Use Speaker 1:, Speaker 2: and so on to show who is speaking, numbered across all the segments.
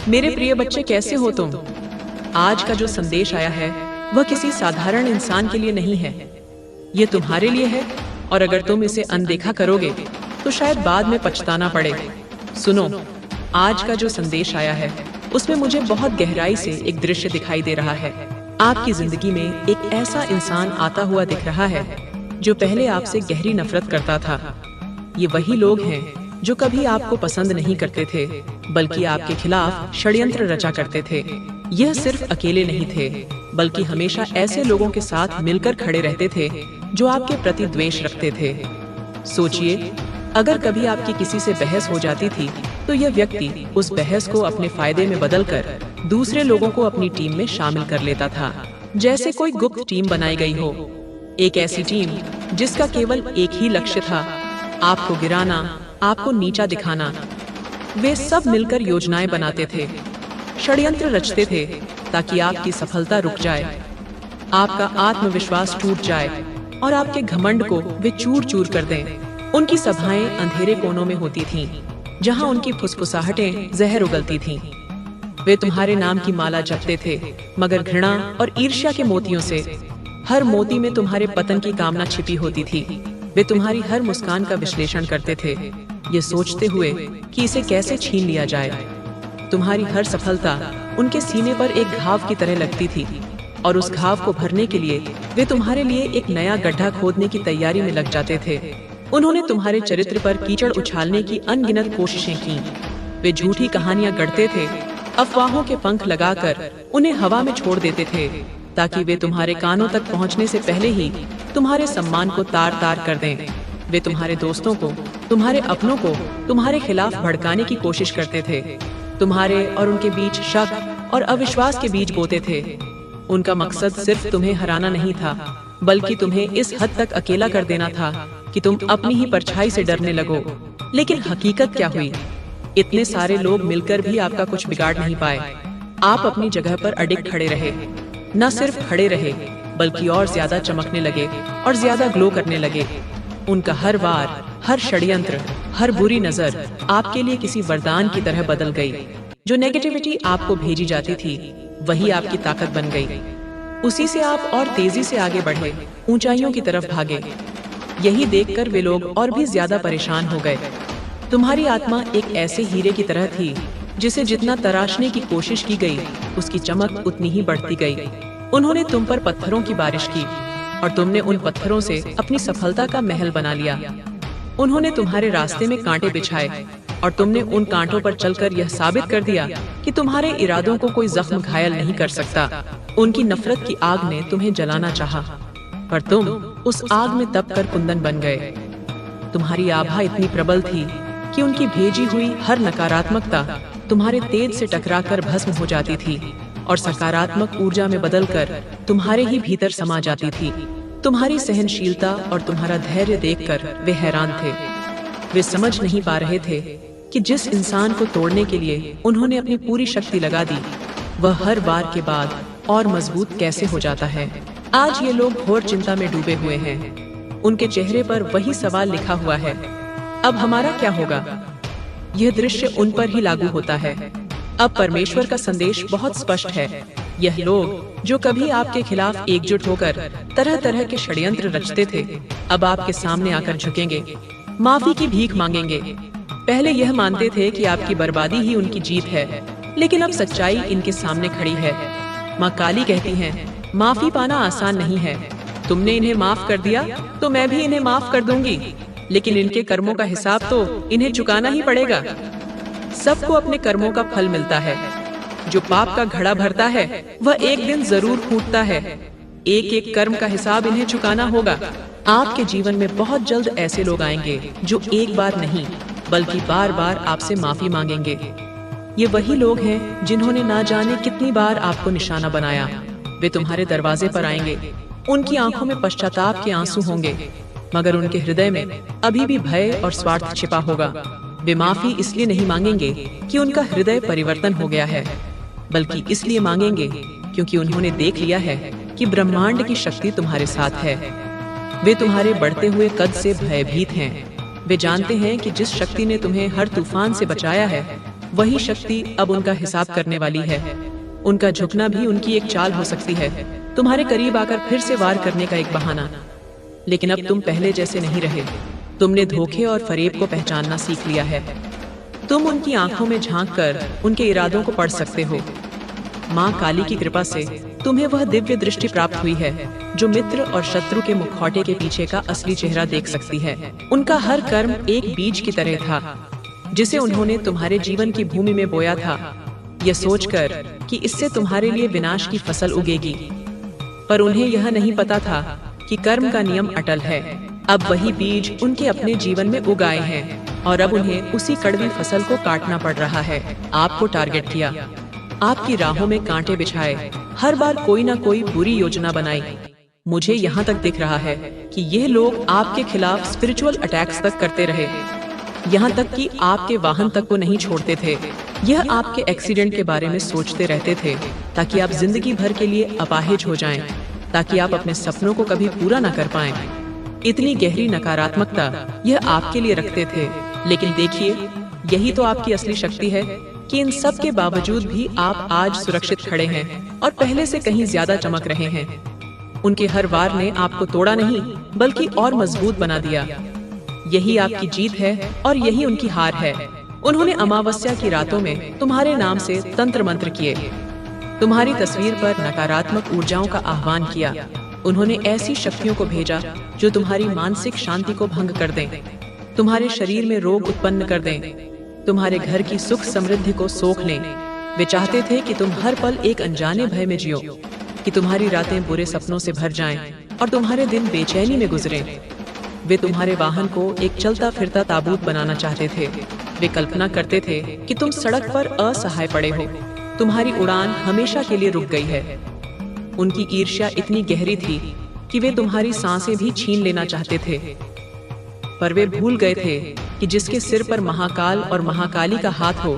Speaker 1: मेरे प्रिय बच्चे, कैसे हो तुम? आज का जो संदेश आया है वह किसी साधारण इंसान के लिए नहीं है, ये तुम्हारे लिए है। और अगर तुम इसे अनदेखा करोगे तो शायद बाद में पछताना पड़े। सुनो, आज का जो संदेश आया है उसमें मुझे बहुत गहराई से एक दृश्य दिखाई दे रहा है। आपकी जिंदगी में एक ऐसा इंसान आता हुआ दिख रहा है जो पहले आपसे गहरी नफरत करता था। ये वही लोग हैं जो कभी आपको पसंद नहीं करते थे, बल्कि आपके खिलाफ षड्यंत्र रचा करते थे। यह सिर्फ अकेले नहीं थे, बल्कि हमेशा ऐसे लोगों के साथ मिलकर खड़े रहते थे जो आपके प्रति द्वेष रखते थे। सोचिए, अगर कभी आपकी किसी से बहस हो जाती थी तो यह व्यक्ति उस बहस को अपने फायदे में बदलकर दूसरे लोगों को अपनी टीम में शामिल कर लेता था, जैसे कोई गुप्त टीम बनाई गई हो। एक ऐसी टीम जिसका केवल एक ही लक्ष्य था, आपको गिराना, आपको नीचा दिखाना। वे सब मिलकर योजनाएं बनाते थे, षड्यंत्र रचते थे ताकि आपकी सफलता रुक जाए, आपका आत्मविश्वास टूट जाए और आपके घमंड को वे चूर चूर कर दें। उनकी सभाएं अंधेरे कोनों में होती थीं, जहां उनकी फुसफुसाहटें जहर उगलती थीं। वे तुम्हारे नाम की माला जपते थे, मगर घृणा और ईर्ष्या के मोतियों से हर मोती में तुम्हारे पतन की कामना छिपी होती थी। वे तुम्हारी हर मुस्कान का विश्लेषण करते थे, ये सोचते हुए कि इसे कैसे छीन लिया जाए। तुम्हारी हर सफलता उनके सीने पर एक घाव की तरह लगती थी, और उस घाव को भरने के लिए वे तुम्हारे लिए एक नया गड्ढा खोदने की तैयारी में लग जाते थे। उन्होंने तुम्हारे चरित्र पर कीचड़ उछालने की अनगिनत कोशिशें की। वे झूठी कहानियां गढ़ते थे, अफवाहों के पंख लगाकर उन्हें हवा में छोड़ देते थे, ताकि वे तुम्हारे कानों तक पहुंचने से पहले ही तुम्हारे सम्मान को तार तार कर दें। वे तुम्हारे दोस्तों को, तुम्हारे अपनों को तुम्हारे खिलाफ भड़काने की कोशिश करते थे। तुम्हारे और उनके बीच शक और अविश्वास के बीज बोते थे। उनका मकसद सिर्फ तुम्हें हराना नहीं था, बल्कि तुम्हें इस हद तक अकेला कर देना था कि तुम अपनी ही परछाई से डरने लगो। लेकिन हकीकत क्या हुई? इतने सारे लोग मिलकर भी आपका कुछ बिगाड़ नहीं पाए। आप अपनी जगह पर अडिग खड़े रहे। न सिर्फ खड़े रहे, बल्कि और ज्यादा चमकने लगे और ज्यादा ग्लो करने लगे। उनका हर वार, हर षड्यंत्र, हर बुरी नजर आपके लिए किसी वरदान की तरह बदल गई। जो नेगेटिविटी आपको भेजी जाती थी, वही आपकी ताकत बन गई। उसी से आप और तेजी से आगे बढ़े, ऊंचाइयों की तरफ भागे। यही देखकर वे लोग और भी ज्यादा परेशान हो गए। तुम्हारी आत्मा एक ऐसे हीरे की तरह थी जिसे जितना तराशने की कोशिश की गई, उसकी चमक उतनी ही बढ़ती गई। उन्होंने तुम पर पत्थरों की बारिश की और तुमने उन पत्थरों से अपनी सफलता का महल बना लिया। उन्होंने तुम्हारे रास्ते में कांटे बिछाए और तुमने उन कांटों पर चलकर यह साबित कर दिया कि तुम्हारे इरादों को कोई जख्म घायल नहीं कर सकता। उनकी नफरत की आग ने तुम्हें जलाना चाहा, पर तुम उस आग में तप कर कुंदन बन गए। तुम्हारी आभा इतनी प्रबल थी कि उनकी भेजी हुई हर नकारात्मकता तुम्हारे तेज से टकराकर भस्म हो जाती थी और सकारात्मक ऊर्जा में बदलकर तुम्हारे ही भीतर समा जाती थी। तुम्हारी सहनशीलता और तुम्हारा धैर्य देखकर वे हैरान थे। वे समझ नहीं पा रहे थे कि जिस इंसान को तोड़ने के लिए उन्होंने अपनी पूरी शक्ति लगा दी, वह हर बार के बाद और मजबूत कैसे हो जाता है। आज ये लोग घोर चिंता में डूबे हुए हैं। उनके चेहरे पर वही सवाल लिखा हुआ है, अब हमारा क्या होगा? यह दृश्य उन पर ही लागू होता है। अब परमेश्वर का संदेश बहुत स्पष्ट है। यह लोग जो कभी आपके खिलाफ एकजुट होकर तरह तरह के षड्यंत्र रचते थे, अब आपके सामने आकर झुकेंगे, माफी की भीख मांगेंगे। पहले यह मानते थे कि आपकी बर्बादी ही उनकी जीत है, लेकिन अब सच्चाई इनके सामने खड़ी है। माँ काली कहती हैं, माफी पाना आसान नहीं है। तुमने इन्हें माफ कर दिया तो मैं भी इन्हें माफ कर दूंगी, लेकिन इनके कर्मों का हिसाब तो इन्हें चुकाना ही पड़ेगा। सबको अपने कर्मों का फल मिलता है। जो पाप का घड़ा भरता है वह एक दिन जरूर फूटता है। एक एक कर्म का हिसाब इन्हें चुकाना होगा। आपके जीवन में बहुत जल्द ऐसे लोग आएंगे जो एक बार नहीं बल्कि बार बार आपसे माफी मांगेंगे। ये वही लोग हैं जिन्होंने ना जाने कितनी बार आपको निशाना बनाया। वे तुम्हारे दरवाजे पर आएंगे। उनकी आंखों में पश्चाताप के आंसू होंगे, मगर उनके हृदय में अभी भी भय और स्वार्थ छिपा होगा। वे माफी इसलिए नहीं मांगेंगे कि उनका हृदय परिवर्तन हो गया है, बल्कि इसलिए मांगेंगे क्योंकि उन्होंने देख लिया है कि ब्रह्मांड की शक्ति तुम्हारे साथ है। वे तुम्हारे बढ़ते हुए कद से भयभीत हैं। वे जानते हैं कि जिस शक्ति ने तुम्हें हर तूफान से बचाया है, वही शक्ति अब उनका हिसाब करने वाली है। उनका झुकना भी उनकी एक चाल हो सकती है, तुम्हारे करीब आकर फिर से वार करने का एक बहाना। लेकिन अब तुम पहले जैसे नहीं रहे। तुमने धोखे और फरेब को पहचानना सीख लिया है। तुम उनकी आंखों में झांक कर उनके इरादों को पढ़ सकते हो। माँ काली की कृपा से तुम्हें वह दिव्य दृष्टि प्राप्त हुई है जो मित्र और शत्रु के मुखौटे के पीछे का असली चेहरा देख सकती है। उनका हर कर्म एक बीज की तरह था जिसे उन्होंने तुम्हारे जीवन की भूमि में बोया था, यह सोचकर कि इससे तुम्हारे लिए विनाश की फसल उगेगी। पर उन्हें यह नहीं पता था कि कर्म का नियम अटल है। अब वही बीज उनके अपने जीवन में उगाए हैं और अब उन्हें उसी कड़वी फसल को काटना पड़ रहा है। आपको टारगेट किया, आपकी राहों में कांटे बिछाए, हर बार कोई ना कोई बुरी योजना बनाई। मुझे यहाँ तक दिख रहा है कि यह लोग आपके खिलाफ स्पिरिचुअल अटैक्स तक करते रहे, यहाँ तक कि आपके वाहन तक को नहीं छोड़ते थे। यह आपके एक्सीडेंट के बारे में सोचते रहते थे ताकि आप जिंदगी भर के लिए अपाहिज हो जाएं, ताकि आप अपने सपनों को कभी पूरा न कर पाएं। इतनी गहरी नकारात्मकता यह आपके लिए रखते थे। लेकिन देखिए, यही तो आपकी असली शक्ति है कि इन सब के बावजूद भी आप आज सुरक्षित खड़े हैं और पहले से कहीं ज्यादा चमक रहे हैं। उनके हर वार ने आपको तोड़ा नहीं बल्कि और मजबूत बना दिया। यही आपकी जीत है और यही उनकी हार है। उन्होंने अमावस्या की रातों में तुम्हारे नाम से तंत्र मंत्र किए, तुम्हारी तस्वीर पर नकारात्मक ऊर्जाओं का आह्वान किया। उन्होंने ऐसी शक्तियों को भेजा जो तुम्हारी मानसिक शांति को भंग कर दें, तुम्हारे शरीर में रोग उत्पन्न कर दें, तुम्हारे घर की सुख समृद्धि को सोख लें। वे चाहते थे कि तुम हर पल एक अनजाने भय में जियो, कि तुम्हारी रातें बुरे सपनों से भर जाएं और तुम्हारे दिन बेचैनी में गुजरें। वे तुम्हारे वाहन को एक चलता फिरता ताबूत बनाना चाहते थे। वे कल्पना करते थे कि तुम सड़क पर असहाय पड़े हो, तुम्हारी उड़ान हमेशा के लिए रुक गई है। उनकी ईर्ष्या इतनी गहरी थी कि वे तुम्हारी सांसें भी छीन लेना चाहते थे। पर वे भूल गए थे कि जिसके सिर पर महाकाल और महाकाली का हाथ हो,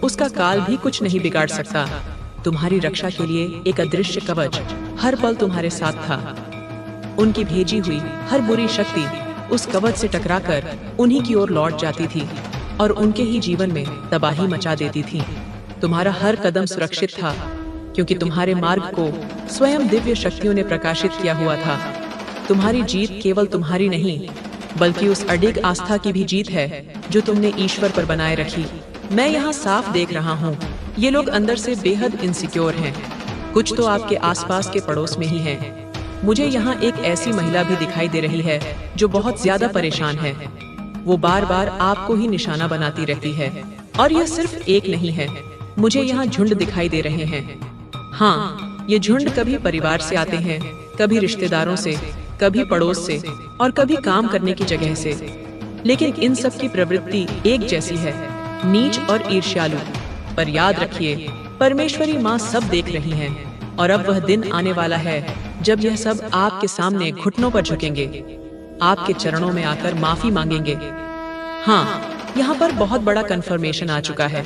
Speaker 1: उसका काल भी कुछ नहीं बिगाड़ सकता। तुम्हारी रक्षा के लिए एक अदृश्य कवच हर पल तुम्हारे साथ था। उनकी भेजी हुई हर बुरी शक्ति उस कवच से टकराकर उन्हीं की ओर लौट जाती थी और उनके ही जीवन में तबाही मचा देती थी। तुम्हारा हर कदम सुरक्षित था क्योंकि तुम्हारे मार्ग को स्वयं दिव्य शक्तियों ने प्रकाशित किया हुआ था। तुम्हारी जीत केवल तुम्हारी नहीं बल्कि उस अडिग आस्था की भी जीत है जो तुमने ईश्वर पर बनाए रखी। मैं यहाँ साफ देख रहा हूँ, ये लोग अंदर से बेहद इनसिक्योर हैं। कुछ तो आपके आसपास के पड़ोस में ही हैं। मुझे यहाँ एक ऐसी महिला भी दिखाई दे रही है जो बहुत ज्यादा परेशान है। वो बार बार आपको ही निशाना बनाती रहती है। और यह सिर्फ एक नहीं है, मुझे यहाँ झुंड दिखाई दे रहे हैं। हाँ, ये झुंड कभी परिवार से आते हैं, कभी रिश्तेदारों से, कभी पड़ोस से और कभी काम करने की जगह से। लेकिन इन सब की प्रवृत्ति एक जैसी है, नीच और ईर्ष्यालु। पर याद रखिए, परमेश्वरी माँ सब देख रही हैं और अब वह दिन आने वाला है जब यह सब आपके सामने घुटनों पर झुकेंगे, आपके चरणों में आकर माफी मांगेंगे। हाँ, यहाँ पर बहुत बड़ा कंफर्मेशन आ चुका है।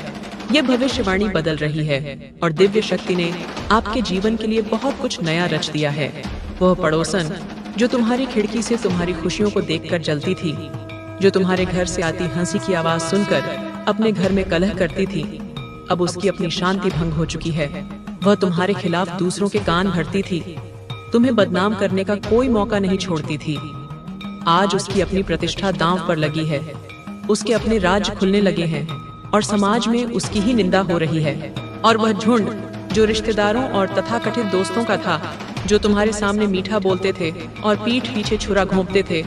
Speaker 1: यह भविष्यवाणी बदल रही है और दिव्य शक्ति ने आपके जीवन के लिए बहुत कुछ नया रच दिया है। वह पड़ोसन जो तुम्हारी खिड़की से तुम्हारी खुशियों को देखकर जलती थी, जो तुम्हारे घर से आती हंसी की आवाज सुनकर अपने घर में कलह करती थी, अब उसकी अपनी शांति भंग हो चुकी है। वह तुम्हारे खिलाफ दूसरों के कान भरती थी, तुम्हें बदनाम करने का कोई मौका नहीं छोड़ती थी। आज उसकी अपनी प्रतिष्ठा दांव पर लगी है, उसके अपने राज्य खुलने लगे हैं और समाज में उसकी ही निंदा हो रही है। और वह झुंड जो रिश्तेदारों और तथाकथित दोस्तों का था, जो तुम्हारे सामने मीठा बोलते थे और पीठ पीछे छुरा घोंपते थे,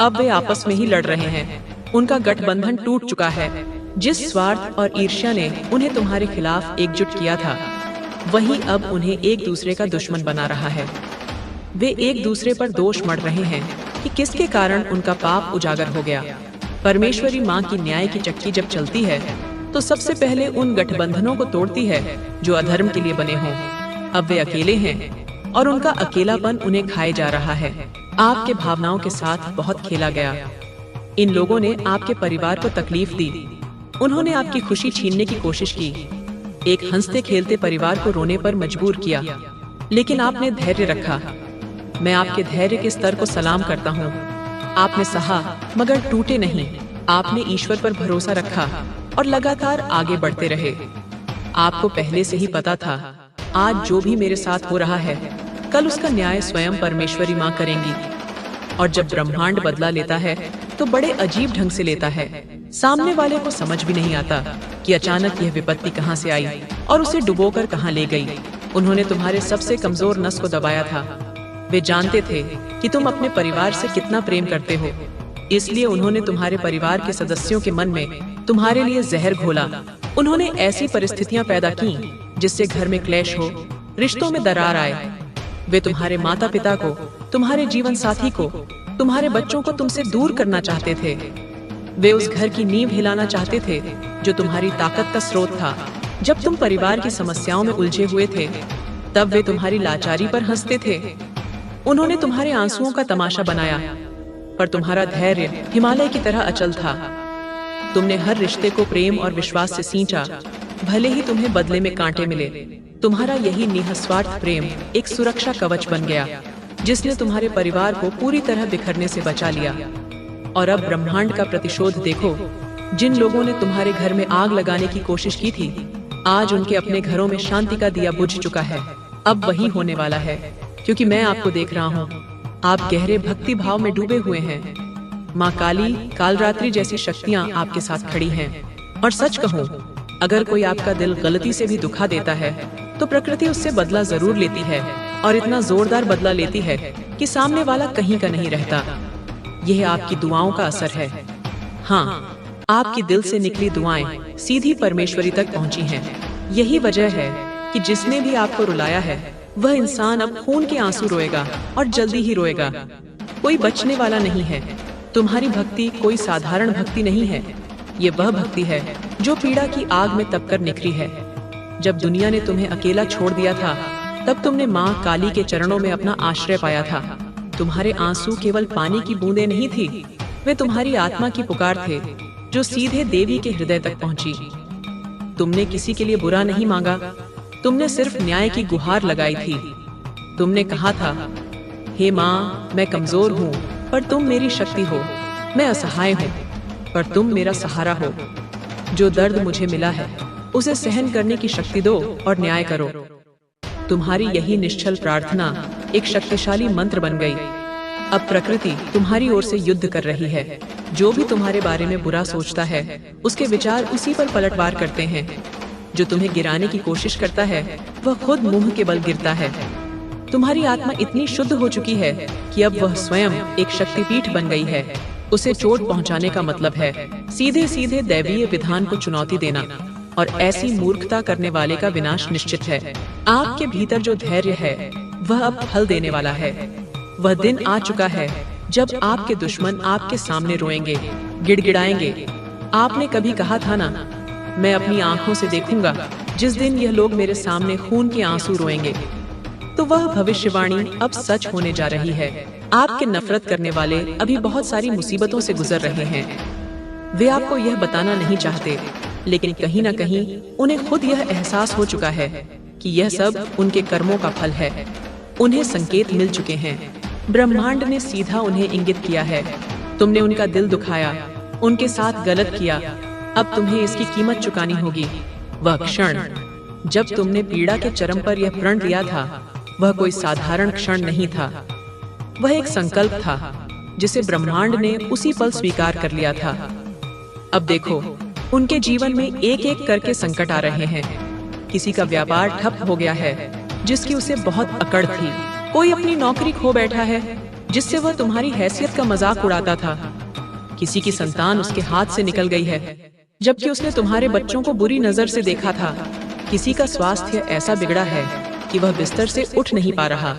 Speaker 1: अब वे आपस में ही लड़ रहे हैं। उनका गठबंधन टूट चुका है। जिस स्वार्थ और ईर्ष्या ने उन्हें तुम्हारे खिलाफ एकजुट किया था, वही अब उन्हें एक दूसरे का दुश्मन बना रहा है। वे एक दूसरे पर दोष मढ़ रहे हैं कि किसके कारण उनका पाप उजागर हो गया। परमेश्वरी माँ की न्याय की चक्की जब चलती है तो सबसे पहले उन गठबंधनों को तोड़ती है जो अधर्म के लिए बने हों। अब वे अकेले हैं और उनका अकेलापन उन्हें खाए जा रहा है। आपके भावनाओं के साथ बहुत खेला गया। इन लोगों ने आपके परिवार को तकलीफ दी, उन्होंने आपकी खुशी छीनने की कोशिश की, एक हंसते खेलते परिवार को रोने पर मजबूर किया, लेकिन आपने धैर्य रखा। मैं आपके धैर्य के स्तर को सलाम करता हूँ। आपने सहा मगर टूटे नहीं। आपने ईश्वर पर भरोसा रखा और लगातार आगे बढ़ते रहे। आपको पहले से ही पता था, आज जो भी मेरे साथ हो रहा है, कल उसका न्याय स्वयं परमेश्वरी माँ करेंगी। और जब ब्रह्मांड बदला लेता है तो बड़े अजीब ढंग से लेता है। सामने वाले को समझ भी नहीं आता कि अचानक यह विपत्ति कहाँ से आई और उसे डुबोकर कहाँ ले गई। उन्होंने तुम्हारे सबसे कमजोर नस को दबाया था। वे जानते थे कि तुम अपने परिवार से कितना प्रेम करते हो, इसलिए उन्होंने तुम्हारे परिवार के सदस्यों के मन में तुम्हारे लिए जहर घोला। उन्होंने ऐसी परिस्थितियां पैदा की जिससे घर में क्लेश हो, रिश्तों में दरार आए। वे तुम्हारे माता पिता को, तुम्हारे जीवन साथी को, तुम्हारे बच्चों को तुमसे दूर करना चाहते थे। वे उस घर की नींव हिलाना चाहते थे जो तुम्हारी ताकत का स्रोत था। जब तुम परिवार की समस्याओं में उलझे हुए थे, तब वे तुम्हारी लाचारी पर हंसते थे। उन्होंने तुम्हारे आंसुओं का तमाशा बनाया, पर तुम्हारा धैर्य हिमालय की तरह अचल था। तुमने हर रिश्ते को प्रेम और विश्वास से सींचा, भले ही तुम्हें बदले में कांटे मिले। तुम्हारा यही निस्वार्थ प्रेम एक सुरक्षा कवच बन गया, जिसने तुम्हारे परिवार को पूरी तरह बिखरने से बचा लिया। और अब ब्रह्मांड का प्रतिशोध देखो। जिन लोगों ने तुम्हारे घर में आग लगाने की कोशिश की थी, आज उनके अपने घरों में शांति का दिया बुझ चुका है। अब वही होने वाला है, क्योंकि मैं आपको देख रहा हूँ। आप गहरे भक्ति भाव में डूबे हुए हैं। माँ काली, कालरात्रि जैसी शक्तियाँ आपके साथ खड़ी हैं। और सच कहूँ, अगर कोई आपका दिल गलती से भी दुखा देता है, तो प्रकृति उससे बदला जरूर लेती है, और इतना जोरदार बदला लेती है कि सामने वाला कहीं का नहीं रहता। यह आपकी दुआओं का असर है। हाँ, आपकी दिल से निकली दुआएं सीधी परमेश्वरी तक पहुंची हैं। यही वजह है कि जिसने भी आपको रुलाया है, वह इंसान अब खून के आंसू रोएगा, और जल्दी ही रोएगा। कोई बचने वाला नहीं है। तुम्हारी भक्ति कोई साधारण भक्ति नहीं है। ये वह भक्ति है जो पीड़ा की आग में तपकर निखरी है। जब दुनिया ने तुम्हें अकेला छोड़ दिया था, तब तुमने माँ काली के चरणों में अपना आश्रय पाया था। तुम्हारे आंसू केवल पानी की बूंदें नहीं थी, वे तुम्हारी आत्मा की पुकार थे, जो सीधे देवी के हृदय तक पहुंची। तुमने किसी के लिए बुरा नहीं मांगा, तुमने सिर्फ न्याय की गुहार लगाई थी। तुमने कहा था, हे माँ, मैं कमजोर हूँ, पर तुम मेरी शक्ति हो। मैं असहाय हूँ, पर तुम मेरा सहारा हो। जो दर्द मुझे मिला है, उसे सहन करने की शक्ति दो और न्याय करो। तुम्हारी यही निश्चल प्रार्थना एक शक्तिशाली मंत्र बन गई। अब प्रकृति तुम्हारी ओर से युद्ध कर रही है। जो भी तुम्हारे बारे में बुरा सोचता है, उसके विचार उसी पर पलटवार करते हैं। जो तुम्हें गिराने की कोशिश करता है, वह खुद मुंह के बल गिरता है। तुम्हारी आत्मा इतनी शुद्ध हो चुकी है कि अब वह स्वयं एक शक्तिपीठ बन गई है। उसे चोट पहुंचाने का मतलब है सीधे सीधे दैवीय विधान को चुनौती देना, और ऐसी मूर्खता करने वाले का विनाश निश्चित है। आपके भीतर जो धैर्य है, वह अब फल देने वाला है। वह दिन आ चुका है जब आपके दुश्मन आपके सामने रोएंगे, गिड़गिड़ाएंगे। आपने कभी कहा था ना, मैं अपनी आंखों से देखूंगा जिस दिन यह लोग मेरे सामने खून के आंसू रोएंगे। तो वह भविष्यवाणी अब सच होने जा रही है। आपके नफरत करने वाले अभी बहुत सारी मुसीबतों से गुजर रहे हैं। वे आपको यह बताना नहीं चाहते, लेकिन कहीं न कहीं उन्हें खुद यह एहसास हो चुका है कि यह सब उनके कर्मों का फल है। उन्हें संकेत मिल चुके हैं। ब्रह्मांड ने सीधा उन्हें इंगित किया है। तुमने उनका दिल दुखाया, उनके साथ गलत किया। अब तुम्हें इसकी कीमत चुकानी होगी। वह क्षण जब तुमने पीड़ा के चरम पर यह प्रण लिया था, वह कोई साधारण क्षण नहीं था। वह एक संकल्प था जिसे ब्रह्मांड ने उसी पल स्वीकार कर लिया था। अब देखो, उनके जीवन में एक एक करके संकट आ रहे हैं। किसी का व्यापार ठप हो गया है, जिसकी उसे बहुत अकड़ थी। कोई अपनी नौकरी खो बैठा है, जिससे वह तुम्हारी हैसियत का मजाक उड़ाता था। किसी की संतान उसके हाथ से निकल गई है, जबकि उसने तुम्हारे बच्चों को बुरी नजर से देखा था। किसी का स्वास्थ्य ऐसा बिगड़ा है कि वह बिस्तर से उठ नहीं पा रहा,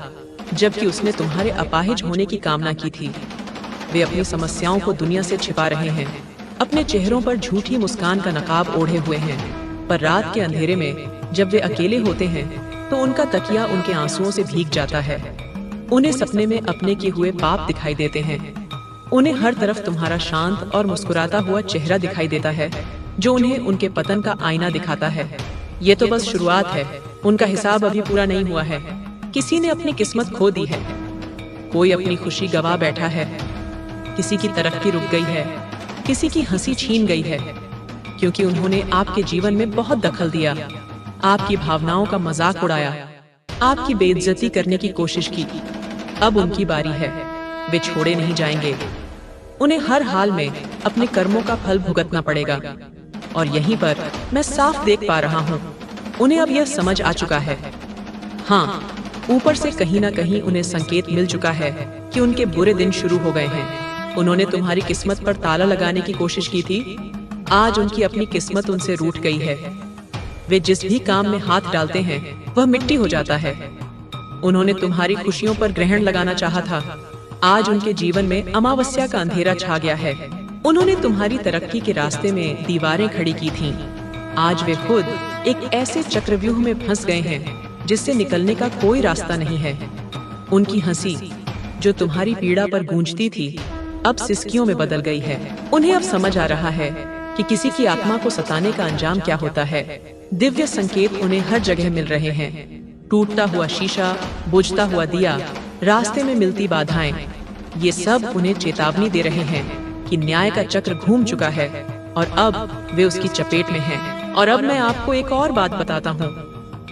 Speaker 1: जबकि उसने तुम्हारे अपाहिज होने की कामना की थी। वे अपनी समस्याओं को दुनिया से छिपा रहे हैं, अपने चेहरों पर झूठी मुस्कान का नकाब ओढ़े हुए हैं। पर रात के अंधेरे में जब वे अकेले होते हैं, तो उनका तकिया उनके आंसुओं से भीग जाता है। उन्हें सपने में अपने किए हुए पाप दिखाई देते हैं। उन्हें हर तरफ तुम्हारा शांत और मुस्कुराता हुआ चेहरा दिखाई देता है, जो उन्हें उनके पतन का आईना दिखाता है। ये तो बस शुरुआत है, उनका हिसाब अभी पूरा नहीं हुआ है। किसी ने अपनी किस्मत खो दी है, कोई अपनी खुशी गवा बैठा है, किसी की तरक्की रुक गई है, किसी की हंसी छीन गई है। क्योंकि उन्होंने आपके जीवन में बहुत दखल दिया, आपकी भावनाओं का मजाक उड़ाया, आपकी बेइज्जती करने की कोशिश की। अब उनकी बारी है, वे छोड़े नहीं जाएंगे। उन्हें हर हाल में अपने कर्मों का फल भुगतना पड़ेगा। और यहीं पर मैं साफ देख पा रहा हूँ, उन्हें अब यह समझ आ चुका है। हाँ, ऊपर से कहीं ना कहीं उन्हें संकेत मिल चुका है कि उनके बुरे दिन शुरू हो गए हैं। उन्होंने तुम्हारी किस्मत पर ताला लगाने की कोशिश की थी। आज उनकी अपनी किस्मत उनसे रूठ गई है। वे जिस भी काम में हाथ डालते हैं वह मिट्टी हो जाता है। उन्होंने तुम्हारी खुशियों पर ग्रहण लगाना चाहा था। आज उनके जीवन में अमावस्या का अंधेरा छा गया है। उन्होंने तुम्हारी तरक्की के रास्ते में दीवारें खड़ी की थीं। आज वे खुद एक ऐसे चक्रव्यूह में फंस गए हैं जिससे निकलने का कोई रास्ता नहीं है। उनकी हंसी जो तुम्हारी पीड़ा पर गूंजती थी अब सिसकियों में बदल गई है। उन्हें अब समझ आ रहा है कि किसी की आत्मा को सताने का अंजाम क्या होता है। दिव्य संकेत उन्हें हर जगह मिल रहे हैं। टूटता हुआ शीशा, बुझता हुआ दिया, रास्ते में मिलती बाधाएं, ये सब उन्हें चेतावनी दे रहे हैं कि न्याय का चक्र घूम चुका है और अब वे उसकी चपेट में हैं। और अब मैं आपको एक और बात बताता हूँ।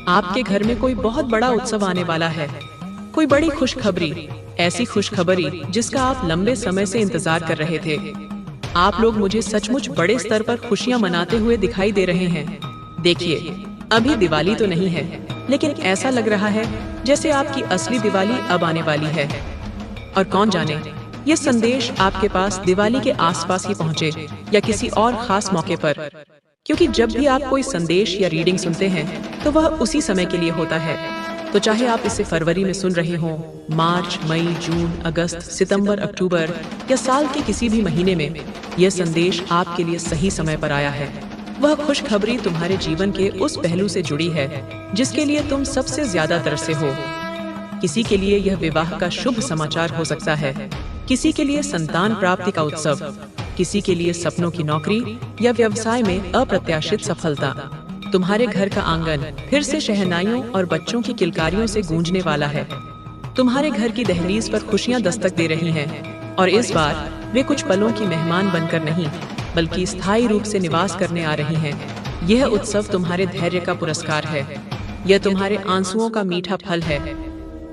Speaker 1: आपके घर में कोई बहुत बड़ा उत्सव आने वाला है, कोई बड़ी खुशखबरी, ऐसी खुशखबरी जिसका आप लंबे समय से इंतजार कर रहे थे। आप लोग मुझे सचमुच बड़े स्तर पर खुशियां मनाते हुए दिखाई दे रहे हैं। देखिए, अभी दिवाली तो नहीं है, लेकिन ऐसा लग रहा है जैसे आपकी असली दिवाली अब आने वाली है। और कौन जाने, ये संदेश आपके पास दिवाली के आसपास ही पहुंचे या किसी और खास मौके पर, क्योंकि जब भी आप कोई संदेश या रीडिंग सुनते हैं तो वह उसी समय के लिए होता है। तो चाहे आप इसे फरवरी में सुन रहे हों, मार्च, मई, जून, अगस्त, सितंबर, अक्टूबर या साल के किसी भी महीने में, यह संदेश आपके लिए सही समय पर आया है। वह खुशखबरी तुम्हारे जीवन के उस पहलू से जुड़ी है जिसके लिए तुम सबसे ज्यादा तरसे हो। किसी के लिए यह विवाह का शुभ समाचार हो सकता है, किसी के लिए संतान प्राप्ति का उत्सव, किसी के लिए सपनों की नौकरी या व्यवसाय में अप्रत्याशित सफलता। तुम्हारे घर का आंगन फिर से शहनाइयों और बच्चों की किलकारियों से गूंजने वाला है। तुम्हारे घर की दहलीज पर खुशियां दस्तक दे रही हैं और इस बार वे कुछ पलों की मेहमान बनकर नहीं बल्कि स्थायी रूप से निवास करने आ रही हैं। यह उत्सव तुम्हारे धैर्य का पुरस्कार है, यह तुम्हारे आंसुओं का मीठा फल है।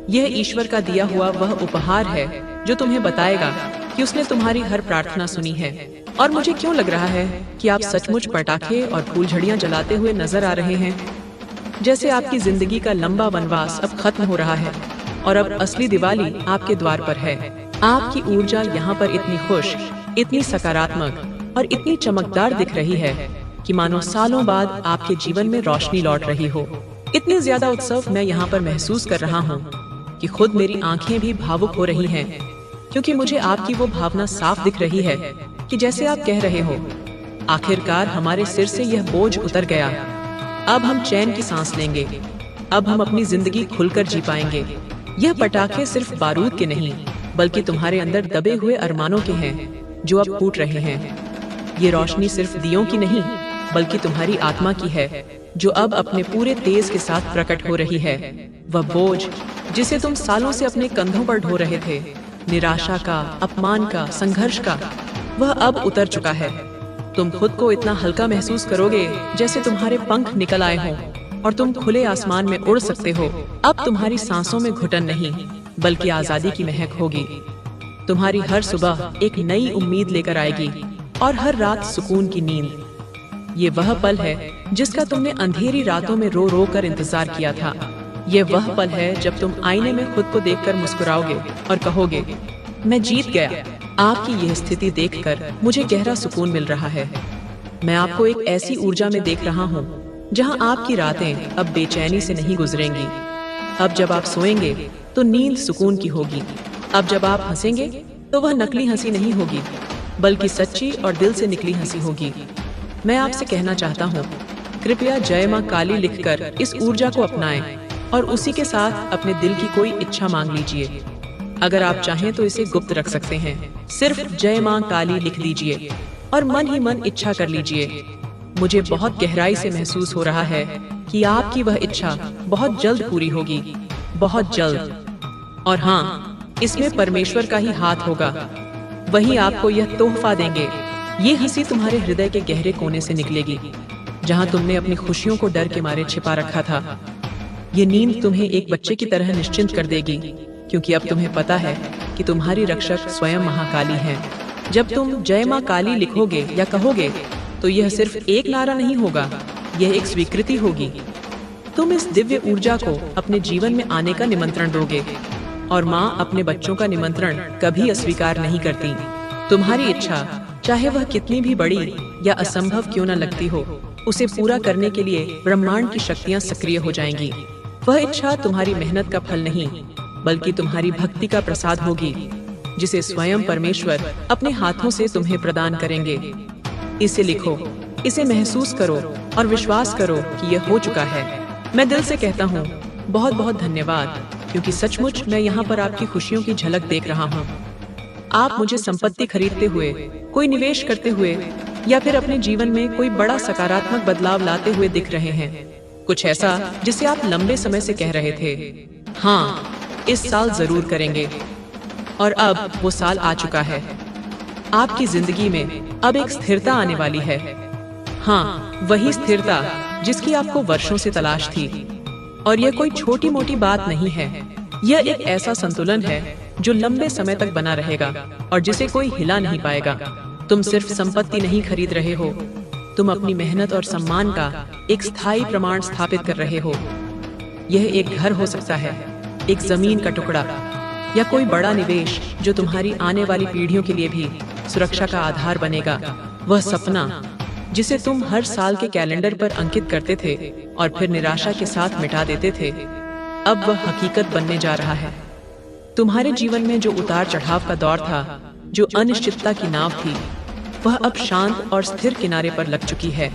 Speaker 1: यह ईश्वर का दिया हुआ वह उपहार है जो तुम्हें बताएगा कि उसने तुम्हारी हर प्रार्थना सुनी है। और मुझे क्यों लग रहा है कि आप सचमुच पटाखे और फूलझड़ियां जलाते हुए नजर आ रहे हैं, जैसे आपकी जिंदगी का लंबा वनवास अब खत्म हो रहा है और अब असली दिवाली आपके द्वार पर है। आपकी ऊर्जा यहाँ पर इतनी खुश, इतनी सकारात्मक और इतनी चमकदार दिख रही है कि मानो सालों बाद आपके जीवन में रोशनी लौट रही हो। इतने ज्यादा उत्सव मैं यहाँ पर महसूस कर रहा हूँ कि खुद मेरी आंखें भी भावुक हो रही हैं, क्योंकि मुझे आपकी वो भावना साफ दिख रही है कि जैसे आप कह रहे हो, आखिरकार हमारे सिर से यह बोझ उतर गया। अब हम चैन की सांस लेंगे, अब हम अपनी जिंदगी खुलकर जी पाएंगे। यह पटाखे सिर्फ बारूद के नहीं बल्कि तुम्हारे अंदर दबे हुए अरमानों के हैं जो अब फूट रहे हैं। ये रोशनी सिर्फ दियों की नहीं बल्कि तुम्हारी आत्मा की है जो अब अपने पूरे तेज के साथ प्रकट हो रही है। वह बोझ जिसे तुम सालों से अपने कंधों पर ढो रहे थे, निराशा का, अपमान का, संघर्ष का, वह अब उतर चुका है। तुम खुद को इतना हल्का महसूस करोगे जैसे तुम्हारे पंख निकल आए हों और तुम खुले आसमान में उड़ सकते हो। अब तुम्हारी सांसों में घुटन नहीं बल्कि आजादी की महक होगी। तुम्हारी हर सुबह एक नई उम्मीद लेकर आएगी और हर रात सुकून की नींद। ये वह पल है जिसका तुमने अंधेरी रातों में रो रो कर इंतजार किया था। ये वह पल है जब तुम आईने में खुद को देखकर मुस्कुराओगे और कहोगे, मैं जीत गया। आपकी यह स्थिति देखकर मुझे गहरा सुकून मिल रहा है। मैं आपको एक ऐसी ऊर्जा में देख रहा हूँ जहाँ आपकी रातें अब बेचैनी से नहीं गुजरेंगी। अब जब आप सोएंगे तो नींद सुकून की होगी। अब जब आप हंसेंगे तो वह नकली हंसी नहीं होगी बल्कि सच्ची और दिल से निकली हंसी होगी। मैं आपसे कहना चाहता हूँ, कृपया जय माँ काली लिखकर इस ऊर्जा को अपनाएं और उसी के साथ अपने दिल की कोई इच्छा मांग लीजिए। अगर आप चाहें तो इसे गुप्त रख सकते हैं। सिर्फ जय माँ काली लिख दीजिए और मन ही मन इच्छा कर लीजिए। मुझे बहुत गहराई से महसूस हो रहा है कि आपकी वह इच्छा बहुत जल्द पूरी होगी, बहुत जल्द। और हाँ, इसमें परमेश्वर का ही हाथ होगा। वही आपको यह तोहफा देंगे ये हंसी तुम्हारे हृदय के गहरे कोने से निकलेगी, जहां तुमने अपनी खुशियों को डर के मारे छिपा रखा था। ये नींद तुम्हें एक बच्चे की तरह निश्चिंत कर देगी, क्योंकि अब तुम्हें पता है कि तुम्हारी रक्षक स्वयं महाकाली है। जब तुम जय मां काली लिखोगे या कहोगे, तो यह सिर्फ एक नारा नहीं होगा, यह एक स्वीकृति होगी। तुम इस दिव्य ऊर्जा को अपने जीवन में आने का निमंत्रण दोगे, और माँ अपने बच्चों का निमंत्रण कभी अस्वीकार नहीं करती। तुम्हारी इच्छा, चाहे वह कितनी भी बड़ी या असंभव क्यों न लगती हो, उसे पूरा करने के लिए ब्रह्मांड की शक्तियाँ सक्रिय हो जाएंगी। वह इच्छा तुम्हारी मेहनत का फल नहीं, बल्कि तुम्हारी भक्ति का प्रसाद होगी, जिसे स्वयं परमेश्वर अपने हाथों से तुम्हें प्रदान करेंगे। इसे लिखो, इसे महसूस करो और विश्वास करो कि यह हो चुका है। मैं दिल से कहता हूँ बहुत बहुत धन्यवाद, क्योंकि सचमुच मैं यहाँ पर आपकी खुशियों की झलक देख रहा हूँ। आप मुझे संपत्ति खरीदते हुए, कोई निवेश करते हुए या फिर अपने जीवन में कोई बड़ा सकारात्मक बदलाव लाते हुए दिख रहे हैं। कुछ ऐसा जिसे आप लंबे समय से कह रहे थे, हाँ, इस साल जरूर करेंगे। और अब वो साल आ चुका है। आपकी जिंदगी में अब एक स्थिरता आने वाली है। हाँ, वही स्थिरता जिसकी आपको वर्षों से तलाश थी। और यह कोई छोटी मोटी बात नहीं है। यह एक ऐसा संतुलन है जो लंबे समय तक बना रहेगा और जिसे कोई हिला नहीं पाएगा। तुम सिर्फ संपत्ति नहीं खरीद रहे हो, तुम अपनी मेहनत और सम्मान का एक स्थायी प्रमाण स्थापित कर रहे हो। यह एक घर हो सकता है, एक जमीन का टुकड़ा, या कोई बड़ा निवेश जो तुम्हारी आने वाली पीढ़ियों के लिए भी सुरक्षा का आधार बनेगा। वह सपना जिसे तुम हर साल के कैलेंडर पर अंकित करते थे और फिर निराशा के साथ मिटा देते थे, अब वह हकीकत बनने जा रहा है। तुम्हारे जीवन में जो उतार चढ़ाव का दौर था, जो अनिश्चितता की नाव थी, वह अब शांत और स्थिर किनारे पर लग चुकी है।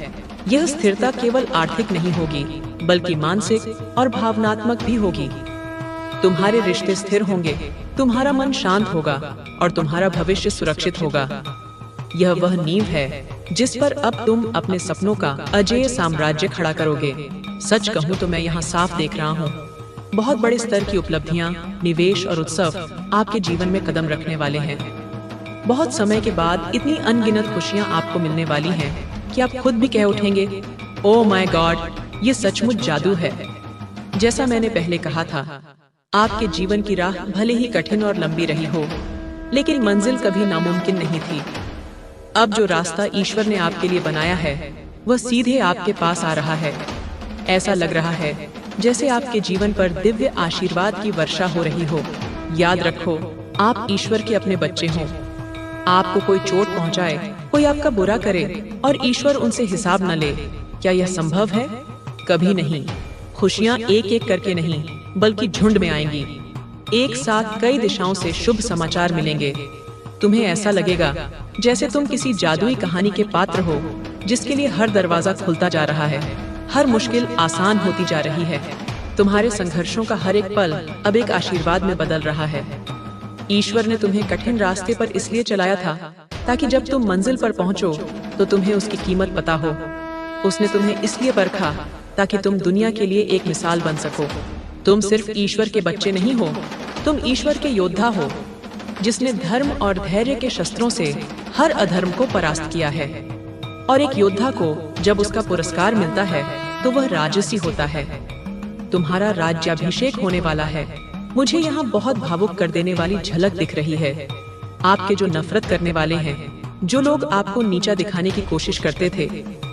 Speaker 1: यह स्थिरता केवल आर्थिक नहीं होगी, बल्कि मानसिक और भावनात्मक भी होगी। तुम्हारे रिश्ते स्थिर होंगे, तुम्हारा मन शांत होगा और तुम्हारा भविष्य सुरक्षित होगा। यह वह नींव है जिस पर अब तुम अपने सपनों का अजेय साम्राज्य खड़ा करोगे। सच कहूँ तो मैं यहाँ साफ देख रहा हूँ, बहुत बड़े स्तर की उपलब्धियाँ, निवेश और उत्सव आपके जीवन में कदम रखने वाले हैं। बहुत समय के बाद इतनी अनगिनत खुशियाँ आपको मिलने वाली हैं कि आप खुद भी कह उठेंगे, ओह माय गॉड, ये सचमुच जादू है। जैसा मैंने पहले कहा था, आपके जीवन की राह भले ही कठिन और लंबी रही हो, लेकिन मंजिल कभी नामुमकिन नहीं थी। अब जो रास्ता ईश्वर ने आपके लिए बनाया है, वह सीधे आपके पास आ रहा है। ऐसा लग रहा है जैसे आपके जीवन पर दिव्य आशीर्वाद की वर्षा हो रही हो। याद रखो, आप ईश्वर के अपने बच्चे हो। आपको कोई चोट पहुंचाए, कोई आपका बुरा करे और ईश्वर उनसे हिसाब न ले, क्या यह संभव है? कभी नहीं। खुशियां एक एक करके नहीं, बल्कि झुंड में आएंगी। एक साथ कई दिशाओं से शुभ समाचार मिलेंगे। तुम्हें ऐसा लगेगा जैसे तुम किसी जादुई कहानी के पात्र हो, जिसके लिए हर दरवाजा खुलता जा रहा है, हर मुश्किल आसान होती जा रही है। तुम्हारे संघर्षों का हर एक पल अब एक आशीर्वाद में बदल रहा है। ईश्वर ने तुम्हें कठिन रास्ते पर इसलिए चलाया था ताकि जब तुम मंजिल पर पहुंचो तो तुम्हें उसकी कीमत पता हो। उसने तुम्हें इसलिए परखा ताकि तुम दुनिया के लिए एक मिसाल बन सको। तुम सिर्फ ईश्वर के बच्चे नहीं हो, तुम ईश्वर के योद्धा हो, जिसने धर्म और धैर्य के शस्त्रों से हर अधर्म को परास्त किया है। और एक योद्धा को जब उसका पुरस्कार मिलता है तो वह राजसी होता है। तुम्हारा राज्याभिषेक होने वाला है। मुझे यहाँ बहुत भावुक कर देने वाली झलक दिख रही है। आपके जो नफरत करने वाले हैं, जो लोग आपको नीचा दिखाने की कोशिश करते थे,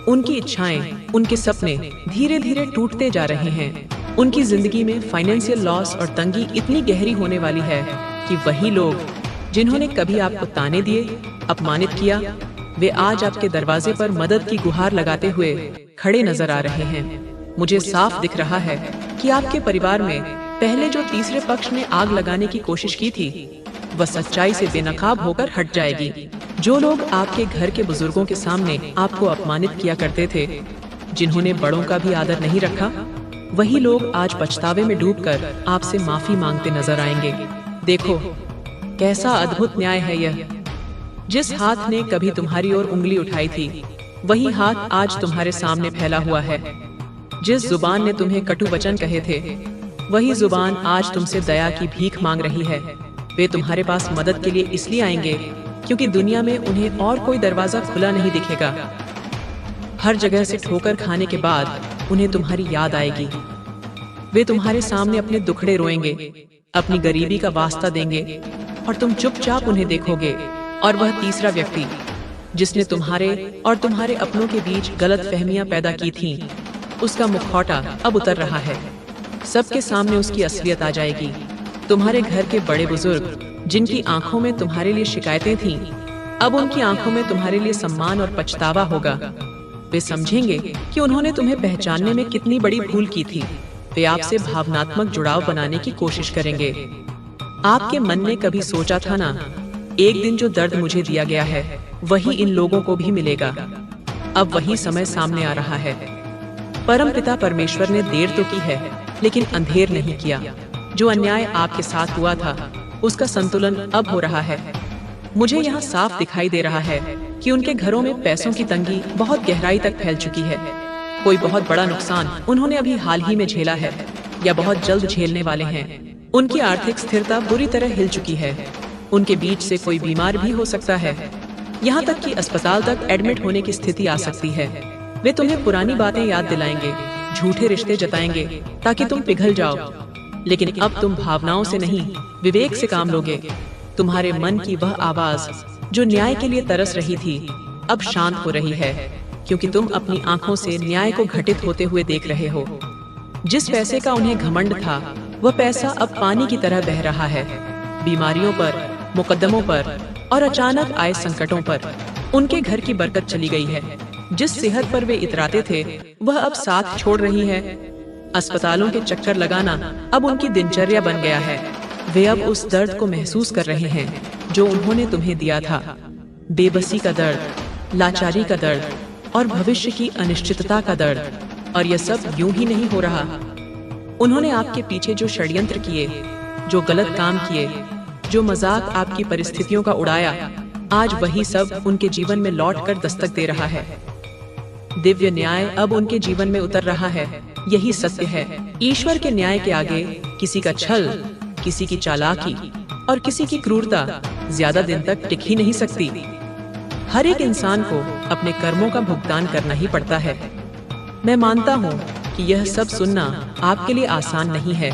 Speaker 1: उनकी इच्छाएं, उनके सपने धीरे धीरे टूटते जा रहे हैं। उनकी जिंदगी में फाइनेंशियल लॉस और तंगी इतनी गहरी होने वाली है कि वही लोग जिन्होंने कभी आपको ताने दिए, अपमानित किया, वे आज आपके दरवाजे पर मदद की गुहार लगाते हुए खड़े नजर आ रहे हैं। मुझे साफ दिख रहा है कि आपके परिवार में पहले जो तीसरे पक्ष ने आग लगाने की कोशिश की थी, वह सच्चाई से बेनकाब होकर हट जाएगी। जो लोग आपके घर के बुजुर्गों के सामने आपको अपमानित किया करते थे, जिन्होंने बड़ों का भी आदर नहीं रखा, वही लोग आज पछतावे में डूबकर आपसे माफी मांगते नजर आएंगे। देखो, कैसा अद्भुत न्याय है यह। जिस हाथ ने कभी तुम्हारी ओर उंगली उठाई थी, वही हाथ आज तुम्हारे सामने फैला हुआ है। जिस जुबान ने तुम्हें कटु वचन कहे थे, वही जुबान आज तुमसे दया की भीख मांग रही है। वे तुम्हारे पास मदद के लिए इसलिए आएंगे क्योंकि दुनिया में उन्हें और कोई दरवाजा खुला नहीं दिखेगा। हर जगह से ठोकर खाने के बाद उन्हें तुम्हारी याद आएगी। वे तुम्हारे सामने अपने दुखड़े रोएंगे, अपनी गरीबी का वास्ता देंगे और तुम चुपचाप उन्हें देखोगे। और वह तीसरा व्यक्ति जिसने तुम्हारे और तुम्हारे अपनों के बीच गलत फहमियां पैदा की थीं, उसका मुखौटा अब उतर रहा है। सबके सामने उसकी असलियत आ जाएगी। तुम्हारे घर के बड़े बुजुर्ग जिनकी आंखों में तुम्हारे लिए शिकायतें थीं, अब उनकी आंखों में तुम्हारे लिए सम्मान और पछतावा होगा। वे समझेंगे कि उन्होंने तुम्हें पहचानने में कितनी बड़ी भूल की थी। वे आपसे भावनात्मक जुड़ाव बनाने की कोशिश करेंगे। आपके मन ने कभी सोचा था ना, एक दिन जो दर्द मुझे दिया गया है वही इन लोगों को भी मिलेगा। अब वही समय सामने आ रहा है। परमपिता परमेश्वर ने देर तो की है, लेकिन अंधेर नहीं किया। जो अन्याय आपके साथ हुआ था उसका संतुलन अब हो रहा है। मुझे यहाँ साफ दिखाई दे रहा है कि उनके घरों में पैसों की तंगी बहुत गहराई तक फैल चुकी है। कोई बहुत बड़ा नुकसान उन्होंने अभी हाल ही में झेला है या बहुत जल्द झेलने वाले हैं। उनकी आर्थिक स्थिरता बुरी तरह हिल चुकी है। उनके बीच से कोई बीमार भी हो सकता है, यहाँ तक कि अस्पताल तक एडमिट होने की स्थिति आ सकती है। वे तुम्हें पुरानी बातें याद दिलाएंगे, झूठे रिश्ते जताएंगे ताकि तुम पिघल जाओ। लेकिन अब तुम भावनाओं से नहीं, विवेक से काम लोगे। तुम्हारे मन की वह आवाज जो न्याय के लिए तरस रही थी अब शांत हो रही है, क्योंकि तुम अपनी आंखों से न्याय को घटित होते हुए देख रहे हो। जिस पैसे का उन्हें घमंड था वह पैसा अब पानी की तरह बह रहा है। बीमारियों पर, मुकदमों पर और अचानक आए संकटों पर उनके घर की बरकत चली गई है। जिस सेहत पर वे इतराते थे वह अब साथ छोड़ रही है। अस्पतालों के चक्कर लगाना अब उनकी दिनचर्या बन गया है। वे अब उस दर्द को महसूस कर रहे हैं जो उन्होंने तुम्हें दिया था। बेबसी का दर्द, लाचारी का दर्द और भविष्य की अनिश्चितता का दर्द। और यह सब यूं ही नहीं हो रहा। उन्होंने आपके पीछे जो षड्यंत्र किए, जो गलत काम किए, जो मजाक आपकी परिस्थितियों का उड़ाया, आज वही सब उनके जीवन में लौट कर दस्तक दे रहा है। दिव्य न्याय अब उनके जीवन में उतर रहा है। यही सत्य है। ईश्वर के न्याय के आगे किसी का छल, किसी की चालाकी और किसी की क्रूरता ज्यादा दिन तक टिक ही नहीं सकती। हर एक इंसान को अपने कर्मों का भुगतान करना ही पड़ता है। मैं मानता हूँ कि यह सब सुनना आपके लिए आसान नहीं है,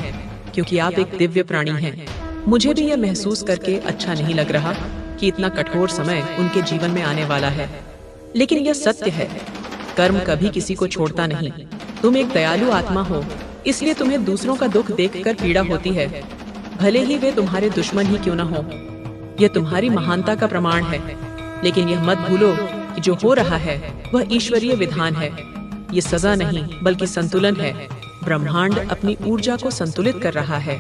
Speaker 1: क्योंकि आप एक दिव्य प्राणी हैं। मुझे भी यह महसूस करके अच्छा नहीं लग रहा कि इतना कठोर समय उनके जीवन में आने वाला है। लेकिन यह सत्य है, कर्म कभी किसी को छोड़ता नहीं। तुम एक दयालु आत्मा हो, इसलिए तुम्हें दूसरों का दुख देखकर पीड़ा होती है, भले ही वे तुम्हारे दुश्मन ही क्यों न हो। यह तुम्हारी महानता का प्रमाण है। लेकिन यह मत भूलो कि जो हो रहा है वह ईश्वरीय विधान है। ये सजा नहीं बल्कि संतुलन है। ब्रह्मांड अपनी ऊर्जा को संतुलित कर रहा है।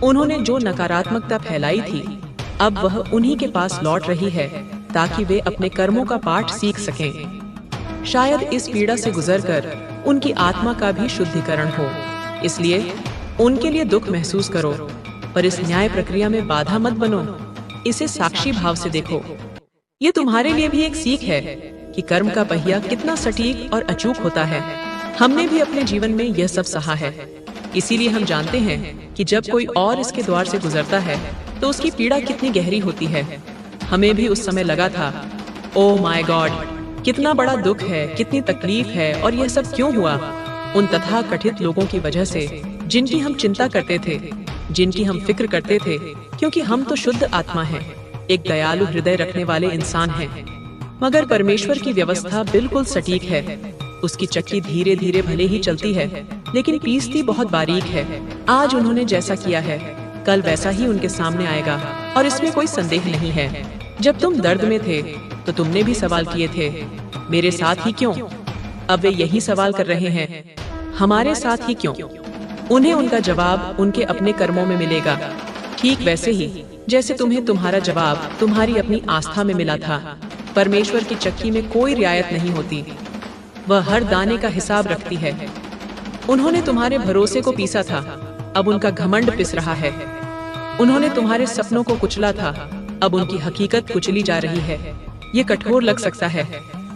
Speaker 1: उन्होंने जो नकारात्मकता फैलाई थी अब वह उन्हीं के पास लौट रही है, ताकि वे अपने कर्मों का पाठ सीख सकें। शायद इस पीड़ा से गुजरकर उनकी आत्मा का भी शुद्धिकरण हो। इसलिए उनके लिए दुख महसूस करो, पर इस न्याय प्रक्रिया में बाधा मत बनो। इसे साक्षी भाव से देखो। ये तुम्हारे लिए भी एक सीख है कि कर्म का पहिया कितना सटीक और अचूक होता है। हमने भी अपने जीवन में यह सब सहा है, इसीलिए हम जानते हैं कि जब कोई और इसके द्वार से गुजरता है तो उसकी पीड़ा कितनी गहरी होती है। हमें भी उस समय लगा था, ओह माय गॉड, कितना बड़ा दुख है, कितनी तकलीफ है, और यह सब क्यों हुआ? उन तथा कथित लोगों की वजह से जिनकी हम चिंता करते थे, जिनकी हम फिक्र करते थे, क्योंकि हम तो शुद्ध आत्मा हैं, एक दयालु हृदय रखने वाले इंसान हैं। मगर परमेश्वर की व्यवस्था बिल्कुल सटीक है। उसकी चक्की धीरे धीरे भले ही चलती है, लेकिन पीसती बहुत बारीक है। आज उन्होंने जैसा किया है कल वैसा ही उनके सामने आएगा, और इसमें कोई संदेह नहीं है। जब तुम दर्द में थे तो तुमने भी सवाल किए थे, मेरे साथ ही क्यों? अब वे यही सवाल कर रहे हैं, हमारे साथ ही क्यों? उन्हें उनका जवाब उनके अपने कर्मों में मिलेगा, ठीक वैसे ही जैसे तुम्हें तुम्हारा जवाब तुम्हारी अपनी आस्था में मिला था। परमेश्वर की चक्की में कोई रियायत नहीं होती, वह हर दाने का हिसाब रखती है। उन्होंने तुम्हारे भरोसे को पीसा था, अब उनका घमंड पिस रहा है। उन्होंने तुम्हारे सपनों को कुचला था, अब उनकी हकीकत कुचली जा रही है। ये कठोर लग सकता है,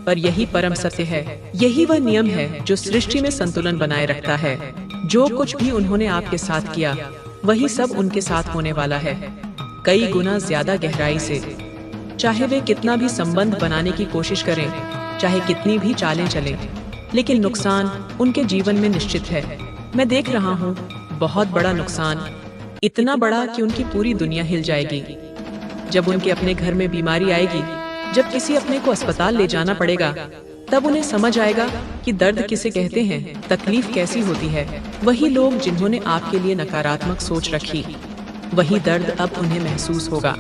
Speaker 1: पर यही परम सत्य है। यही वह नियम है जो सृष्टि में संतुलन बनाए रखता है। जो कुछ भी उन्होंने आपके साथ किया वही सब उनके साथ होने वाला है, कई गुना ज्यादा गहराई से। चाहे वे कितना भी संबंध बनाने की कोशिश करें, चाहे कितनी भी चालें चलें, लेकिन नुकसान उनके जीवन में निश्चित है। मैं देख रहा हूँ बहुत बड़ा नुकसान, इतना बड़ा कि उनकी पूरी दुनिया हिल जाएगी। जब उनके अपने घर में बीमारी आएगी, जब किसी अपने को अस्पताल ले जाना पड़ेगा, तब उन्हें समझ आएगा कि दर्द किसे कहते हैं, तकलीफ कैसी होती है। वही लोग जिन्होंने आपके लिए नकारात्मक सोच रखी, वही दर्द अब उन्हें महसूस होगा।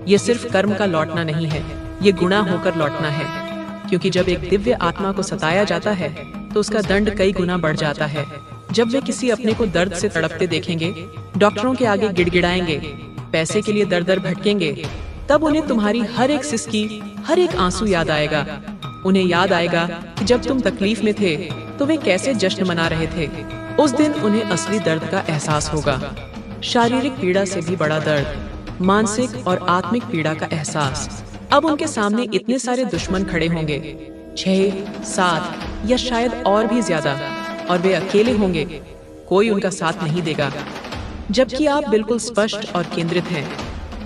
Speaker 1: ये सिर्फ कर्म का लौटना नहीं है, ये गुणा होकर लौटना है। क्योंकि जब एक दिव्य आत्मा को सताया जाता है तो उसका दंड कई गुना बढ़ जाता है। जब वे किसी अपने को दर्द से तड़पते देखेंगे, डॉक्टरों के आगे गिड़गिड़ाएंगे, पैसे के लिए दर दर भटकेंगे, तब उन्हें तुम्हारी हर एक सिसकी, हर एक आंसू याद आएगा। उन्हें याद आएगा कि जब तुम तकलीफ में थे तो वे कैसे जश्न मना रहे थे। उस दिन उन्हें असली दर्द का एहसास होगा। शारीरिक पीड़ा से भी बड़ा दर्द, मानसिक और आत्मिक पीड़ा का एहसास। अब उनके सामने इतने सारे दुश्मन खड़े होंगे, 6, 7 या शायद और भी ज्यादा, और वे अकेले होंगे, कोई उनका साथ नहीं देगा। जबकि आप बिल्कुल स्पष्ट और केंद्रित हैं,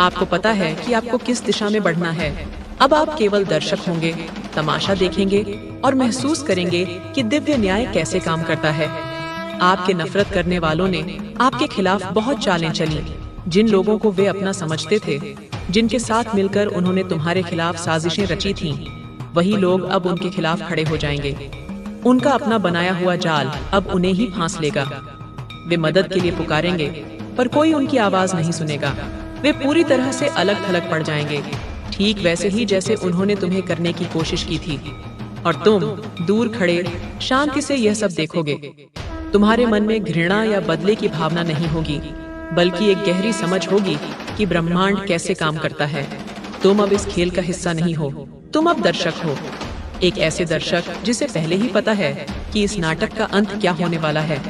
Speaker 1: आपको पता है कि आपको किस दिशा में बढ़ना है। अब आप केवल दर्शक होंगे, तमाशा देखेंगे और महसूस करेंगे कि दिव्य न्याय कैसे काम करता है। आपके नफरत करने वालों ने आपके खिलाफ बहुत चालें चली। जिन लोगों को वे अपना समझते थे, जिनके साथ मिलकर उन्होंने तुम्हारे खिलाफ साजिशें रची थीं, वही लोग अब उनके खिलाफ खड़े हो जाएंगे। उनका अपना बनाया हुआ जाल अब उन्हें ही फांस लेगा। वे मदद के लिए पुकारेंगे, पर कोई उनकी आवाज नहीं सुनेगा। वे पूरी तरह से अलग थलग पड़ जाएंगे, ठीक वैसे ही जैसे उन्होंने तुम्हें करने की कोशिश की थी। और तुम दूर खड़े शांति से यह सब देखोगे। तुम्हारे मन में घृणा या बदले की भावना नहीं होगी, बल्कि एक गहरी समझ होगी कि ब्रह्मांड कैसे काम करता है। तुम अब इस खेल का हिस्सा नहीं हो, तुम अब दर्शक हो। एक ऐसे दर्शक जिसे पहले ही पता है कि इस नाटक का अंत क्या होने वाला है।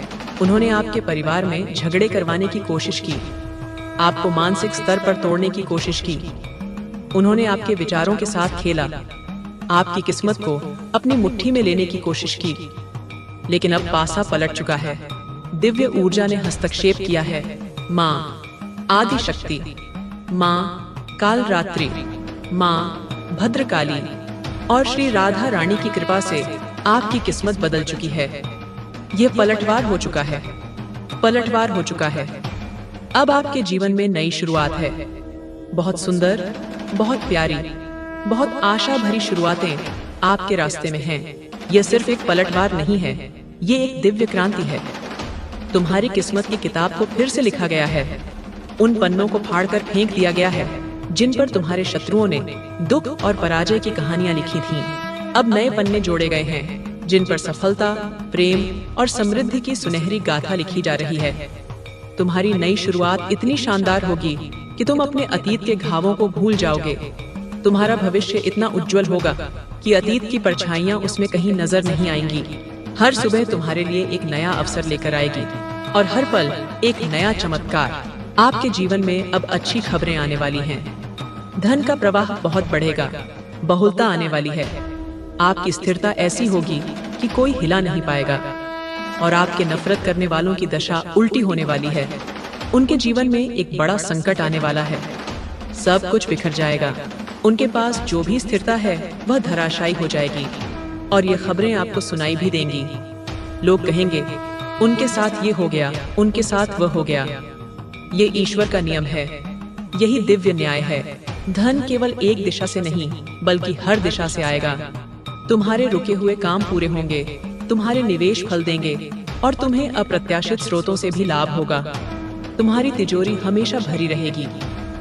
Speaker 1: उन्होंने आपके परिवार में झगड़े करवाने की कोशिश की, आपको मानसिक स्तर पर तोड़ने की कोशिश की। उन्होंने आपके विचारों के साथ खेला, आपकी किस्मत को अपनी मुट्ठी में लेने की कोशिश की। लेकिन अब पासा पलट चुका है। दिव्य ऊर्जा ने हस्तक्षेप किया है। माँ आदि शक्ति, माँ कालरात्रि, माँ भद्रकाली और श्री राधा रानी की कृपा से आपकी किस्मत बदल चुकी है। यह पलटवार हो चुका है, पलटवार हो चुका है। अब आपके जीवन में नई शुरुआत है। बहुत सुंदर, बहुत प्यारी, बहुत आशा भरी शुरुआतें आपके रास्ते में हैं। यह सिर्फ एक पलटवार नहीं है, ये एक दिव्य क्रांति है। तुम्हारी किस्मत की किताब को फिर से लिखा गया है। उन पन्नों को फाड़कर फेंक दिया गया है जिन पर तुम्हारे शत्रुओं ने दुख और पराजय की कहानियां लिखी थीं। अब नए पन्ने जोड़े गए हैं जिन पर सफलता, प्रेम और समृद्धि की सुनहरी गाथा लिखी जा रही है। तुम्हारी नई शुरुआत इतनी शानदार होगी कि तुम अपने अतीत के घावों को भूल जाओगे। तुम्हारा भविष्य इतना उज्जवल होगा कि अतीत की परछाइयां उसमें कहीं नजर नहीं आएंगी। हर सुबह तुम्हारे लिए एक नया अवसर लेकर आएगी और हर पल एक नया चमत्कार। आपके जीवन में अब अच्छी खबरें आने वाली हैं। धन का प्रवाह बहुत बढ़ेगा, बहुलता आने वाली है। आपकी स्थिरता ऐसी होगी कि कोई हिला नहीं पाएगा और आपके नफरत करने वालों की दशा उल्टी होने वाली है। उनके जीवन में एक बड़ा संकट आने वाला है। सब कुछ बिखर जाएगा। उनके पास जो भी स्थिरता है वह धराशायी हो जाएगी और ये खबरें आपको सुनाई भी देंगी। लोग कहेंगे, उनके साथ ये हो गया, उनके साथ वह हो गया। ये ईश्वर का नियम है, यही दिव्य न्याय है। धन केवल एक दिशा से नहीं बल्कि हर दिशा से आएगा। तुम्हारे रुके हुए काम पूरे होंगे, तुम्हारे निवेश फल देंगे और तुम्हें अप्रत्याशित स्रोतों से भी लाभ होगा। तुम्हारी तिजोरी हमेशा भरी रहेगी।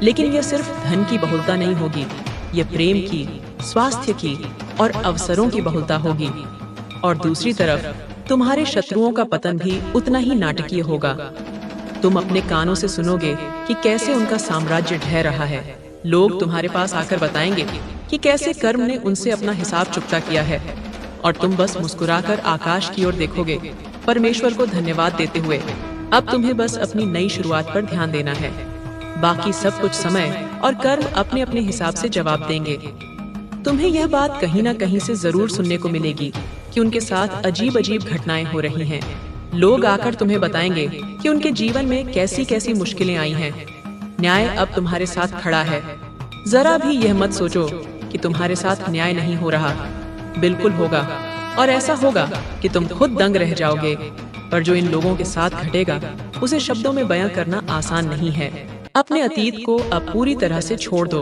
Speaker 1: लेकिन यह सिर्फ धन की बहुलता नहीं होगी, यह प्रेम की, स्वास्थ्य की और अवसरों की बहुलता होगी। और दूसरी तरफ तुम्हारे शत्रुओं का पतन भी उतना ही नाटकीय होगा। तुम अपने कानों से सुनोगे कि कैसे उनका साम्राज्य ढह रहा है। लोग तुम्हारे पास आकर बताएंगे कि कैसे कर्म ने उनसे अपना हिसाब चुकता किया है और तुम बस मुस्कुराकर आकाश की ओर देखोगे, परमेश्वर को धन्यवाद देते हुए। अब तुम्हें बस अपनी नई शुरुआत पर ध्यान देना है। बाकी सब कुछ समय और कर्म अपने अपने हिसाब से जवाब देंगे। तुम्हें यह बात कहीं ना कहीं से जरूर सुनने को मिलेगी कि उनके साथ अजीब अजीब घटनाएं हो रही हैं। लोग आकर तुम्हें बताएंगे कि उनके जीवन में कैसी कैसी मुश्किलें आई हैं। न्याय अब तुम्हारे साथ खड़ा है। जरा भी यह मत सोचो कि तुम्हारे साथ न्याय नहीं हो रहा। बिल्कुल होगा, और ऐसा होगा कि तुम खुद दंग रह जाओगे। पर जो इन लोगों के साथ घटेगा उसे शब्दों में बयां करना आसान नहीं है। अपने अतीत को अब पूरी तरह से छोड़ दो।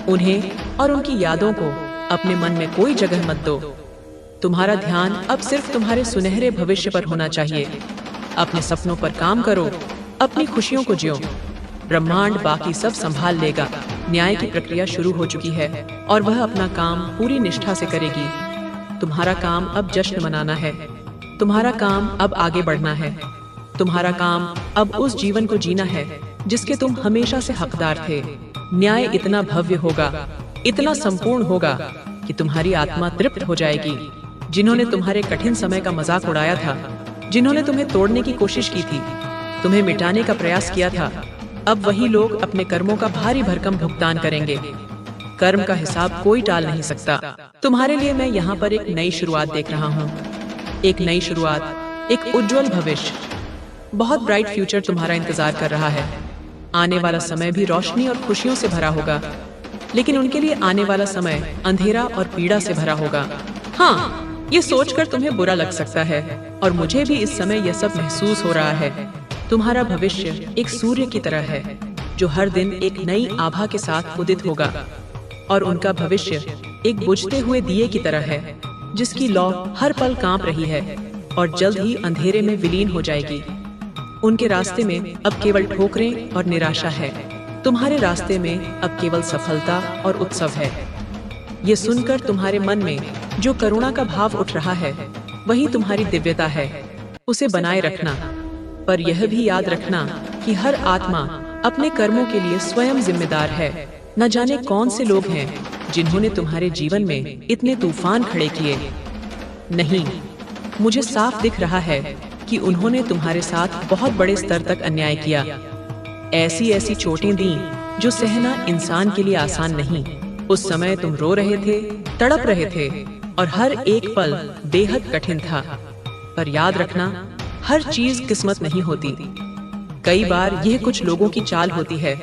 Speaker 1: उन्हें और उनकी यादों को अपने मन में कोई जगह मत दो। तुम्हारा ध्यान अब सिर्फ तुम्हारे सुनहरे भविष्य पर होना चाहिए। अपने सपनों पर काम करो, अपनी खुशियों को जियो। ब्रह्मांड बाकी सब संभाल लेगा। न्याय की प्रक्रिया शुरू हो चुकी है और वह अपना काम पूरी निष्ठा से करेगी। तुम्हारा काम अब जश्न मनाना है। तुम्हारा काम अब आगे बढ़ना है। तुम्हारा काम अब उस जीवन को जीना है जिसके तुम हमेशा से हकदार थे। न्याय इतना भव्य होगा, इतना संपूर्ण होगा कि तुम्हारी आत्मा तृप्त हो जाएगी। जिन्होंने तुम्हारे कठिन समय का मजाक उड़ाया था, जिन्होंने तुम्हें तोड़ने की कोशिश की थी, तुम्हें मिटाने का प्रयास किया था, अब वही लोग अपने कर्मों का भारी भरकम भुगतान करेंगे। कर्म का हिसाब कोई टाल नहीं सकता। तुम्हारे लिए मैं यहाँ पर एक नई शुरुआत देख रहा हूँ। एक नई शुरुआत, एक उज्जवल भविष्य। बहुत ब्राइट फ्यूचर तुम्हारा इंतजार कर रहा है। आने वाला समय भी रोशनी और खुशियों से भरा होगा, लेकिन उनके लिए आने वाला समय अंधेरा और पीड़ा से भरा होगा। हाँ, ये सोचकर तुम्हें बुरा लग सकता है, और मुझे भी इस समय यह सब महसूस हो रहा है। तुम्हारा भविष्य एक सूर्य की तरह है जो हर दिन एक नई आभा के साथ उदित होगा, और उनका भविष्य एक बुझते हुए दिए की तरह है जिसकी लौ हर पल कांप रही है और जल्द ही अंधेरे में विलीन हो जाएगी। उनके रास्ते में अब केवल ठोकरें और निराशा है। तुम्हारे रास्ते में अब केवल सफलता और उत्सव है। ये सुनकर तुम्हारे मन में जो करुणा का भाव उठ रहा है, वही तुम्हारी दिव्यता है। उसे बनाए रखना, पर यह भी याद रखना कि हर आत्मा अपने कर्मों के लिए स्वयं जिम्मेदार है। न जाने कौन से लोग हैं जिन्होंने तुम्हारे जीवन में इतने तूफान खड़े किए। नहीं, मुझे साफ दिख रहा है कि उन्होंने तुम्हारे साथ बहुत बड़े स्तर तक अन्याय किया। ऐसी ऐसी चोटें दी जो सहना इंसान के लिए आसान नहीं। उस समय तुम रो रहे थे, तड़प रहे थे, और हर एक पल बेहद कठिन था। पर याद रखना, हर चीज किस्मत नहीं होती। कई बार यह कुछ लोगों की चाल होती है,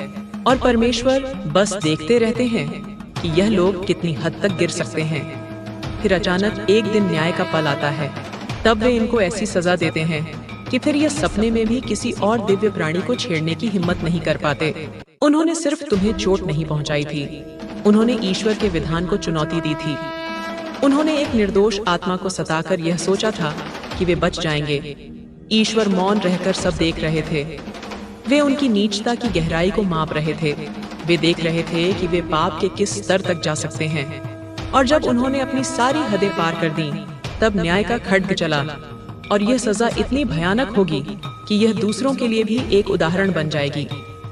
Speaker 1: और परमेश्वर बस देखते रहते हैं कि यह लोग कितनी हद तक गिर सकते हैं। फिर अचानक एक दिन न्याय का पल आता है। तब वे इनको ऐसी सजा देते हैं कि फिर यह सपने में भी किसी और दिव्य प्राणी को छेड़ने की हिम्मत नहीं कर पाते। उन्होंने सिर्फ तुम्हें चोट नहीं पहुंचाई थी, उन्होंने ईश्वर के विधान को चुनौती दी थी। उन्होंने एक निर्दोष आत्मा को सताकर यह सोचा था कि वे बच जाएंगे। ईश्वर मौन रहकर सब देख रहे थे। वे उनकी नीचता की गहराई को माप रहे थे। वे देख रहे थे कि वे पाप के किस स्तर तक जा सकते हैं। और जब उन्होंने अपनी सारी हदें पार कर दी, तब न्याय का खड्ग चला, और यह सजा इतनी भयानक होगी कि यह दूसरों के लिए भी एक उदाहरण बन जाएगी।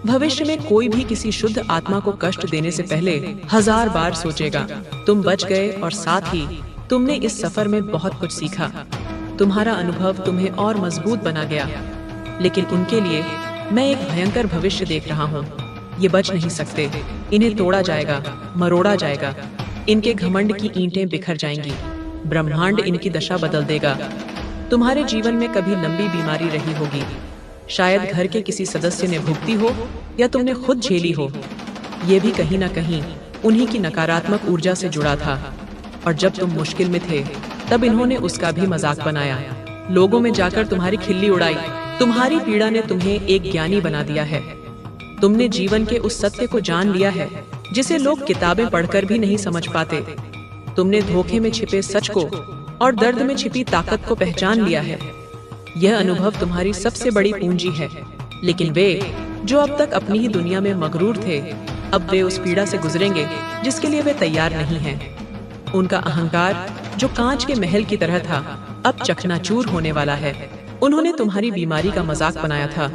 Speaker 1: भविष्य में कोई भी किसी शुद्ध आत्मा को कष्ट देने से पहले 1000 बार सोचेगा। तुम बच गए, और साथ ही तुमने इस सफर में बहुत कुछ सीखा। तुम्हारा अनुभव तुम्हें और मजबूत बना गया। लेकिन उनके लिए मैं एक भयंकर भविष्य देख रहा हूँ। ये बच नहीं सकते। इन्हें तोड़ा जाएगा, मरोड़ा जाएगा। इनके घमंड की ईंटें बिखर जाएंगी। ब्रह्मांड इनकी दशा बदल देगा। तुम्हारे जीवन में कभी लंबी बीमारी रही होगी। शायद घर के किसी सदस्य ने भुगती हो, या तुमने खुद झेली हो। ये भी कहीं न कहीं उन्हीं की नकारात्मक ऊर्जा से जुड़ा था। और जब तुम मुश्किल में थे, तब इन्होंने उसका भी मजाक बनाया। लोगों में जाकर तुम्हारी खिल्ली उड़ाई। तुम्हारी पीड़ा ने तुम्हें एक ज्ञानी बना दिया है। तुमने जीवन के उस सत्य को जान लिया है जिसे लोग किताबें पढ़कर भी नहीं समझ पाते। तुमने धोखे में छिपे सच को और दर्द में छिपी ताकत को पहचान लिया है। यह अनुभव तुम्हारी सबसे बड़ी पूंजी है। लेकिन वे जो अब तक अपनी ही दुनिया में मगरूर थे, अब वे उस पीड़ा से गुजरेंगे जिसके लिए वे तैयार नहीं हैं। उनका अहंकार जो कांच के महल की तरह था, अब चकनाचूर होने वाला है। उन्होंने तुम्हारी बीमारी का मजाक बनाया था।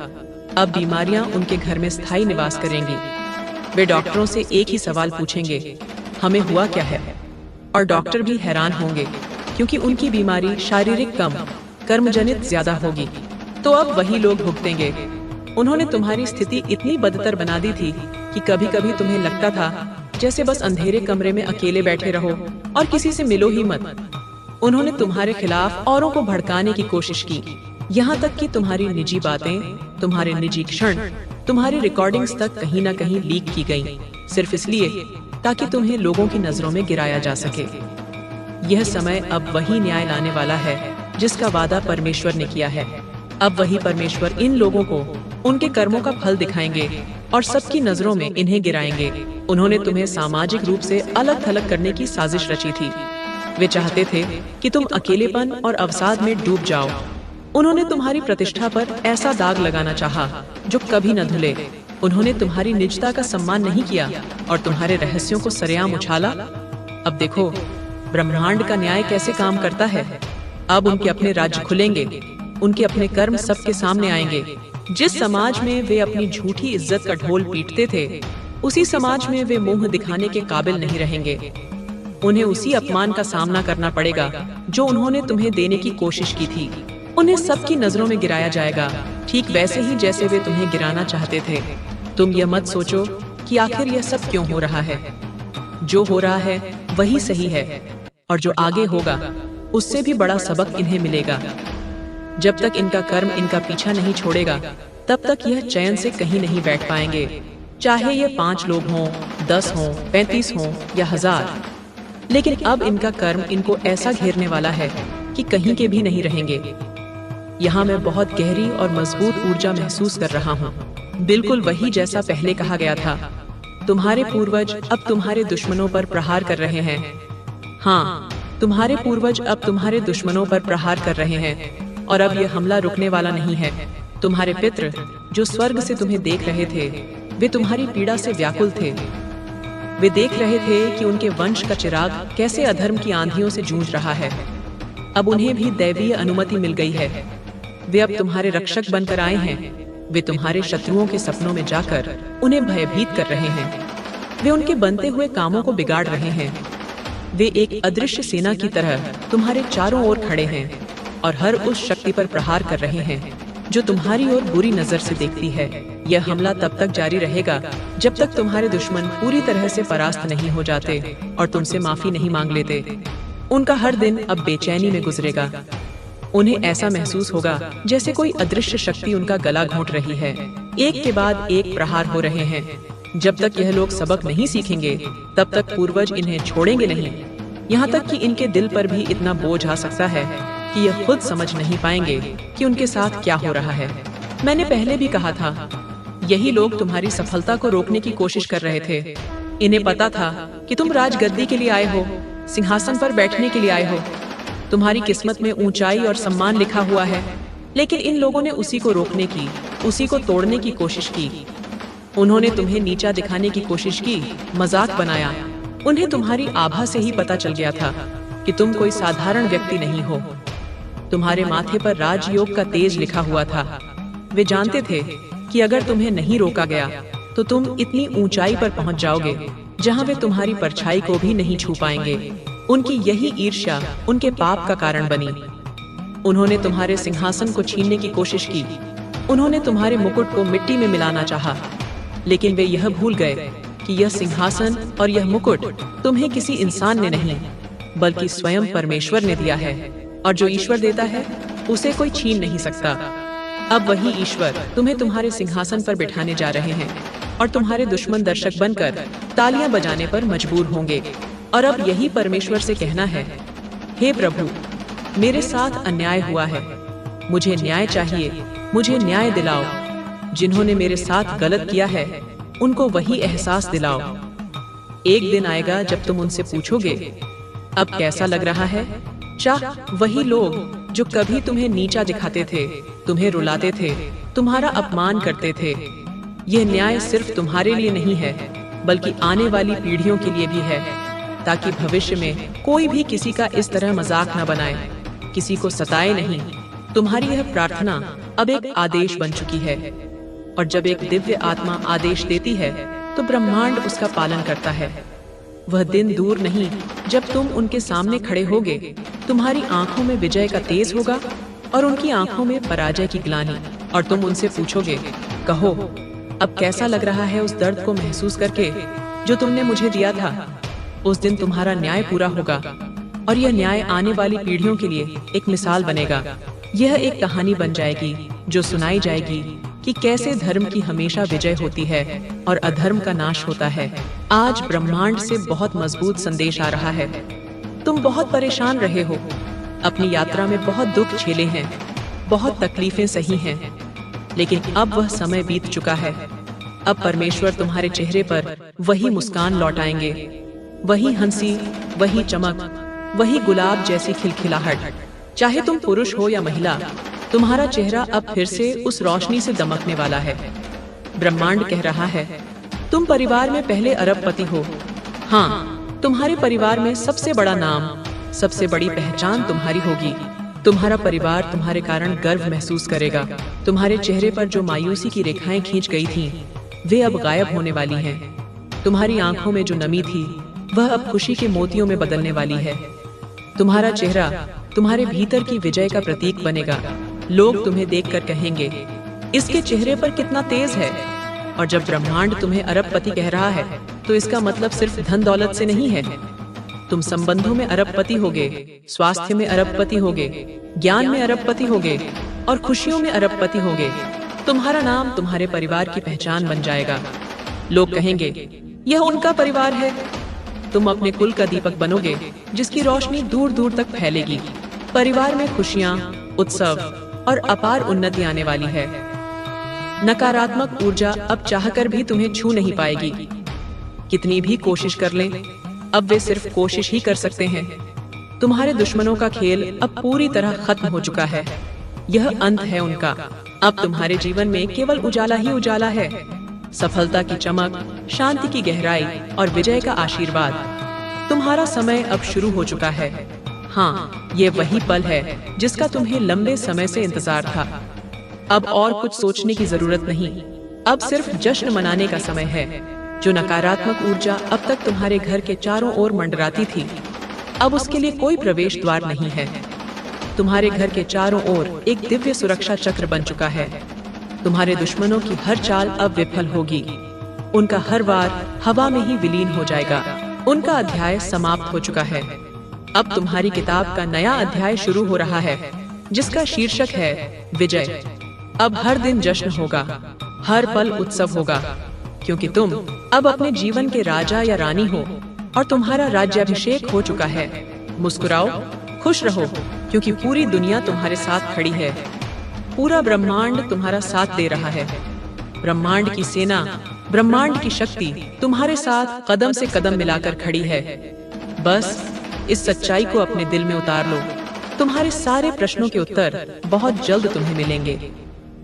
Speaker 1: अब बीमारियां उनके घर में स्थायी निवास करेंगी। वे डॉक्टरों से एक ही सवाल पूछेंगे, हमें हुआ क्या है? और डॉक्टर भी हैरान होंगे, क्योंकि उनकी बीमारी शारीरिक कम, कर्मजनित ज्यादा होगी। तो अब वही लोग भुगतेंगे। उन्होंने तुम्हारी स्थिति इतनी बदतर बना दी थी कि कभी कभी तुम्हें लगता था जैसे बस अंधेरे कमरे में अकेले बैठे रहो और किसी से मिलो ही मत। उन्होंने तुम्हारे खिलाफ औरों को भड़काने की कोशिश की, यहाँ तक कि तुम्हारी निजी बातें, तुम्हारे निजी क्षण तुम्हारी रिकॉर्डिंग्स तक कहीं ना कहीं लीक की गई, सिर्फ इसलिए ताकि तुम्हें लोगों की नजरों में गिराया जा सके। यह समय अब वही न्याय लाने वाला है जिसका वादा परमेश्वर ने किया है। अब वही परमेश्वर इन लोगों को उनके कर्मों का फल दिखाएंगे और सबकी नजरों में इन्हें गिराएंगे। उन्होंने तुम्हें सामाजिक रूप से अलग थलग करने की साजिश रची थी। वे चाहते थे कि तुम अकेलेपन और अवसाद में डूब जाओ। उन्होंने तुम्हारी प्रतिष्ठा पर ऐसा दाग लगाना चाहा जो कभी न धुले। उन्होंने तुम्हारी निजता का सम्मान नहीं किया और तुम्हारे रहस्यों को सरेआम उछाला। अब देखो ब्रह्मांड का न्याय कैसे काम करता है। अब उनके अपने राज्य खुलेंगे, उनके अपने कर्म सबके सामने आएंगे। जिस समाज में वे अपनी झूठी इज्जत का ढोल पीटते थे, उसी समाज में वे मुंह दिखाने के काबिल नहीं रहेंगे। उन्हें उसी अपमान का सामना करना पड़ेगा जो उन्होंने तुम्हें देने की कोशिश की थी। उन्हें सबकी नजरों में गिराया जाएगा, ठीक वैसे ही जैसे वे तुम्हें गिराना चाहते थे। तुम यह मत सोचो कि आखिर यह सब क्यों हो रहा है। जो हो रहा है वही सही है और जो आगे होगा उससे भी बड़ा सबक इन्हें मिलेगा। जब तक इनका कर्म इनका पीछा नहीं छोड़ेगा, तब तक यह चैन से कहीं नहीं बैठ पाएंगे, चाहे ये 5 लोग हों, 10 हों, 35 हों या 1000। लेकिन अब इनका कर्म इनको ऐसा घेरने वाला है कि कहीं के भी नहीं रहेंगे। यहाँ मैं बहुत गहरी और मजबूत ऊर्जा महसूस कर रहा हूँ, बिल्कुल वही जैसा पहले कहा गया था। तुम्हारे पूर्वज अब तुम्हारे दुश्मनों पर प्रहार कर रहे हैं। हाँ, तुम्हारे पूर्वज अब तुम्हारे दुश्मनों पर प्रहार कर रहे हैं और अब यह हमला रुकने वाला नहीं है। तुम्हारे पितृ जो स्वर्ग से तुम्हें देख रहे थे, वे तुम्हारी पीड़ा से व्याकुल थे। वे देख रहे थे कि उनके वंश का चिराग कैसे अधर्म की आंधियों से जूझ रहा है। अब उन्हें भी दैवीय अनुमति मिल गई है। वे अब तुम्हारे रक्षक बनकर आए हैं। वे तुम्हारे शत्रुओं के सपनों में जाकर उन्हें भयभीत कर रहे हैं। वे उनके बनते हुए कामों को बिगाड़ रहे हैं। वे एक अदृश्य सेना की तरह तुम्हारे चारों ओर खड़े हैं और हर उस शक्ति पर प्रहार कर रहे हैं जो तुम्हारी ओर बुरी नजर से देखती है। यह हमला तब तक जारी रहेगा जब तक तुम्हारे दुश्मन पूरी तरह से परास्त नहीं हो जाते और तुमसे माफी नहीं मांग लेते। उनका हर दिन अब बेचैनी में गुजरेगा। उन्हें ऐसा महसूस होगा जैसे कोई अदृश्य शक्ति उनका गला घोंट रही है। एक के बाद एक प्रहार हो रहे हैं। जब तक यह लोग सबक नहीं सीखेंगे, तब तक पूर्वज इन्हें छोड़ेंगे नहीं। यहाँ तक कि इनके दिल पर भी इतना बोझ आ सकता है कि यह खुद समझ नहीं पाएंगे कि उनके साथ क्या हो रहा है। मैंने पहले भी कहा था, यही लोग तुम्हारी सफलता को रोकने की कोशिश कर रहे थे। इन्हें पता था कि तुम राजगद्दी के लिए आए हो, सिंहासन पर बैठने के लिए आए हो। तुम्हारी किस्मत में ऊंचाई और सम्मान लिखा हुआ है, लेकिन इन लोगों ने उसी को रोकने की, उसी को तोड़ने की कोशिश की। उन्होंने तुम्हें नीचा दिखाने की कोशिश की, मजाक बनाया। उन्हें तुम्हारी आभा से ही पता चल गया था कि तुम कोई साधारण व्यक्ति नहीं हो। तुम्हारे माथे पर राजयोग का तेज लिखा हुआ था। वे जानते थे कि अगर तुम्हें नहीं रोका गया तो तुम इतनी ऊंचाई पर पहुंच जाओगे जहां वे तुम्हारी परछाई को भी नहीं छू पाएंगे। उनकी यही ईर्ष्या उनके पाप का कारण बनी। उन्होंने तुम्हारे सिंहासन को छीनने की कोशिश की। उन्होंने तुम्हारे मुकुट को मिट्टी में मिलाना चाहा, लेकिन वे यह भूल गए कि यह सिंहासन और यह मुकुट तुम्हें किसी इंसान ने नहीं, बल्कि स्वयं परमेश्वर ने दिया है, और जो ईश्वर देता है उसे कोई छीन नहीं सकता। अब वही ईश्वर तुम्हें तुम्हारे सिंहासन पर बिठाने जा रहे हैं और तुम्हारे दुश्मन दर्शक बनकर तालियां बजाने पर मजबूर होंगे। और अब यही परमेश्वर से कहना है, हे प्रभु, मेरे साथ अन्याय हुआ है, मुझे न्याय चाहिए, मुझे न्याय दिलाओ। जिन्होंने मेरे साथ गलत किया है उनको वही एहसास दिलाओ। एक दिन आएगा जब तुम उनसे पूछोगे, अब कैसा लग रहा है? चाह वही लोग जो कभी तुम्हें नीचा दिखाते थे, तुम्हें रुलाते थे, तुम्हारा अपमान करते थे। यह न्याय सिर्फ तुम्हारे लिए नहीं है, बल्कि आने वाली पीढ़ियों के लिए भी है, ताकि भविष्य में कोई भी किसी का इस तरह मजाक न बनाए, किसी को सताए नहीं। तुम्हारी यह प्रार्थना अब एक आदेश बन चुकी है, और जब एक दिव्य आत्मा आदेश देती है तो ब्रह्मांड उसका पालन करता है। वह दिन दूर नहीं जब तुम उनके सामने खड़े होगे। तुम्हारी आंखों में विजय का तेज होगा और उनकी आंखों में पराजय की ग्लानि, और तुम उनसे पूछोगे, कहो, अब कैसा लग रहा है उस दर्द को महसूस करके जो तुमने मुझे दिया था? उस दिन तुम्हारा न्याय पूरा होगा और यह न्याय आने वाली पीढ़ियों के लिए एक मिसाल बनेगा। यह एक कहानी बन जाएगी जो सुनाई जाएगी कि कैसे धर्म की हमेशा विजय होती है और अधर्म का नाश होता है। आज ब्रह्मांड से बहुत मजबूत संदेश आ रहा है। तुम बहुत परेशान रहे हो, अपनी यात्रा में बहुत दुख झेले हैं, बहुत तकलीफें सही हैं, लेकिन अब वह समय बीत चुका है। अब परमेश्वर तुम्हारे चेहरे पर वही मुस्कान लौटाएंगे, वही हंसी, वही चमक, वही गुलाब जैसी खिलखिलाहट। चाहे तुम पुरुष हो या महिला, तुम्हारा चेहरा अब फिर से उस रोशनी से दमकने वाला है। ब्रह्मांड कह रहा है, तुम परिवार में पहले अरबपति हो। हाँ, तुम्हारे परिवार में सबसे बड़ा नाम, सबसे बड़ी पहचान तुम्हारी होगी। तुम्हारा परिवार तुम्हारे कारण गर्व महसूस करेगा। तुम्हारे चेहरे पर जो मायूसी की रेखाएं खींच गई थीं, वे अब गायब होने वाली हैं। तुम्हारी आंखों में जो नमी थी, वह अब खुशी के मोतियों में बदलने वाली है। तुम्हारा चेहरा तुम्हारे भीतर की विजय का प्रतीक बनेगा। लोग तुम्हें देखकर कहेंगे, इसके चेहरे पर कितना तेज है। और जब ब्रह्मांड तुम्हें अरबपति कह रहा है, तो इसका मतलब सिर्फ धन दौलत से नहीं है। तुम संबंधों में अरबपति होगे, स्वास्थ्य में अरबपति होगे, ज्ञान में अरबपति होगे और खुशियों में अरबपति होगे। तुम्हारा नाम तुम्हारे परिवार की पहचान बन जाएगा। लोग कहेंगे, यह उनका परिवार है। तुम अपने कुल का दीपक बनोगे, जिसकी रोशनी दूर दूर तक फैलेगी। परिवार में खुशियां, उत्सव और अपार उन्नति आने वाली है। नकारात्मक ऊर्जा अब चाहकर भी तुम्हें छू नहीं पाएगी। कितनी भी कोशिश कर लें, अब वे सिर्फ कोशिश ही कर सकते हैं। तुम्हारे दुश्मनों का खेल अब पूरी तरह खत्म हो चुका है। यह अंत है उनका। अब तुम्हारे जीवन में केवल उजाला ही उजाला है। सफलता की चमक, शांति की गहराई और विजय का आशीर्वाद। तुम्हारा समय अब शुरू हो चुका है। हाँ, ये वही पल है जिसका तुम्हें लंबे समय से इंतजार था। अब और कुछ सोचने की जरूरत नहीं। अब सिर्फ जश्न मनाने का समय है। जो नकारात्मक ऊर्जा अब तक तुम्हारे घर के चारों ओर मंडराती थी, अब उसके लिए कोई प्रवेश द्वार नहीं है। तुम्हारे घर के चारों ओर एक दिव्य सुरक्षा चक्र बन चुका है। तुम्हारे दुश्मनों की हर चाल अब विफल होगी। उनका हर वार हवा में ही विलीन हो जाएगा। उनका अध्याय समाप्त हो चुका है। अब तुम्हारी किताब का नया अध्याय शुरू हो रहा है, जिसका शीर्षक है विजय। अब हर दिन जश्न होगा, हर पल उत्सव होगा, क्योंकि तुम अब अपने जीवन के राजा या रानी हो और तुम्हारा राज्याभिषेक हो चुका है। मुस्कुराओ, खुश रहो, क्योंकि पूरी दुनिया तुम्हारे साथ खड़ी है। पूरा ब्रह्मांड तुम्हारा साथ दे रहा है। ब्रह्मांड की सेना, ब्रह्मांड की शक्ति तुम्हारे साथ कदम से कदम मिलाकर खड़ी है। बस इस सच्चाई को अपने दिल में उतार लो। तुम्हारे सारे प्रश्नों के उत्तर बहुत जल्द तुम्हें मिलेंगे।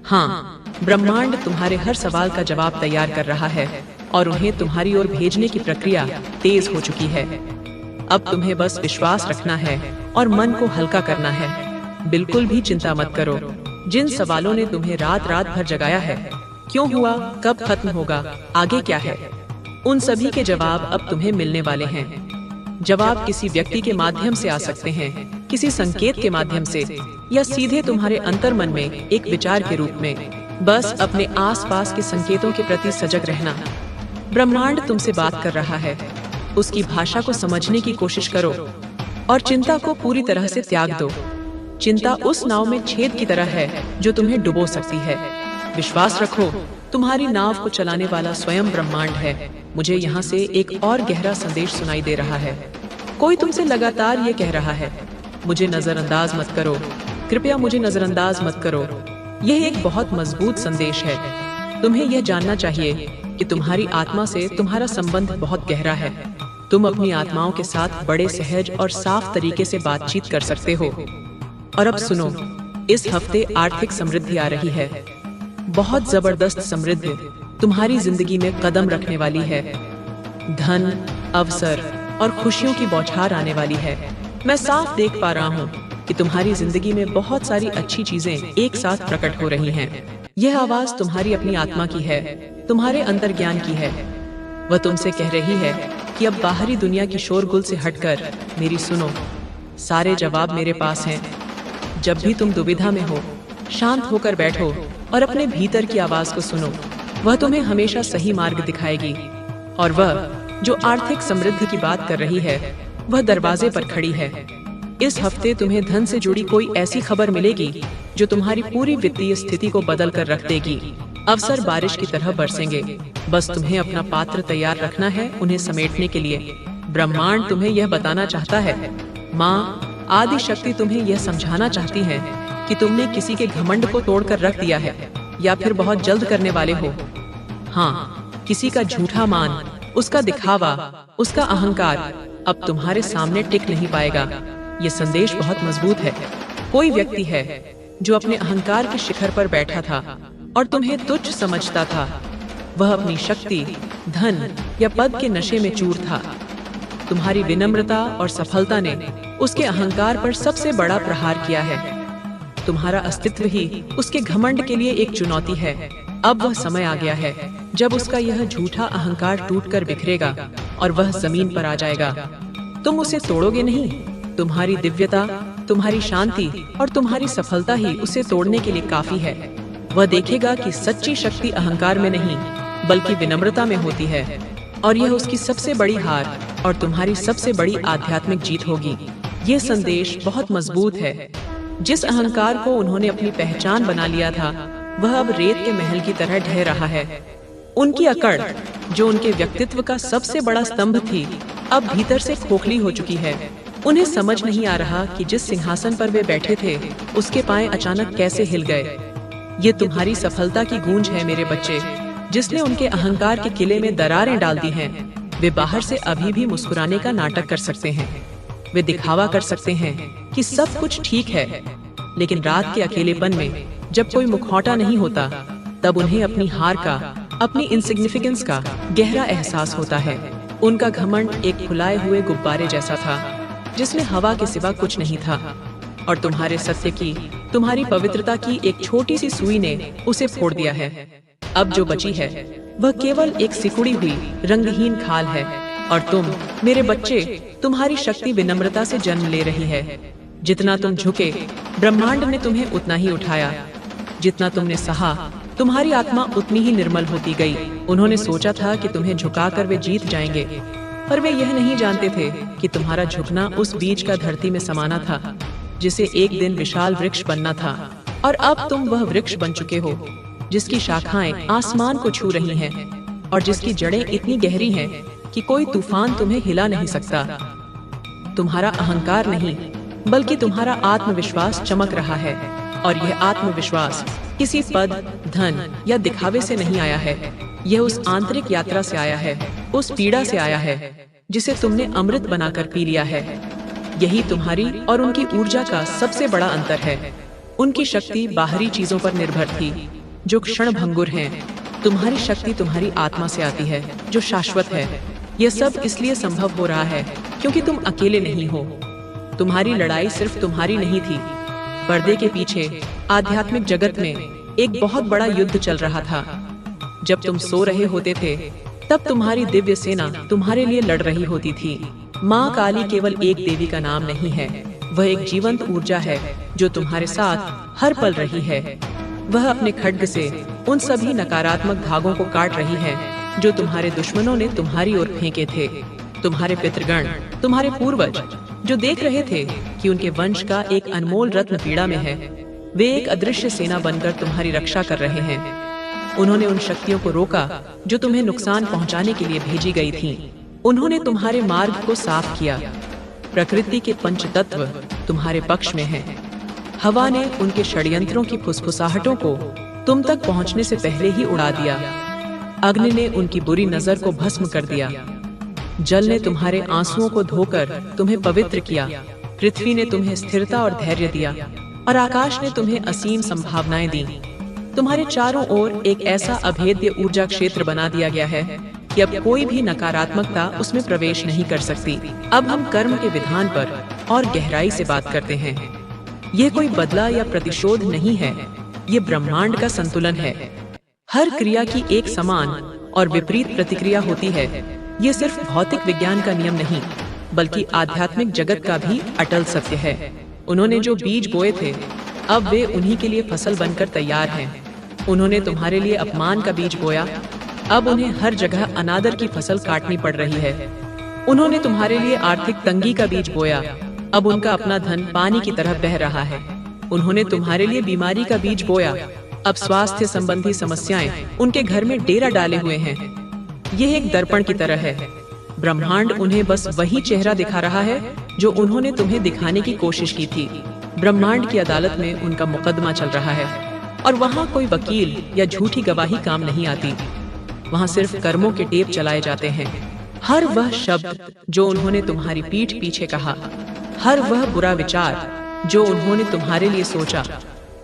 Speaker 1: हाँ, ब्रह्मांड तुम्हारे हर सवाल का जवाब तैयार कर रहा है और उन्हें तुम्हारी ओर भेजने की प्रक्रिया तेज हो चुकी है। अब तुम्हें बस विश्वास रखना है और मन को हल्का करना है। बिल्कुल भी चिंता मत करो। जिन सवालों ने तुम्हें रात रात भर जगाया है, क्यों हुआ, कब खत्म होगा, आगे क्या है, उन सभी के जवाब अब तुम्हें मिलने वाले हैं। जवाब किसी व्यक्ति के माध्यम से आ सकते हैं, किसी संकेत के माध्यम से, या सीधे तुम्हारे अंतर्मन में एक विचार के रूप में। बस अपने आसपास के संकेतों के प्रति सजग रहना। ब्रह्मांड तुमसे बात कर रहा है। उसकी भाषा को समझने की कोशिश करो और चिंता को पूरी तरह से त्याग दो। चिंता उस नाव में छेद की तरह है जो तुम्हें डुबो सकती है। विश्वास रखो, तुम्हारी नाव को चलाने वाला स्वयं ब्रह्मांड है। मुझे यहाँ से एक और गहरा संदेश सुनाई दे रहा है। कोई तुमसे लगातार ये कह रहा है, मुझे नजरअंदाज मत करो, कृपया मुझे नजरअंदाज मत करो। यह एक बहुत मजबूत संदेश है। तुम्हें यह जानना चाहिए कि तुम्हारी आत्मा से तुम्हारा संबंध बहुत गहरा है। तुम अपनी आत्माओं के साथ बड़े सहज और साफ तरीके से बातचीत कर सकते हो। और अब सुनो, इस हफ्ते आर्थिक समृद्धि आ रही है। बहुत जबरदस्त समृद्धि तुम्हारी जिंदगी में कदम रखने वाली है। धन, अवसर और खुशियों की बौछार आने वाली है। मैं साफ देख पा रहा हूँ कि तुम्हारी जिंदगी में बहुत सारी अच्छी चीजें एक साथ प्रकट हो रही हैं। यह आवाज तुम्हारी अपनी आत्मा की है, तुम्हारे अंतर्ज्ञान की है। वह तुमसे कह रही है कि अब बाहरी दुनिया की शोरगुल से हटकर मेरी सुनो। सारे जवाब मेरे पास हैं। जब भी तुम दुविधा में हो, शांत होकर बैठो और अपने भीतर की आवाज को सुनो। वह तुम्हें हमेशा सही मार्ग दिखाएगी। और वह जो आर्थिक समृद्धि की बात कर रही है, वह दरवाजे पर खड़ी है। इस हफ्ते तुम्हें धन से जुड़ी कोई ऐसी खबर मिलेगी जो तुम्हारी पूरी वित्तीय स्थिति को बदल कर रख देगी। अवसर बारिश की तरह बरसेंगे। बस तुम्हें अपना पात्र तैयार रखना है उन्हें समेटने के लिए। ब्रह्मांड तुम्हें यह बताना चाहता है, माँ आदि शक्ति तुम्हें यह समझाना चाहती है कि तुमने किसी के घमंड को तोड़कर रख दिया है या फिर बहुत जल्द करने वाले हो। हाँ, किसी का झूठा मान, उसका दिखावा, उसका अहंकार अब तुम्हारे सामने टिक नहीं पाएगा। ये संदेश बहुत मजबूत है। कोई व्यक्ति है जो अपने अहंकार के शिखर पर बैठा था और तुम्हें तुच्छ समझता था। वह अपनी शक्ति, धन या पद के नशे में चूर था। तुम्हारी विनम्रता और सफलता ने उसके अहंकार पर सबसे बड़ा प्रहार किया है। तुम्हारा अस्तित्व ही उसके घमंड के लिए एक चुनौती है। अब वह समय आ गया है जब उसका यह झूठा अहंकार टूटकर बिखरेगा और वह जमीन पर आ जाएगा। तुम उसे तोड़ोगे नहीं। तुम्हारी दिव्यता, तुम्हारी शांति और तुम्हारी सफलता ही उसे तोड़ने के लिए काफी है। वह देखेगा कि सच्ची शक्ति अहंकार में नहीं बल्कि विनम्रता में होती है और यह उसकी सबसे बड़ी हार और तुम्हारी सबसे बड़ी आध्यात्मिक जीत होगी। ये संदेश बहुत मजबूत है। जिस अहंकार को उन्होंने अपनी पहचान बना लिया था वह अब रेत के महल की तरह ढह रहा है। उनकी अकड़, जो उनके व्यक्तित्व का सबसे बड़ा स्तंभ थी, अब भीतर से खोखली हो चुकी है। उन्हें समझ नहीं आ रहा कि जिस सिंहासन पर वे बैठे थे उसके पांव अचानक कैसे हिल गए। ये तुम्हारी सफलता की गूंज है मेरे बच्चे, जिसने उनके अहंकार के किले में दरारें डाल दी हैं। वे बाहर से अभी भी मुस्कुराने का नाटक कर सकते हैं। वे दिखावा कर सकते हैं कि सब कुछ ठीक है, लेकिन रात के अकेलेपन में जब कोई मुखौटा नहीं होता तब उन्हें अपनी हार का, अपनी इनसिग्निफिकेंस का गहरा एहसास होता है। उनका घमंड एक फुलाए हुए गुब्बारे जैसा था जिसमें हवा के सिवा कुछ नहीं था और तुम्हारे सत्य की, तुम्हारी पवित्रता की एक छोटी सी सुई ने उसे फोड़ दिया है। अब जो बची है वह केवल एक सिकुड़ी हुई रंगहीन खाल है और तुम मेरे बच्चे, तुम्हारी शक्ति विनम्रता से जन्म ले रही है। जितना तुम झुके, ब्रह्मांड ने तुम्हें उतना ही उठाया। जितना तुमने सहा, तुम्हारी आत्मा उतनी ही निर्मल होती गई। उन्होंने सोचा था कि तुम्हें झुकाकर वे जीत जाएंगे, पर वे यह नहीं जानते थे कि तुम्हारा झुकना उस बीज का धरती में समाना था जिसे एक दिन विशाल वृक्ष बनना था। और अब तुम वह वृक्ष बन चुके हो जिसकी शाखाएं आसमान को छू रही हैं और जिसकी जड़ें इतनी गहरी हैं कि कोई तूफान तुम्हें हिला नहीं सकता। तुम्हारा अहंकार नहीं बल्कि तुम्हारा आत्मविश्वास चमक रहा है और यह आत्मविश्वास किसी पद, धन या दिखावे से नहीं आया है। यह उस आंतरिक यात्रा से आया है, उस पीड़ा से आया है जिसे तुमने अमृत बनाकर पी लिया है। यही तुम्हारी और उनकी ऊर्जा का सबसे बड़ा अंतर है। उनकी शक्ति बाहरी चीजों पर निर्भर थी जो क्षण भंगुर हैं। तुम्हारी शक्ति तुम्हारी आत्मा से आती है जो शाश्वत है। यह सब इसलिए संभव हो रहा है क्योंकि तुम अकेले नहीं हो। तुम्हारी लड़ाई सिर्फ तुम्हारी नहीं थी। पर्दे के पीछे आध्यात्मिक जगत में एक बहुत बड़ा युद्ध चल रहा था। जब तुम सो रहे होते थे तब तुम्हारी दिव्य सेना तुम्हारे लिए लड़ रही होती थी। माँ काली केवल एक देवी का नाम नहीं है, वह एक जीवंत ऊर्जा है जो तुम्हारे साथ हर पल रही है। वह अपने खड्ग से उन सभी नकारात्मक धागों को काट रही है जो तुम्हारे दुश्मनों ने तुम्हारी ओर फेंके थे। तुम्हारे पितृगण, तुम्हारे पूर्वज जो देख रहे थे कि उनके वंश का एक अनमोल रत्न पीड़ा में है, वे एक अदृश्य सेना बनकर तुम्हारी रक्षा कर रहे हैं। उन्होंने उन शक्तियों को रोका जो तुम्हें नुकसान पहुंचाने के लिए भेजी गई थीं। उन्होंने तुम्हारे मार्ग को साफ किया। प्रकृति के पंचतत्व तुम्हारे पक्ष में हैं। हवा ने उनके षड्यंत्रों की फुसफुसाहटों को तुम तक पहुंचने से पहले ही उड़ा दिया। अग्नि ने उनकी बुरी नजर को भस्म कर दिया। जल ने तुम्हारे आंसुओं को धोकर तुम्हें पवित्र किया। पृथ्वी ने तुम्हें स्थिरता और धैर्य दिया और आकाश ने तुम्हें असीम संभावनाएं दी। तुम्हारे चारों ओर एक ऐसा अभेद्य ऊर्जा क्षेत्र बना दिया गया है कि अब कोई भी नकारात्मकता उसमें प्रवेश नहीं कर सकती। अब हम कर्म के विधान पर और गहराई से बात करते हैं। यह कोई बदला या प्रतिशोध नहीं है, ये ब्रह्मांड का संतुलन है। हर क्रिया की एक समान और विपरीत प्रतिक्रिया होती है। ये सिर्फ भौतिक विज्ञान का नियम नहीं बल्कि आध्यात्मिक जगत का भी अटल सत्य है। उन्होंने जो बीज बोए थे अब वे उन्हीं के लिए फसल बनकर तैयार हैं। उन्होंने तुम्हारे लिए अपमान का बीज बोया, अब उन्हें हर जगह अनादर की फसल काटनी पड़ रही है। उन्होंने तुम्हारे लिए आर्थिक तंगी का बीज बोया, अब उनका अपना धन पानी की तरह बह रहा है। उन्होंने तुम्हारे लिए बीमारी का बीज बोया, अब स्वास्थ्य संबंधी समस्याएं उनके घर में डेरा डाले हुए हैं। यह एक दर्पण की तरह है। ब्रह्मांड उन्हें बस वही चेहरा दिखा रहा है जो उन्होंने तुम्हें दिखाने की कोशिश की थी। ब्रह्मांड की अदालत में उनका मुकदमा चल रहा है और वहाँ कोई वकील या झूठी गवाही काम नहीं आती। वहाँ सिर्फ कर्मों के टेप चलाए जाते हैं। हर वह शब्द जो उन्होंने तुम्हारी पीठ पीछे कहा, हर वह बुरा विचार जो उन्होंने तुम्हारे लिए सोचा,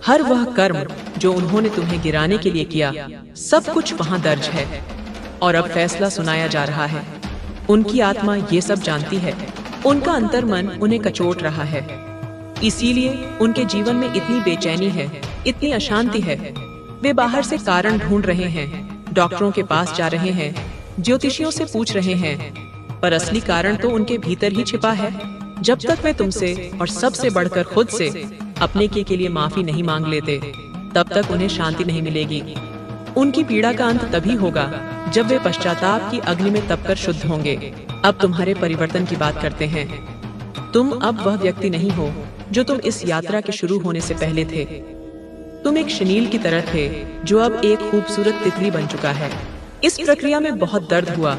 Speaker 1: हर वह कर्म जो उन्होंने तुम्हें गिराने के लिए किया, सब कुछ वहाँ दर्ज है। और अब फैसला सुनाया जा रहा है। उनकी आत्मा ये सब जानती है। उनका अंतर्मन उन्हें कचोट रहा है। इसीलिए उनके जीवन में इतनी बेचैनी है, इतनी अशांति है। वे बाहर से कारण ढूंढ रहे हैं, डॉक्टरों के पास जा रहे हैं, ज्योतिषियों से पूछ रहे हैं, पर असली कारण तो उनके भीतर ही छिपा है। जब तक वे तुमसे और सबसे बढ़कर खुद से अपने के लिए माफी नहीं मांग लेते, तब तक उन्हें शांति नहीं मिलेगी। उनकी पीड़ा का अंत तभी होगा जब वे पश्चाताप की अग्नि में तपकर शुद्ध होंगे। अब तुम्हारे परिवर्तन की बात करते हैं। तुम अब वह व्यक्ति नहीं हो जो तुम इस यात्रा के शुरू होने से पहले थे। तुम एक शनील की तरह थे जो अब एक खूबसूरत तितली बन चुका है। इस प्रक्रिया में बहुत दर्द हुआ।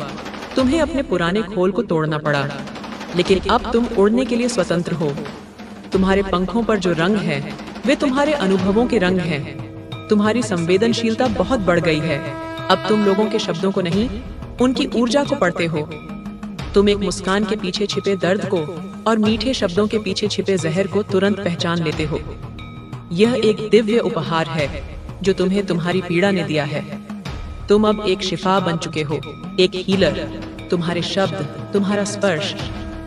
Speaker 1: तुम्हें अपने पुराने खोल को तोड़ना पड़ा, लेकिन अब तुम उड़ने के लिए स्वतंत्र हो। तुम्हारे पंखों पर जो रंग है वे तुम्हारे अनुभवों के रंग हैं। तुम्हारी संवेदनशीलता बहुत बढ़ गई है। अब तुम लोगों के शब्दों को नहीं, उनकी ऊर्जा को पढ़ते हो। तुम एक मुस्कान के पीछे छिपे दर्द को और मीठे शब्दों के पीछे छिपे जहर को तुरंत पहचान लेते हो। यह एक दिव्य उपहार है जो तुम्हें तुम्हारी पीड़ा ने दिया है। तुम अब एक शिफा बन चुके हो, एक हीलर। तुम्हारे शब्द, तुम्हारा स्पर्श,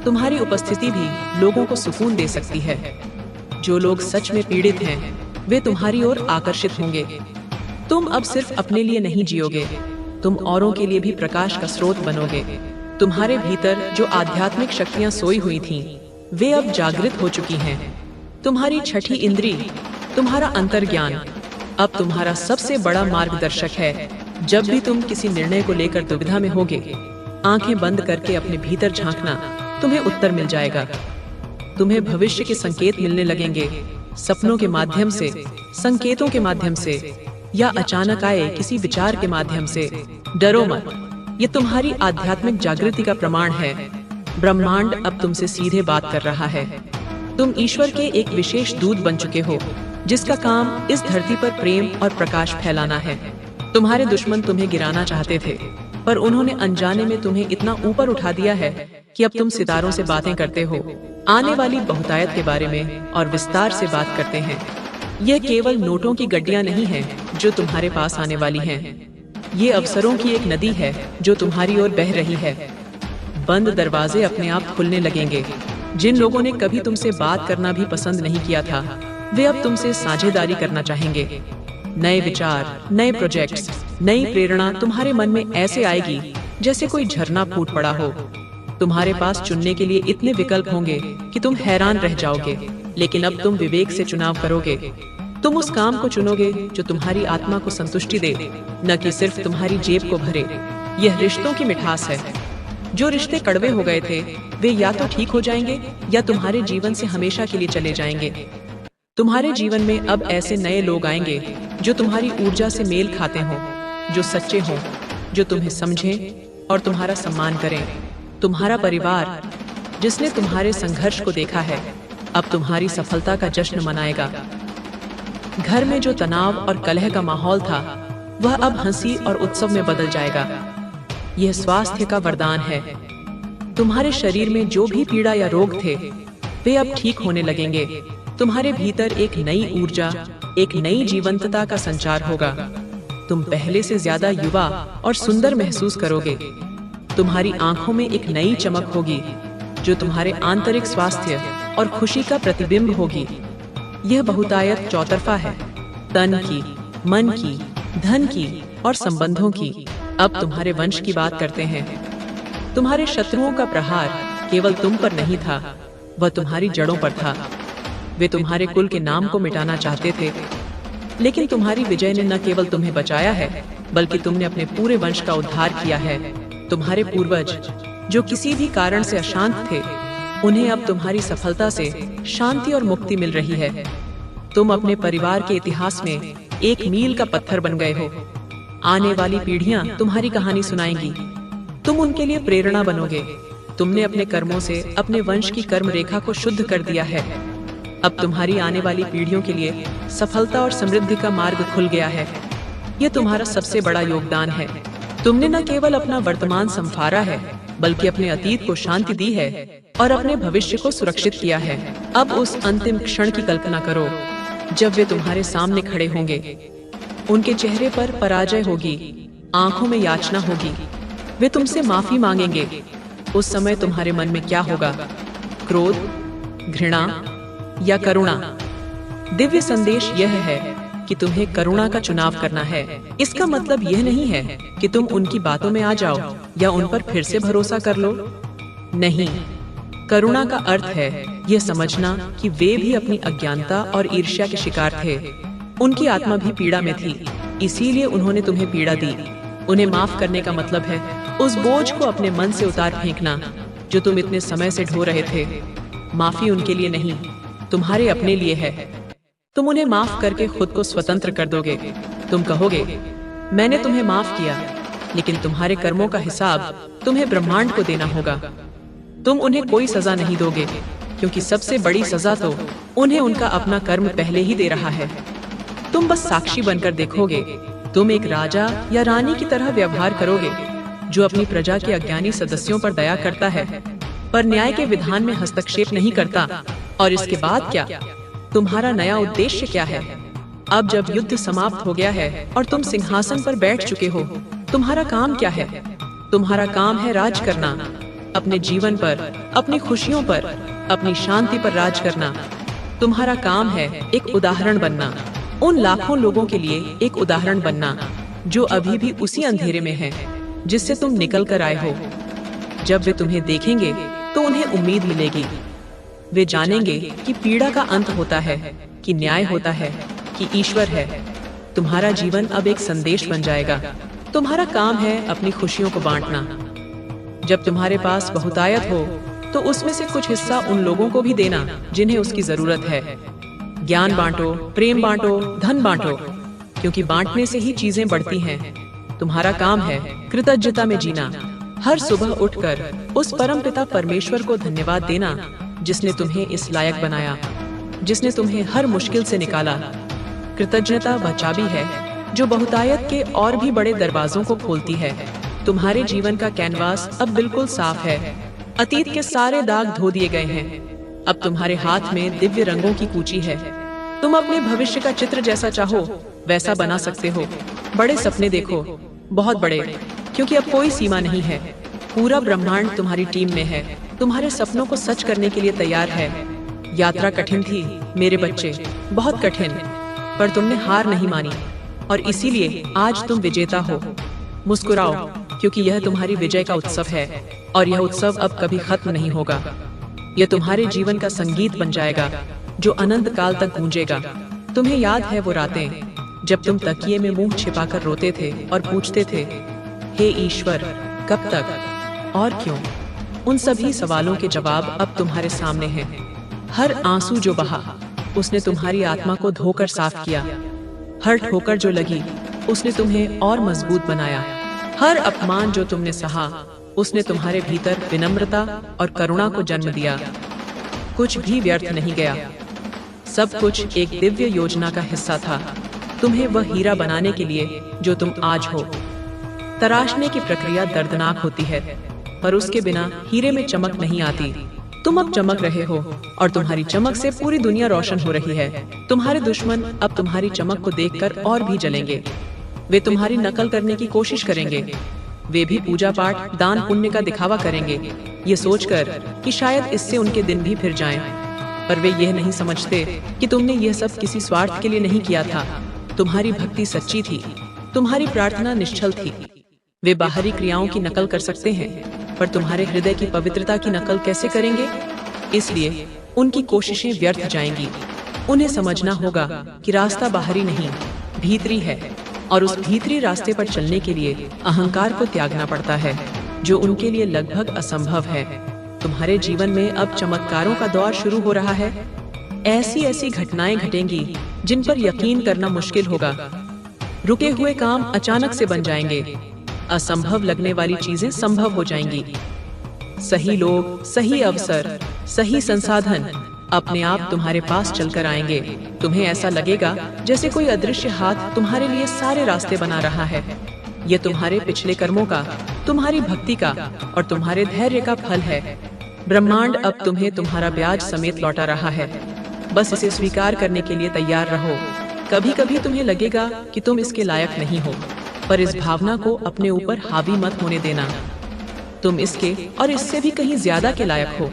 Speaker 1: तुम्हारी उपस्थिति भी लोगों को सुकून दे सकती है। जो लोग सच में पीड़ित हैं, वे तुम्हारी ओर आकर्षित होंगे। तुम अब सिर्फ अपने लिए नहीं जियोगे, तुम औरों के लिए भी प्रकाश का स्रोत बनोगे। तुम्हारे भीतर जो आध्यात्मिक शक्तियां सोई हुई थीं, वे अब जागृत हो चुकी हैं। तुम्हारी छठी इंद्री, तुम्हारा अंतर्ज्ञान, अब तुम्हारा सबसे बड़ा मार्गदर्शक है। जब भी तुम किसी निर्णय को लेकर दुविधा में होगे, आंखें बंद करके अपने भीतर झांकना, तुम्हें उत्तर मिल जाएगा। तुम्हें भविष्य के संकेत मिलने लगेंगे, सपनों के माध्यम से, संकेतों के माध्यम से, या अचानक आए किसी विचार के माध्यम से। डरो मत, ये तुम्हारी आध्यात्मिक जागृति का प्रमाण है। ब्रह्मांड अब तुमसे सीधे बात कर रहा है। तुम ईश्वर के एक विशेष दूत बन चुके हो, जिसका काम इस धरती पर प्रेम और प्रकाश फैलाना है। तुम्हारे दुश्मन तुम्हें गिराना चाहते थे, पर उन्होंने अनजाने में तुम्हें इतना ऊपर उठा दिया है कि अब तुम सितारों से बातें करते हो, आने वाली बहुतायत के बारे में और विस्तार से बात करते हैं। यह केवल नोटों की गड्डियां नहीं हैं जो तुम्हारे पास आने वाली हैं। ये अवसरों की एक नदी है जो तुम्हारी ओर बह रही है। बंद दरवाजे अपने आप खुलने लगेंगे। जिन लोगों ने कभी तुमसे बात करना भी पसंद नहीं किया था, वे अब तुमसे साझेदारी करना चाहेंगे। नए विचार, नए प्रोजेक्ट्स, नई प्रेरणा तुम्हारे मन में ऐसे आएगी जैसे कोई झरना फूट पड़ा हो। तुम्हारे पास चुनने के लिए इतने विकल्प होंगे कि तुम हैरान रह जाओगे, लेकिन अब तुम विवेक से चुनाव करोगे। तुम उस काम को चुनोगे जो तुम्हारी आत्मा को संतुष्टि दे, न कि सिर्फ तुम्हारी जेब को भरे। यह रिश्तों की मिठास है। जो रिश्ते कड़वे हो गए थे, वे या तो ठीक हो जाएंगे या तुम्हारे जीवन से हमेशा के लिए चले जाएंगे। तुम्हारे जीवन में अब ऐसे नए लोग आएंगे जो तुम्हारी ऊर्जा से मेल खाते हों, जो सच्चे हों, जो तुम्हें समझें और तुम्हारा सम्मान करें। तुम्हारा परिवार, जिसने तुम्हारे संघर्ष को देखा है, अब तुम्हारी सफलता का जश्न मनाएगा। घर में जो तनाव और कलह का माहौल था, वह अब हंसी और उत्सव में बदल जाएगा। यह स्वास्थ्य का वरदान है। तुम्हारे शरीर में जो भी पीड़ा या रोग थे, वे अब ठीक होने लगेंगे। तुम्हारे भीतर एक नई ऊर्जा, एक नई जीवंतता का संचार होगा। तुम पहले से ज्यादा युवा और सुंदर महसूस करोगे। तुम्हारी आंखों में एक नई चमक होगी जो तुम्हारे आंतरिक स्वास्थ्य और खुशी का प्रतिबिंब होगी। यह बहुतायत चौतरफा है, तन की, मन की, धन की और संबंधों की। अब तुम्हारे वंश की बात करते हैं। तुम्हारे शत्रुओं का प्रहार केवल तुम पर नहीं था, वह तुम्हारी जड़ों पर था। वे तुम्हारे कुल के नाम को मिटाना चाहते थे, लेकिन तुम्हारी विजय ने न केवल तुम्हें बचाया है, बल्कि तुमने अपने पूरे वंश का उद्धार किया है। तुम्हारे पूर्वज जो किसी भी कारण से अशांत थे, उन्हें अब तुम्हारी सफलता से शांति और मुक्ति मिल रही है। तुम अपने परिवार के इतिहास में एक मील का पत्थर बन गए हो। आने वाली पीढ़ियां तुम्हारी कहानी सुनाएंगी। तुम उनके लिए प्रेरणा बनोगे। तुमने अपने कर्मों से अपने वंश की कर्म रेखा को शुद्ध कर दिया है। अब तुम्हारी आने वाली पीढ़ियों के लिए सफलता और समृद्धि का मार्ग खुल गया है। यह तुम्हारा सबसे बड़ा योगदान है। तुमने न केवल अपना वर्तमान संवारा है, बल्कि अपने अतीत को शांति दी है और अपने भविष्य को सुरक्षित किया है। अब उस अंतिम क्षण की कल्पना करो जब वे तुम्हारे सामने खड़े होंगे। उनके चेहरे पर पराजय होगी, आंखों में याचना होगी। वे तुमसे माफी मांगेंगे। उस समय तुम्हारे मन में क्या होगा? क्रोध, घृणा या करुणा? दिव्य संदेश यह है कि तुम्हें करुणा का चुनाव करना है। इसका मतलब यह नहीं है कि तुम उनकी बातों में आ जाओ या उन पर फिर से भरोसा कर लो। नहीं, करुणा का अर्थ है यह समझना कि वे भी अपनी अज्ञानता और ईर्ष्या के शिकार थे। उनकी आत्मा भी पीड़ा में थी, इसीलिए उन्होंने तुम्हें पीड़ा दी। उन्हें माफ करने का मतलब है उस बोझ को अपने मन से उतार फेंकना जो तुम इतने समय से ढो रहे थे। माफी उनके लिए नहीं, तुम्हारे अपने लिए है। तुम उन्हें माफ करके खुद को स्वतंत्र कर दोगे। तुम कहोगे, मैंने तुम्हें माफ किया, लेकिन तुम्हारे कर्मों का हिसाब तुम्हें ब्रह्मांड को देना होगा। तुम उन्हें कोई सजा नहीं दोगे, क्योंकि सबसे बड़ी सजा तो उन्हें उनका अपना कर्म पहले ही दे रहा है। तुम बस साक्षी बनकर देखोगे। तुम एक राजा या रानी की तरह व्यवहार करोगे जो अपनी प्रजा के अज्ञानी सदस्यों पर दया करता है, पर न्याय के विधान में हस्तक्षेप नहीं करता। और इसके बाद क्या? तुम्हारा नया उद्देश्य क्या है? अब जब युद्ध समाप्त हो गया है और तुम सिंहासन पर बैठ चुके हो, तुम्हारा काम क्या है? तुम्हारा काम है राज करना, अपने जीवन पर, अपनी खुशियों पर, अपनी शांति पर राज करना। तुम्हारा काम है एक उदाहरण बनना, उन लाखों लोगों के लिए एक उदाहरण बनना जो अभी भी उसी अंधेरे में है जिससे तुम निकल कर आए हो। जब वे तुम्हें देखेंगे तो उन्हें उम्मीद मिलेगी। वे जानेंगे कि पीड़ा का अंत होता है, कि न्याय होता है, कि ईश्वर है। तुम्हारा जीवन अब एक संदेश बन जाएगा। तुम्हारा काम है अपनी खुशियों को बांटना। जब तुम्हारे पास बहुतायत हो तो उसमें से कुछ हिस्सा उन लोगों को भी देना जिन्हें उसकी जरूरत है। ज्ञान बांटो, प्रेम बांटो, धन बांटो, क्योंकि बांटने से ही चीजें बढ़ती हैं। तुम्हारा काम है कृतज्ञता में जीना। हर सुबह उठकर उस परमपिता परमेश्वर को धन्यवाद देना जिसने तुम्हें इस लायक बनाया, जिसने तुम्हें हर मुश्किल से निकाला। कृतज्ञता वह चाबी है जो बहुतायत के और भी बड़े दरवाजों को खोलती है। तुम्हारे जीवन का कैनवास अब बिल्कुल साफ है। अतीत के सारे दाग धो दिए गए हैं। अब तुम्हारे हाथ में दिव्य रंगों की कूची है। तुम अपने भविष्य का चित्र जैसा चाहो वैसा बना सकते हो। बड़े सपने देखो, बहुत बड़े, क्योंकि अब कोई सीमा नहीं है। पूरा ब्रह्मांड तुम्हारी टीम में है, तुम्हारे सपनों को सच करने के लिए तैयार है। यात्रा कठिन थी मेरे बच्चे, बहुत कठिन, पर तुमने हार नहीं मानी और इसीलिए आज तुम विजेता हो। मुस्कुराओ, क्योंकि यह तुम्हारी विजय का उत्सव है और यह उत्सव अब कभी खत्म नहीं होगा। यह तुम्हारे जीवन का संगीत बन जाएगा जो अनंत काल तक गूंजेगा। तुम्हें याद है वो रातें जब तुम तकिए में मुंह छिपाकर रोते थे और पूछते थे, हे ईश्वर, कब तक और क्यों? उन सभी सवालों के जवाब अब तुम्हारे सामने हैं। हर आंसू जो बहा उसने तुम्हारी आत्मा को धोकर साफ किया। हर ठोकर जो लगी उसने तुम्हें और मजबूत बनाया। हर अपमान जो तुमने सहा उसने तुम्हारे भीतर विनम्रता और करुणा को जन्म दिया। कुछ भी व्यर्थ नहीं गया। सब कुछ एक दिव्य योजना का हिस्सा था, तुम्हें वह हीरा बनाने के लिए जो तुम आज हो। तराशने की प्रक्रिया दर्दनाक होती है, पर उसके बिना हीरे में चमक नहीं आती। तुम अब चमक रहे हो और तुम्हारी चमक से पूरी दुनिया रोशन हो रही है। तुम्हारे दुश्मन अब तुम्हारी चमक को देखकर और भी जलेंगे। वे तुम्हारी नकल करने की कोशिश करेंगे। वे भी पूजा पाठ, दान पुण्य का दिखावा करेंगे, ये सोचकर कि शायद इससे उनके दिन भी फिर जाएं। पर वे यह नहीं समझते कि तुमने यह सब किसी स्वार्थ के लिए नहीं किया था। तुम्हारी भक्ति सच्ची थी, तुम्हारी प्रार्थना निश्चल थी। वे बाहरी क्रियाओं की नकल कर सकते हैं, पर तुम्हारे हृदय की पवित्रता की नकल कैसे करेंगे? इसलिए उनकी कोशिशें व्यर्थ जाएंगी। उन्हें समझना होगा कि रास्ता बाहरी नहीं, भीतरी है, और उस भीतरी रास्ते पर चलने के लिए अहंकार को त्यागना पड़ता है, जो उनके लिए लगभग असंभव है। तुम्हारे जीवन में अब चमत्कारों का दौर शुरू हो रहा है। ऐसी ऐसी घटनाएं घटेंगी जिन पर यकीन करना मुश्किल होगा। रुके हुए काम अचानक से बन जाएंगे, असंभव लगने वाली चीजें संभव हो जाएंगी। सही लोग, सही अवसर, सही संसाधन अपने आप तुम्हारे पास चलकर आएंगे। तुम्हें ऐसा लगेगा जैसे कोई अदृश्य हाथ तुम्हारे लिए सारे रास्ते बना रहा है। ये तुम्हारे पिछले कर्मों का, तुम्हारी भक्ति का और तुम्हारे धैर्य का फल है। ब्रह्मांड अब तुम्हें तुम्हारा ब्याज समेत लौटा रहा है। बस इसे स्वीकार करने के लिए तैयार रहो। कभी कभी तुम्हें लगेगा कि तुम इसके लायक नहीं हो, पर इस भावना को अपने ऊपर हावी मत होने देना। तुम इसके और इससे भी कहीं ज्यादा के लायक हो।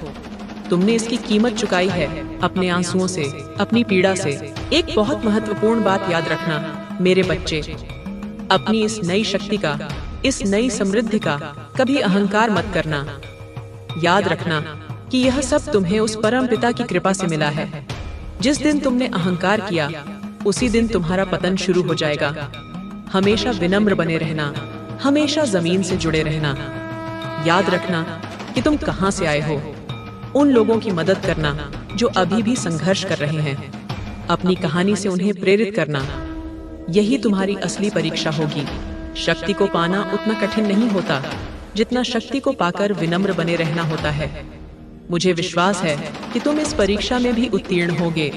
Speaker 1: तुमने इसकी कीमत चुकाई है, अपने आंसुओं से, अपनी पीड़ा से। एक बहुत महत्वपूर्ण बात याद रखना मेरे बच्चे, अपनी इस नई शक्ति का, इस नई समृद्धि का कभी अहंकार मत करना। याद रखना कि यह सब तुम्हें उस परम पिता की कृपा से मिला है। जिस दिन तुमने अहंकार किया, उसी दिन तुम्हारा पतन शुरू हो जाएगा। हमेशा विनम्र बने रहना, हमेशा जमीन से जुड़े रहना। याद रखना कि तुम कहां से आए हो। उन लोगों की मदद करना जो अभी भी संघर्ष कर रहे हैं, अपनी कहानी से उन्हें प्रेरित करना। यही तुम्हारी असली परीक्षा होगी। शक्ति को पाना उतना कठिन नहीं होता जितना शक्ति को पाकर विनम्र बने रहना होता है। मुझे विश्वास है कि तुम इस परीक्षा में भी उत्तीर्ण होगे।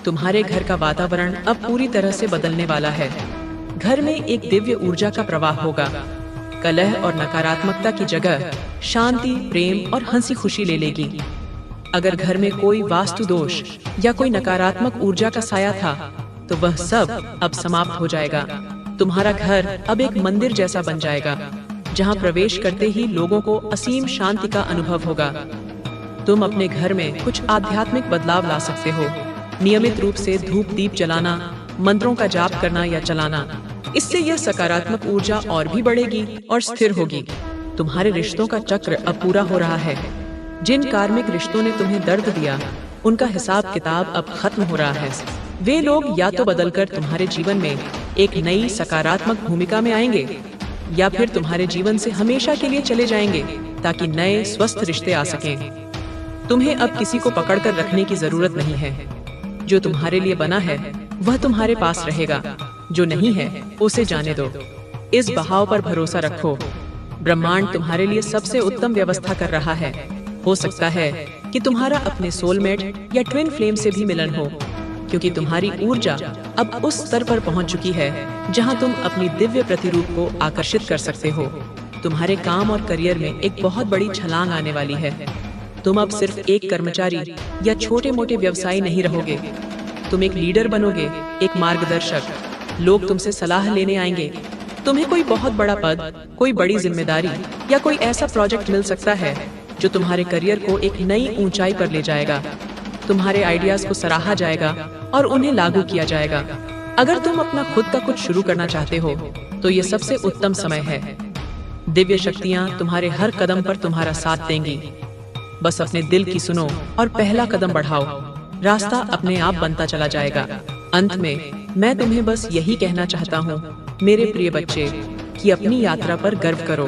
Speaker 1: तुम्हारे घर का वातावरण अब पूरी तरह से बदलने वाला है। घर में एक दिव्य ऊर्जा का प्रवाह होगा। कलह और नकारात्मकता की जगह शांति, प्रेम और हंसी खुशी ले लेगी। अगर घर में कोई वास्तु दोष या कोई नकारात्मक ऊर्जा का साया था, तो वह सब अब समाप्त हो जाएगा। तुम्हारा घर अब एक मंदिर जैसा बन जाएगा, जहां प्रवेश करते ही लोगों को असीम शांति का अनुभव होगा। तुम अपने घर में कुछ आध्यात्मिक बदलाव ला सकते हो। नियमित रूप से धूप दीप जलाना, मंत्रों का जाप करना या चलाना, इससे यह सकारात्मक ऊर्जा और भी बढ़ेगी और स्थिर होगी। तुम्हारे रिश्तों का चक्र अब पूरा हो रहा है। जिन कार्मिक रिश्तों ने तुम्हें दर्द दिया, उनका हिसाब किताब अब खत्म हो रहा है। वे लोग या तो बदलकर तुम्हारे जीवन में एक नई सकारात्मक भूमिका में आएंगे, या फिर तुम्हारे जीवन से हमेशा के लिए चले जाएंगे, ताकि नए स्वस्थ रिश्ते आ सकें। तुम्हें अब किसी को पकड़कर रखने की जरूरत नहीं है। जो तुम्हारे लिए बना है वह तुम्हारे पास रहेगा, जो नहीं है उसे जाने दो। इस बहाव पर भरोसा रखो। ब्रह्मांड तुम्हारे लिए सबसे उत्तम व्यवस्था कर रहा है। हो सकता है कि तुम्हारा अपने सोलमेट या ट्विन फ्लेम से भी मिलन हो, क्योंकि तुम्हारी ऊर्जा अब उस स्तर पर पहुंच चुकी है जहां तुम अपनी दिव्य प्रतिरूप को आकर्षित कर सकते हो। तुम्हारे काम और करियर में एक बहुत बड़ी छलांग आने वाली है। तुम अब सिर्फ एक कर्मचारी या छोटे मोटे व्यवसायी नहीं रहोगे। तुम एक लीडर बनोगे, एक मार्गदर्शक। लोग तुमसे सलाह लेने आएंगे। तुम्हें कोई बहुत बड़ा पद, कोई बड़ी जिम्मेदारी या कोई ऐसा प्रोजेक्ट मिल सकता है जो तुम्हारे करियर को एक नई ऊंचाई पर ले जाएगा। तुम्हारे आइडियाज को सराहा जाएगा और उन्हें लागू किया जाएगा। अगर तुम अपना खुद का कुछ शुरू करना चाहते हो, तो ये सबसे उत्तम समय है। दिव्य शक्तियां तुम्हारे हर कदम पर तुम्हारा साथ देंगी। बस अपने दिल की सुनो और पहला कदम बढ़ाओ। रास्ता अपने आप बनता चला जाएगा। अंत में मैं तुम्हें बस यही कहना चाहता हूँ, मेरे प्रिय बच्चे, कि अपनी यात्रा पर गर्व करो,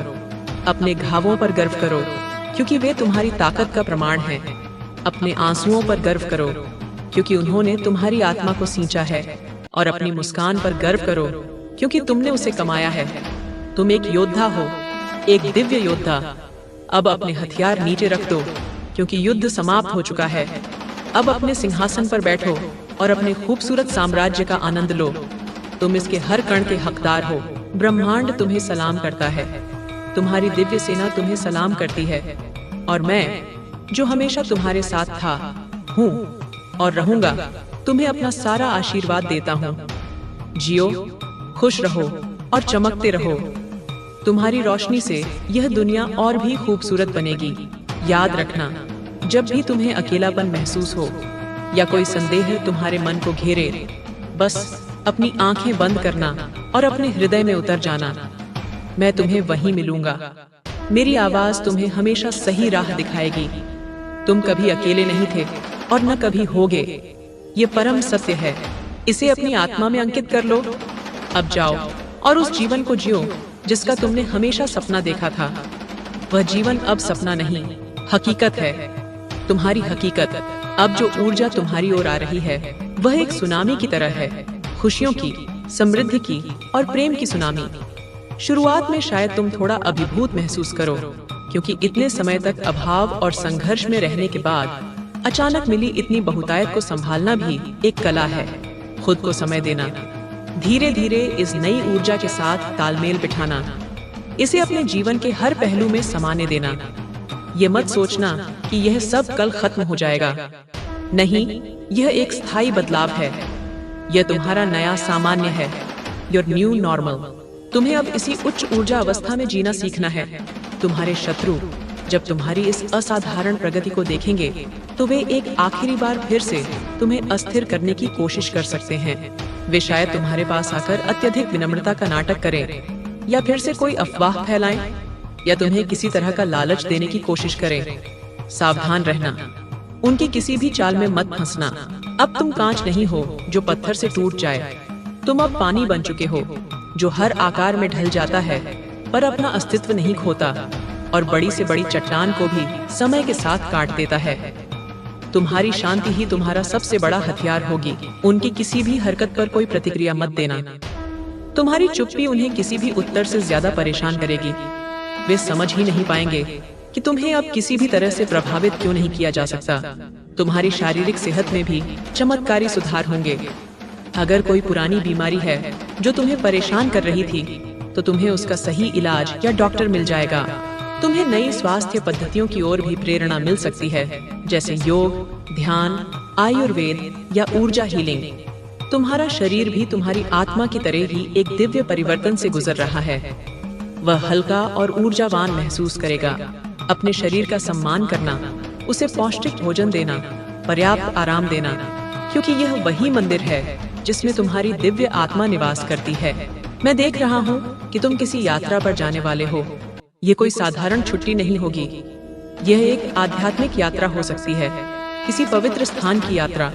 Speaker 1: अपने घावों पर गर्व करो, क्योंकि वे तुम्हारी ताकत का प्रमाण हैं। अपने आंसुओं पर गर्व करो, क्योंकि उन्होंने तुम्हारी आत्मा को सींचा है। और अपनी मुस्कान पर गर्व करो, क्योंकि तुमने उसे कमाया है। तुम एक योद्धा हो, एक दिव्य योद्धा। अब अपने हथियार नीचे रख दो, क्योंकि युद्ध समाप्त हो चुका है। अब अपने सिंहासन पर बैठो और अपने खूबसूरत साम्राज्य का आनंद लो। तुम इसके हर कण के हकदार हो। ब्रह्मांड तुम्हें सलाम करता है। तुम्हारी दिव्य सेना तुम्हें सलाम करती है। और मैं, जो हमेशा तुम्हारे साथ था, हूँ और रहूंगा, तुम्हें अपना सारा आशीर्वाद देता हूँ। जियो, खुश रहो और चमकते रहो। तुम्हारी रोशनी से यह दुनिया और भी खूबसूरत बनेगी। याद रखना, जब भी तुम्हें अकेलापन महसूस हो या कोई संदेह तुम्हारे मन को घेरे, बस अपनी आंखें बंद करना और अपने हृदय में उतर जाना। मैं तुम्हें वहीं मिलूंगा। मेरी आवाज तुम्हें हमेशा सही राह दिखाएगी। तुम कभी अकेले नहीं थे और न कभी होगे। ये परम सत्य है। इसे अपनी आत्मा में अंकित कर लो। अब जाओ और उस जीवन को जियो जिसका तुमने हमेशा सपना देखा था। वह जीवन अब सपना नहीं, हकीकत है। तुम्हारी हकीकत अब जो ऊर्जा तुम्हारी ओर आ रही है वह एक सुनामी की तरह है, खुशियों की, समृद्धि की और प्रेम की सुनामी। शुरुआत में शायद तुम थोड़ा अभिभूत महसूस करो, क्योंकि इतने समय तक अभाव और संघर्ष में रहने के बाद अचानक मिली इतनी बहुतायत को संभालना भी एक कला है। खुद को समय देना, धीरे धीरे इस नई ऊर्जा के साथ तालमेल बिठाना, इसे अपने जीवन के हर पहलू में समाने देना। ये मत सोचना कि यह सब कल खत्म हो जाएगा। नहीं, यह एक स्थायी बदलाव है। यह तुम्हारा नया सामान्य है, योर न्यू नॉर्मल। तुम्हें अब इसी उच्च ऊर्जा अवस्था में जीना सीखना है। तुम्हारे शत्रु जब तुम्हारी इस असाधारण प्रगति को देखेंगे तो वे एक आखिरी बार फिर से तुम्हें अस्थिर करने की कोशिश कर सकते हैं। वे शायद तुम्हारे पास आकर अत्यधिक विनम्रता का नाटक करें, या फिर से कोई अफवाह फैलाएं, या तुम्हें किसी तरह का लालच देने की कोशिश करें। सावधान रहना, उनकी किसी भी चाल में मत फंसना। अब तुम कांच नहीं हो जो पत्थर से टूट जाए। तुम अब पानी बन चुके हो जो हर आकार में ढल जाता है पर अपना अस्तित्व नहीं खोता, और बड़ी से बड़ी चट्टान को भी समय के साथ काट देता है। तुम्हारी शांति ही तुम्हारा सबसे बड़ा हथियार होगी। उनकी किसी भी हरकत पर कोई प्रतिक्रिया मत देना। तुम्हारी चुप्पी उन्हें किसी भी उत्तर से ज्यादा परेशान करेगी। वे समझ ही नहीं पाएंगे कि तुम्हें अब किसी भी तरह से प्रभावित क्यों नहीं किया जा सकता। तुम्हारी शारीरिक सेहत में भी चमत्कारी सुधार होंगे। अगर कोई पुरानी बीमारी है जो तुम्हें परेशान कर रही थी, तो तुम्हें उसका सही इलाज या डॉक्टर मिल जाएगा। तुम्हें नई स्वास्थ्य पद्धतियों की ओर भी प्रेरणा मिल सकती है, जैसे योग, ध्यान, आयुर्वेद या ऊर्जा हीलिंग। तुम्हारा शरीर भी तुम्हारी आत्मा की तरह ही एक दिव्य परिवर्तन से गुजर रहा है। वह हल्का और ऊर्जावान महसूस करेगा। अपने शरीर का सम्मान करना, उसे पौष्टिक भोजन देना, पर्याप्त आराम देना, क्योंकि यह वही मंदिर है जिसमें तुम्हारी दिव्य आत्मा निवास करती है। मैं देख रहा हूँ कि तुम किसी यात्रा पर जाने वाले हो। ये कोई साधारण छुट्टी नहीं होगी। यह एक आध्यात्मिक यात्रा हो सकती है, किसी पवित्र स्थान की यात्रा,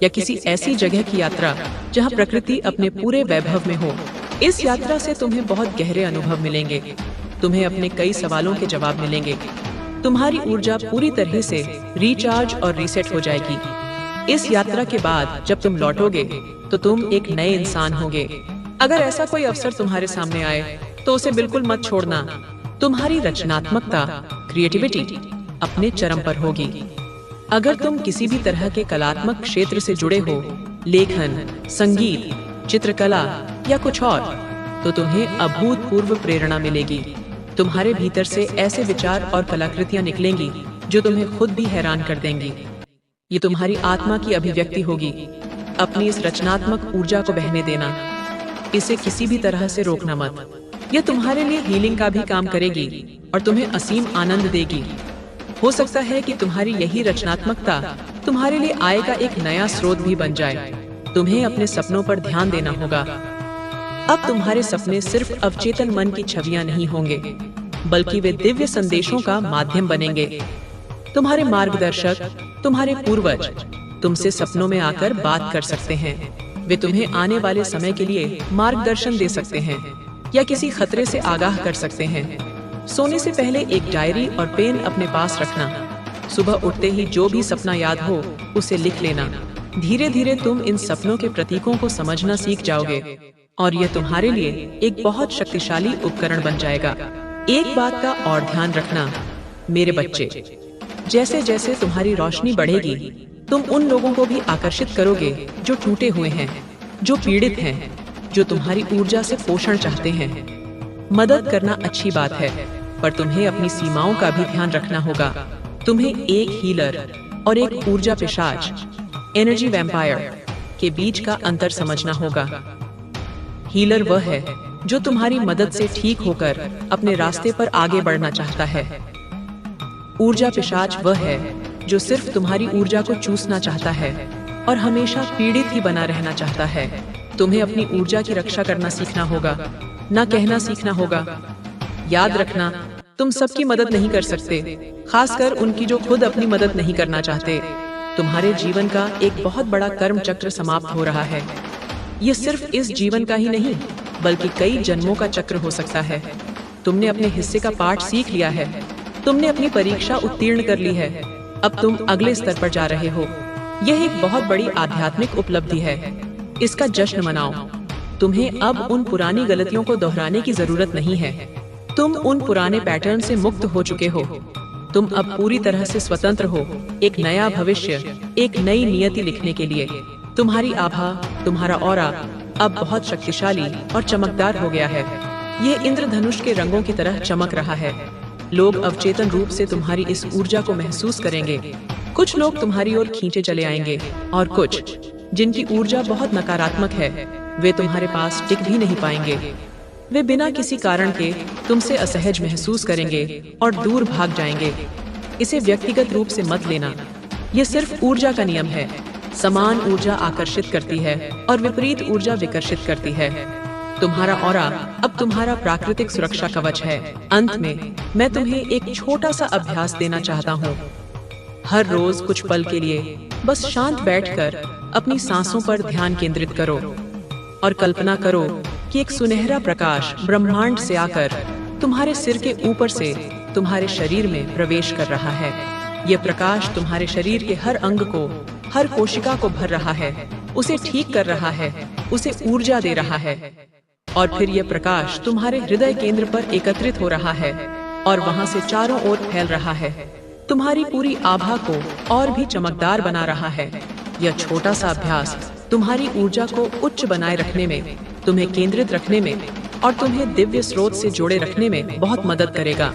Speaker 1: या किसी ऐसी जगह की यात्रा जहाँ प्रकृति अपने पूरे वैभव में हो। इस यात्रा से तुम्हें बहुत गहरे अनुभव मिलेंगे। तुम्हें अपने कई सवालों के जवाब मिलेंगे। तुम्हारी ऊर्जा पूरी तरह से रिचार्ज और रीसेट हो जाएगी। इस यात्रा के बाद जब तुम लौटोगे तो तुम एक नए इंसान होगे। अगर ऐसा कोई अवसर तुम्हारे सामने आए तो उसे बिल्कुल मत छोड़ना। तुम्हारी रचनात्मकता, क्रिएटिविटी अपने चरम पर होगी। अगर तुम किसी भी तरह के कलात्मक क्षेत्र से जुड़े हो, लेखन, संगीत, चित्रकला या कुछ और, तो तुम्हें अभूतपूर्व प्रेरणा मिलेगी। तुम्हारे भीतर से ऐसे विचार और कलाकृतियां निकलेंगी जो तुम्हें खुद भी हैरान कर देंगी। ये तुम्हारी आत्मा की अभिव्यक्ति होगी। अपनी इस रचनात्मक ऊर्जा को बहने देना, इसे किसी भी तरह से रोकना मत। यह तुम्हारे लिए हीलिंग का भी काम करेगी और तुम्हें असीम आनंद देगी। हो सकता है कि तुम्हारी यही रचनात्मकता तुम्हारे लिए आय का एक नया स्रोत भी बन जाए। तुम्हें अपने सपनों पर ध्यान देना होगा। अब तुम्हारे सपने सिर्फ अवचेतन मन की छवियां नहीं होंगे, बल्कि वे दिव्य संदेशों का माध्यम बनेंगे। तुम्हारे मार्गदर्शक, तुम्हारे पूर्वज तुमसे सपनों में आकर बात कर सकते हैं। वे तुम्हें आने वाले समय के लिए मार्गदर्शन दे सकते हैं या किसी खतरे से आगाह कर सकते हैं। सोने से पहले एक डायरी और पेन अपने पास रखना। सुबह उठते ही जो भी सपना याद हो उसे लिख लेना। धीरे धीरे तुम इन सपनों के प्रतीकों को समझना सीख जाओगे और यह तुम्हारे लिए एक बहुत शक्तिशाली उपकरण बन जाएगा। एक बात का और ध्यान रखना, मेरे बच्चे, जैसे जैसे तुम्हारी रोशनी बढ़ेगी, तुम उन लोगों को भी आकर्षित करोगे जो टूटे हुए हैं, जो पीड़ित हैं, जो तुम्हारी ऊर्जा से पोषण चाहते हैं। मदद करना अच्छी बात है, पर तुम्हें अपनी सीमाओं का भी ध्यान रखना होगा। तुम्हें एक हीलर और एक ऊर्जा पिशाच, एनर्जी वैम्पायर के बीच का अंतर समझना होगा। हीलर वह है जो तुम्हारी मदद से ठीक होकर अपने रास्ते पर आगे बढ़ना चाहता है। ऊर्जा पिशाच वह है जो सिर्फ तुम्हारी ऊर्जा को चूसना चाहता है और हमेशा पीड़ित ही बना रहना चाहता है। तुम्हें अपनी ऊर्जा की रक्षा करना सीखना होगा, ना कहना सीखना होगा। याद रखना, तुम सबकी मदद नहीं कर सकते, खासकर उनकी जो खुद अपनी मदद नहीं करना चाहते। तुम्हारे जीवन का एक बहुत बड़ा कर्म चक्र समाप्त हो रहा है। ये सिर्फ इस जीवन का ही नहीं, बल्कि कई जन्मों का चक्र हो सकता है। तुमने अपने हिस्से का पाठ सीख लिया है, तुमने अपनी परीक्षा उत्तीर्ण कर ली है। अब तुम अगले स्तर पर जा रहे हो। यह एक बहुत बड़ी आध्यात्मिक उपलब्धि है। इसका जश्न मनाओ। तुम्हें अब उन पुरानी गलतियों को दोहराने की जरूरत नहीं है। तुम उन पुराने पैटर्न से मुक्त हो चुके हो। तुम अब पूरी तरह से स्वतंत्र हो, एक नया भविष्य, एक नई नियति लिखने के लिए। तुम्हारी आभा, तुम्हारा ऑरा अब बहुत शक्तिशाली और चमकदार हो गया है। यह इंद्रधनुष के रंगों की तरह चमक रहा है। लोग अवचेतन रूप से तुम्हारी इस ऊर्जा को महसूस करेंगे। कुछ लोग तुम्हारी ओर खींचे चले आएंगे और कुछ, जिनकी ऊर्जा बहुत नकारात्मक है, वे तुम्हारे पास टिक भी नहीं पाएंगे। वे बिना किसी कारण के तुमसे असहज महसूस करेंगे और दूर भाग जाएंगे। इसे व्यक्तिगत रूप से मत लेना। यह सिर्फ ऊर्जा का नियम है। समान ऊर्जा आकर्षित करती है और विपरीत ऊर्जा विकर्षित करती है। तुम्हारा ऑरा अब तुम्हारा प्राकृतिक सुरक्षा कवच है। अंत में मैं तुम्हें एक छोटा सा अभ्यास देना चाहता हूँ। हर रोज कुछ पल के लिए बस शांत बैठकर अपनी सांसों पर ध्यान केंद्रित करो और कल्पना करो कि एक सुनहरा प्रकाश ब्रह्मांड से आकर तुम्हारे सिर के ऊपर से तुम्हारे शरीर में प्रवेश कर रहा है। यह प्रकाश तुम्हारे शरीर के हर अंग को, हर कोशिका को भर रहा है, उसे ठीक कर रहा है, उसे ऊर्जा दे रहा है। और फिर यह प्रकाश तुम्हारे हृदय केंद्र पर एकत्रित हो रहा है और वहां से चारों ओर फैल रहा है। तुम्हारी पूरी आभा को और भी चमकदार बना रहा है। यह छोटा सा अभ्यास तुम्हारी ऊर्जा को उच्च बनाए रखने में, तुम्हें केंद्रित रखने में और तुम्हें दिव्य स्रोत से जोड़े रखने में बहुत मदद करेगा।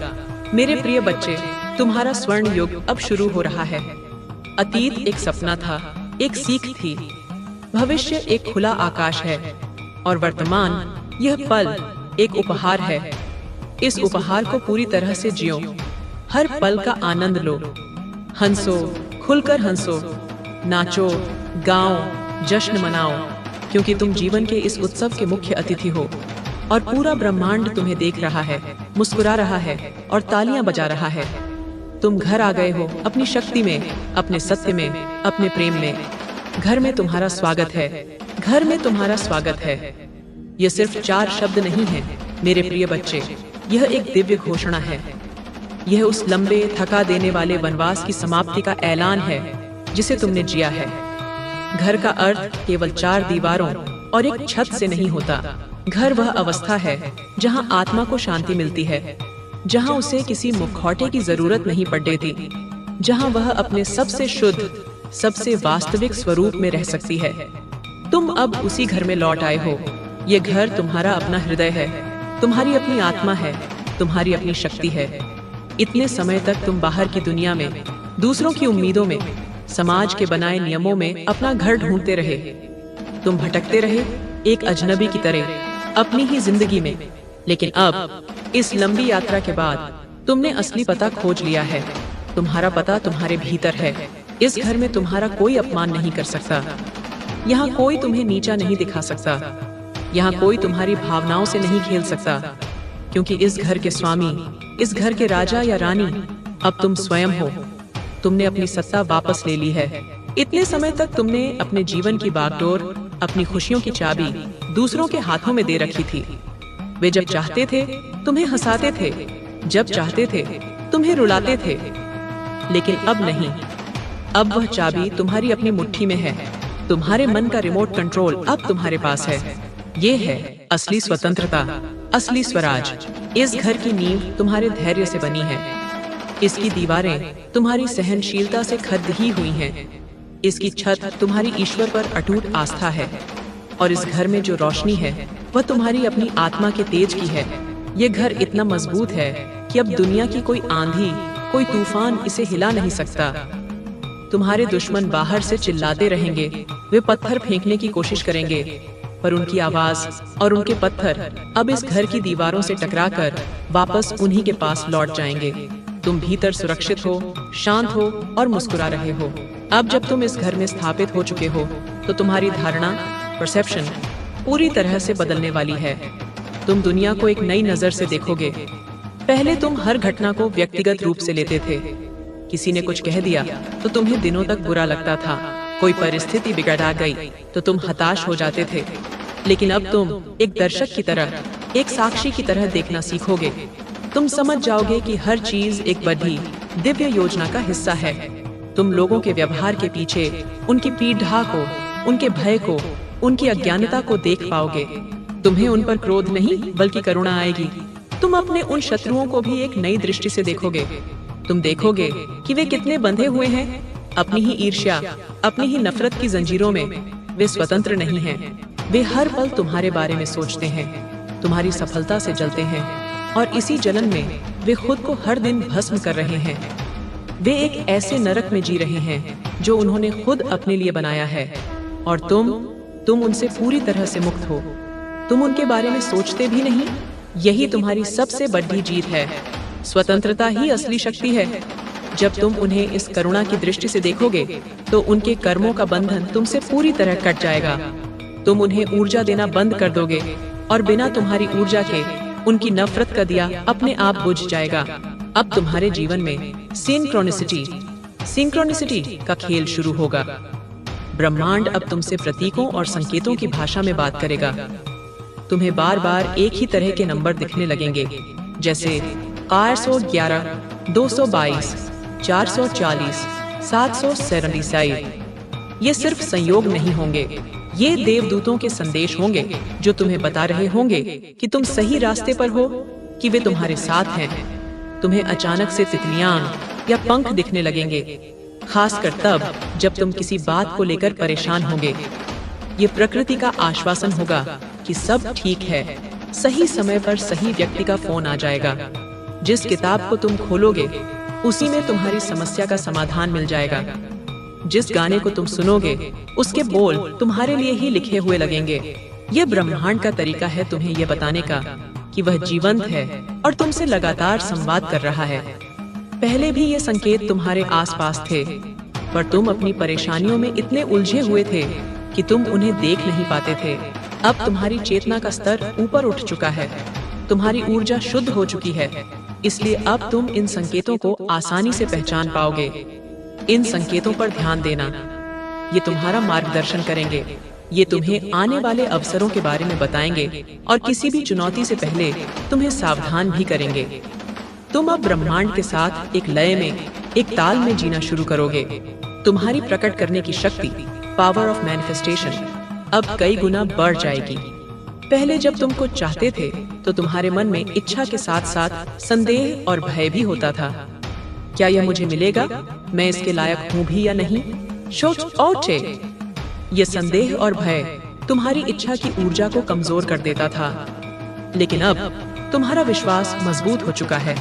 Speaker 1: मेरे प्रिय बच्चे, तुम्हारा स्वर्ण युग अब शुरू हो रहा है। अतीत एक सपना था, एक सीख थी। भविष्य एक खुला आकाश है और वर्तमान, यह पल एक उपहार है। इस उपहार को पूरी तरह से जियो। हर पल का आनंद लो। हंसो, खुलकर हंसो, नाचो, गाओ, जश्न मनाओ, क्योंकि तुम जीवन के इस उत्सव के मुख्य अतिथि हो और पूरा ब्रह्मांड तुम्हें देख रहा है, मुस्कुरा रहा है और तालियां बजा रहा है। तुम घर आ गए हो, अपनी शक्ति में, अपने सत्य में, अपने प्रेम में। घर में तुम्हारा स्वागत है। घर में तुम्हारा स्वागत है। यह सिर्फ 4 शब्द नहीं है मेरे प्रिय बच्चे, यह एक दिव्य घोषणा है। यह उस लंबे, थका देने वाले वनवास की समाप्ति का ऐलान है जिसे तुमने जिया है। घर का अर्थ केवल 4 दीवारों और एक छत से नहीं होता। घर वह अवस्था है जहां आत्मा को शांति मिलती है, जहां उसे किसी मुखौटे की जरूरत नहीं पड़ती, जहां वह अपने सबसे शुद्ध, सबसे वास्तविक स्वरूप में रह सकती है। तुम अब उसी घर में लौट आए हो। ये घर तुम्हारा अपना हृदय है, तुम्हारी अपनी आत्मा है, तुम्हारी अपनी शक्ति है। इतने समय तक तुम बाहर की दुनिया में, दूसरों की उम्मीदों में, समाज के बनाए नियमों में अपना घर ढूंढते रहे। तुम भटकते रहे एक अजनबी की तरह अपनी ही जिंदगी में। लेकिन अब इस लंबी यात्रा के बाद तुमने असली पता खोज लिया है। तुम्हारा पता तुम्हारे भीतर है। इस घर में तुम्हारा कोई अपमान नहीं कर सकता। यहाँ कोई तुम्हें नीचा नहीं दिखा सकता। यहाँ कोई तुम्हारी भावनाओं से नहीं खेल सकता, क्योंकि इस घर के स्वामी, इस घर के राजा या रानी अब तुम स्वयं हो। तुमने अपनी सत्ता वापस ले ली है। इतने समय तक तुमने अपने जीवन की बागडोर, अपनी खुशियों की चाबी दूसरों के हाथों में दे रखी थी। वे जब चाहते थे तुम्हें हंसाते थे, जब चाहते थे तुम्हें रुलाते थे। लेकिन अब नहीं। अब वह चाबी तुम्हारी अपनी मुट्ठी में है। तुम्हारे मन का रिमोट कंट्रोल अब तुम्हारे पास है। ये है असली स्वतंत्रता, असली स्वराज। इस घर की नींव तुम्हारे धैर्य से बनी है। इसकी दीवारें तुम्हारी सहनशीलता से खड़ी हुई हैं। इसकी छत तुम्हारी ईश्वर पर अटूट आस्था है। और इस घर में जो रोशनी है वह तुम्हारी अपनी आत्मा के तेज की है। ये घर इतना मजबूत है कि अब दुनिया की कोई आंधी, कोई तूफान इसे हिला नहीं सकता। तुम्हारे दुश्मन बाहर से चिल्लाते रहेंगे, वे पत्थर फेंकने की कोशिश करेंगे, पर उनकी आवाज और उनके पत्थर अब इस घर की दीवारों से टकराकर वापस उन्हीं के पास लौट जाएंगे। तुम भीतर सुरक्षित हो, शांत हो और मुस्कुरा रहे हो। अब जब तुम इस घर में स्थापित हो चुके हो तो तुम्हारी धारणा, परसेप्शन पूरी तरह से बदलने वाली है। तुम दुनिया को एक नई नजर से देखोगे। पहले तुम हर घटना को व्यक्तिगत रूप से लेते थे। किसी ने कुछ कह दिया तो तुम्हें दिनों तक बुरा लगता था। कोई परिस्थिति बिगड़ गई तो तुम हताश हो जाते थे। लेकिन अब तुम एक दर्शक की तरह, एक साक्षी की तरह देखना सीखोगे। तुम समझ जाओगे कि हर चीज एक बड़ी, दिव्य योजना का हिस्सा है। तुम लोगों के व्यवहार के पीछे उनकी पीड़ा को, उनके भय को, उनकी अज्ञानता को देख पाओगे। तुम्हें उन पर क्रोध नहीं बल्कि करुणा आएगी। तुम अपने उन शत्रुओं को भी एक नई दृष्टि से देखोगे। तुम देखोगे कि वे कितने बंधे हुए हैं अपनी ही ईर्ष्या, अपनी ही नफरत की जंजीरों में। वे स्वतंत्र नहीं हैं। वे हर पल तुम्हारे बारे में सोचते हैं, तुम्हारी सफलता से जलते हैं, और इसी जलन में वे खुद को हर दिन भस्म कर रहे हैं। वे एक ऐसे नरक में जी रहे हैं जो उन्होंने खुद अपने लिए बनाया है, और तुम उनसे पूरी तरह से मुक्त हो। तुम उनके बारे में सोचते भी नहीं। यही तुम्हारी सबसे बड़ी जीत है। स्वतंत्रता ही असली शक्ति है। जब तुम उन्हें इस करुणा की दृष्टि से देखोगे तो उनके कर्मों का बंधन तुमसे पूरी तरह कट जाएगा। तुम उन्हें ऊर्जा देना बंद कर दोगे, और बिना तुम्हारी ऊर्जा के उनकी नफरत का दिया अपने आप बुझ जाएगा। अब तुम्हारे जीवन में सिंक्रोनिसिटी का खेल शुरू होगा। ब्रह्मांड अब तुमसे प्रतीकों और संकेतों की भाषा में बात करेगा। तुम्हें बार बार एक ही तरह के नंबर दिखने लगेंगे, जैसे 411, 222, 440, 747। ये सिर्फ संयोग नहीं होंगे, ये देवदूतों के संदेश होंगे जो तुम्हें बता रहे होंगे कि तुम सही रास्ते पर हो, कि वे तुम्हारे साथ हैं। तुम्हें अचानक से तितलियां या पंख दिखने लगेंगे, खासकर तब जब तुम किसी बात को लेकर परेशान होगे। ये प्रकृति का आश्वासन होगा कि सब ठीक है। सही समय पर सही व्यक्ति का फोन आ जाएगा। जिस किताब को तुम खोलोगे उसी में तुम्हारी समस्या का समाधान मिल जाएगा। जिस गाने को तुम सुनोगे उसके बोल तुम्हारे लिए ही लिखे हुए लगेंगे। यह ब्रह्मांड का तरीका है तुम्हें यह बताने का कि वह जीवंत है और तुमसे लगातार संवाद कर रहा है। पहले भी ये संकेत तुम्हारे आसपास थे, पर तुम अपनी परेशानियों में इतने उलझे हुए थे कि तुम उन्हें देख नहीं पाते थे। अब तुम्हारी चेतना का स्तर ऊपर उठ चुका है, तुम्हारी ऊर्जा शुद्ध हो चुकी है, इसलिए अब तुम इन संकेतों को आसानी से पहचान पाओगे। इन संकेतों पर ध्यान देना, ये तुम्हारा मार्गदर्शन करेंगे। ये तुम्हें आने वाले अवसरों के बारे में बताएंगे और किसी भी चुनौती से पहले तुम्हें सावधान भी करेंगे। तुम अब ब्रह्मांड के साथ एक लय में, एक ताल में जीना शुरू करोगे। तुम्हारी प्रकट करने की शक्ति, पावर ऑफ मैनिफेस्टेशन, अब कई गुना बढ़ जाएगी। पहले जब तुम कुछ चाहते थे तो तुम्हारे मन में इच्छा के साथ साथ संदेह और भय भी होता था। क्या यह मुझे मिलेगा? मैं इसके लायक हूँ भी या नहीं? ये संदेह और भय तुम्हारी इच्छा की ऊर्जा को कमजोर कर देता था। लेकिन अब तुम्हारा विश्वास मजबूत हो चुका है।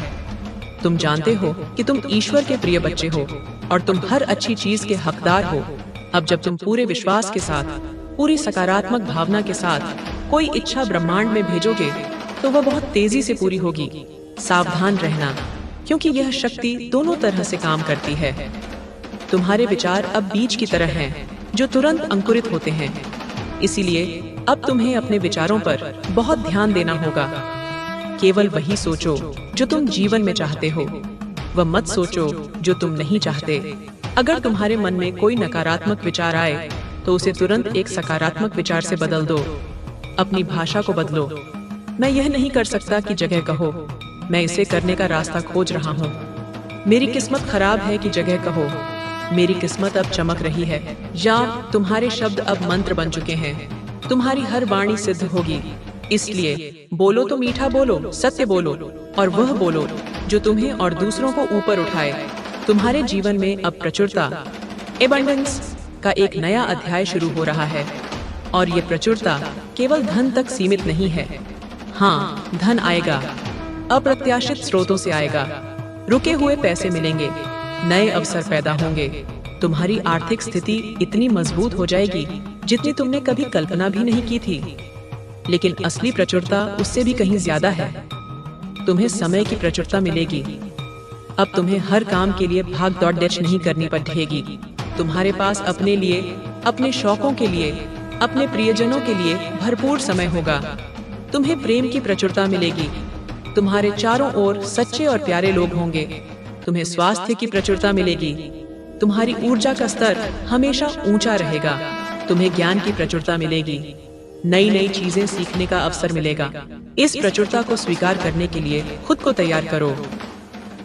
Speaker 1: तुम जानते हो कि तुम ईश्वर के प्रिय बच्चे हो और तुम हर अच्छी चीज के हकदार हो। अब जब तुम पूरे विश्वास के साथ, पूरी सकारात्मक भावना के साथ कोई इच्छा ब्रह्मांड में भेजोगे तो वह बहुत तेजी से पूरी होगी। सावधान रहना, क्योंकि यह शक्ति दोनों तरह से काम करती है। तुम्हारे विचार अब बीज की तरह हैं, जो तुरंत अंकुरित होते हैं। इसीलिए अब तुम्हें अपने विचारों पर बहुत ध्यान देना होगा। केवल वही सोचो जो तुम जीवन में चाहते हो, वह मत सोचो जो तुम नहीं चाहते। अगर तुम्हारे मन में कोई नकारात्मक विचार आए तो उसे तुरंत एक सकारात्मक विचार से बदल दो। अपनी भाषा को बदलो। मैं यह नहीं कर सकता की जगह कहो, मैं इसे करने का रास्ता खोज रहा हूँ। मेरी किस्मत खराब है की जगह कहो, मेरी किस्मत अब चमक रही है। या तुम्हारे शब्द अब मंत्र बन चुके हैं, तुम्हारी हर वाणी सिद्ध होगी। इसलिए बोलो तो मीठा बोलो, सत्य बोलो, और वह बोलो जो तुम्हें और दूसरों को ऊपर उठाए। तुम्हारे जीवन में अब प्रचुरता, एबंडेंस का एक नया अध्याय शुरू हो रहा है। और ये प्रचुरता केवल धन तक सीमित नहीं है। हाँ, धन आएगा, अप्रत्याशित स्रोतों से आएगा। रुके हुए पैसे मिलेंगे, नए अवसर पैदा होंगे। तुम्हारी आर्थिक स्थिति इतनी मजबूत हो जाएगी जितनी तुमने कभी कल्पना भी नहीं की थी। लेकिन असली प्रचुरता उससे भी कहीं ज्यादा है। तुम्हें समय की प्रचुरता मिलेगी। अब तुम्हें हर काम के लिए भाग दौड़ नहीं करनी पड़ेगी। तुम्हारे पास अपने लिए, अपने शौकों के लिए, अपने प्रियजनों के लिए भरपूर समय होगा। तुम्हें प्रेम की प्रचुरता मिलेगी। तुम्हारे चारों ओर सच्चे और प्यारे लोग होंगे। तुम्हें स्वास्थ्य की प्रचुरता मिलेगी। तुम्हारी ऊर्जा का स्तर हमेशा ऊंचा रहेगा। तुम्हें ज्ञान की प्रचुरता मिलेगी। नई नई चीजें सीखने का अवसर मिलेगा। इस प्रचुरता को स्वीकार करने के लिए खुद को तैयार करो।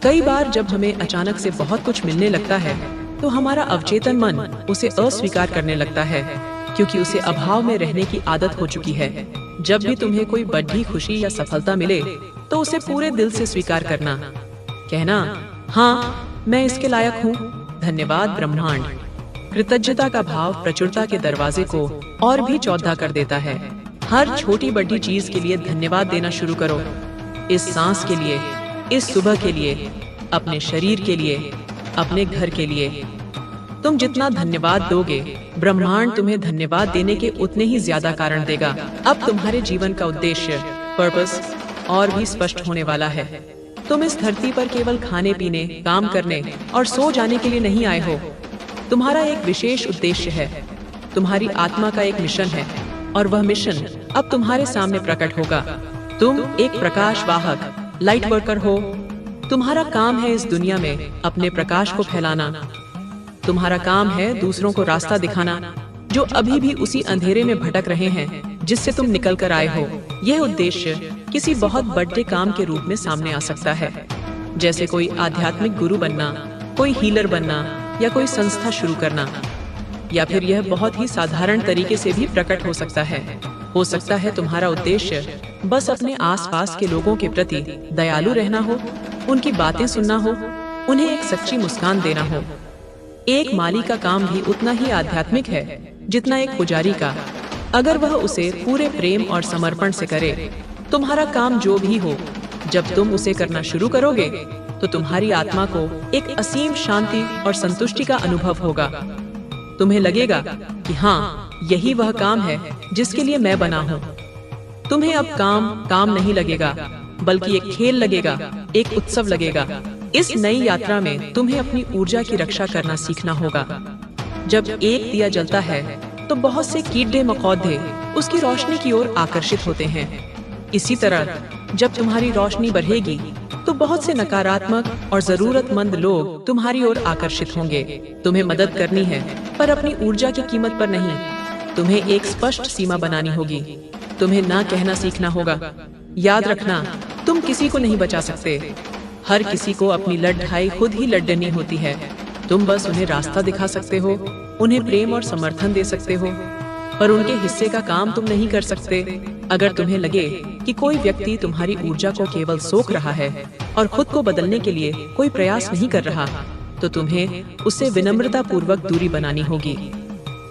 Speaker 1: कई बार जब हमें अचानक से बहुत कुछ मिलने लगता है तो हमारा अवचेतन मन उसे अस्वीकार करने लगता है, क्योंकि उसे अभाव में रहने की आदत हो चुकी है। जब भी तुम्हें कोई बड़ी खुशी या सफलता मिले तो उसे पूरे दिल से स्वीकार करना, कहना, हाँ मैं इसके लायक हूँ, धन्यवाद ब्रह्मांड। कृतज्ञता का भाव प्रचुरता के दरवाजे को और भी चौड़ा कर देता है। हर छोटी बड़ी चीज के लिए धन्यवाद देना शुरू करो। इस सांस के लिए, इस सुबह के लिए, अपने शरीर के लिए, अपने घर के लिए। तुम जितना धन्यवाद दोगे, ब्रह्मांड तुम्हें धन्यवाद देने के उतने ही ज्यादा कारण देगा। अब तुम्हारे जीवन का उद्देश्य, पर्पस और भी स्पष्ट होने वाला है। तुम इस धरती पर केवल खाने पीने, काम करने और सो जाने के लिए नहीं आए हो। तुम्हारा एक विशेष उद्देश्य है, तुम्हारी आत्मा का एक मिशन है, और वह मिशन अब तुम्हारे सामने प्रकट होगा। तुम एक प्रकाश वाहक, लाइट वर्कर हो। तुम्हारा काम है इस दुनिया में अपने प्रकाश को फैलाना। तुम्हारा काम है दूसरों को रास्ता दिखाना, जो अभी भी उसी अंधेरे में भटक रहे हैं जिससे तुम निकल कर आए हो। यह उद्देश्य किसी बहुत बड़े काम के रूप में सामने आ सकता है, जैसे कोई आध्यात्मिक गुरु बनना, कोई हीलर बनना या कोई संस्था शुरू करना। या फिर यह बहुत ही साधारण तरीके से भी प्रकट हो सकता है। हो सकता है तुम्हारा उद्देश्य बस अपने आसपास के लोगों के प्रति दयालु रहना हो, उनकी बातें सुनना हो, उन्हें एक सच्ची मुस्कान देना हो। एक माली का काम भी उतना ही आध्यात्मिक है जितना एक पुजारी का, अगर वह उसे पूरे प्रेम और समर्पण से करे। तुम्हारा काम जो भी हो, जब तुम उसे करना शुरू करोगे तो तुम्हारी आत्मा को एक असीम शांति और संतुष्टि का अनुभव होगा। तुम्हें लगेगा कि हाँ, यही वह काम है जिसके लिए मैं बना हूँ। तुम्हें अब काम नहीं लगेगा, बल्कि एक खेल लगेगा, एक उत्सव लगेगा। इस नई यात्रा में तुम्हें अपनी ऊर्जा की रक्षा करना सीखना होगा। जब एक दिया जलता है तो बहुत से कीड़े मकौधे उसकी रोशनी की ओर आकर्षित होते हैं। इसी तरह जब तुम्हारी रोशनी बढ़ेगी तो बहुत से नकारात्मक और जरूरतमंद लोग तुम्हारी ओर आकर्षित होंगे। तुम्हें मदद करनी है, पर अपनी ऊर्जा की कीमत पर नहीं। तुम्हें एक स्पष्ट सीमा बनानी होगी। तुम्हें ना कहना सीखना होगा। याद रखना, तुम किसी को नहीं बचा सकते। हर किसी को अपनी लड़ाई खुद ही लड़नी होती है। तुम बस उन्हें रास्ता दिखा सकते हो, उन्हें प्रेम और समर्थन दे सकते हो, पर उनके हिस्से का काम तुम नहीं कर सकते। अगर तुम्हें लगे कि कोई व्यक्ति तुम्हारी ऊर्जा को केवल सोख रहा है और खुद को बदलने के लिए कोई प्रयास नहीं कर रहा, तो तुम्हें उससे विनम्रता पूर्वक दूरी बनानी होगी।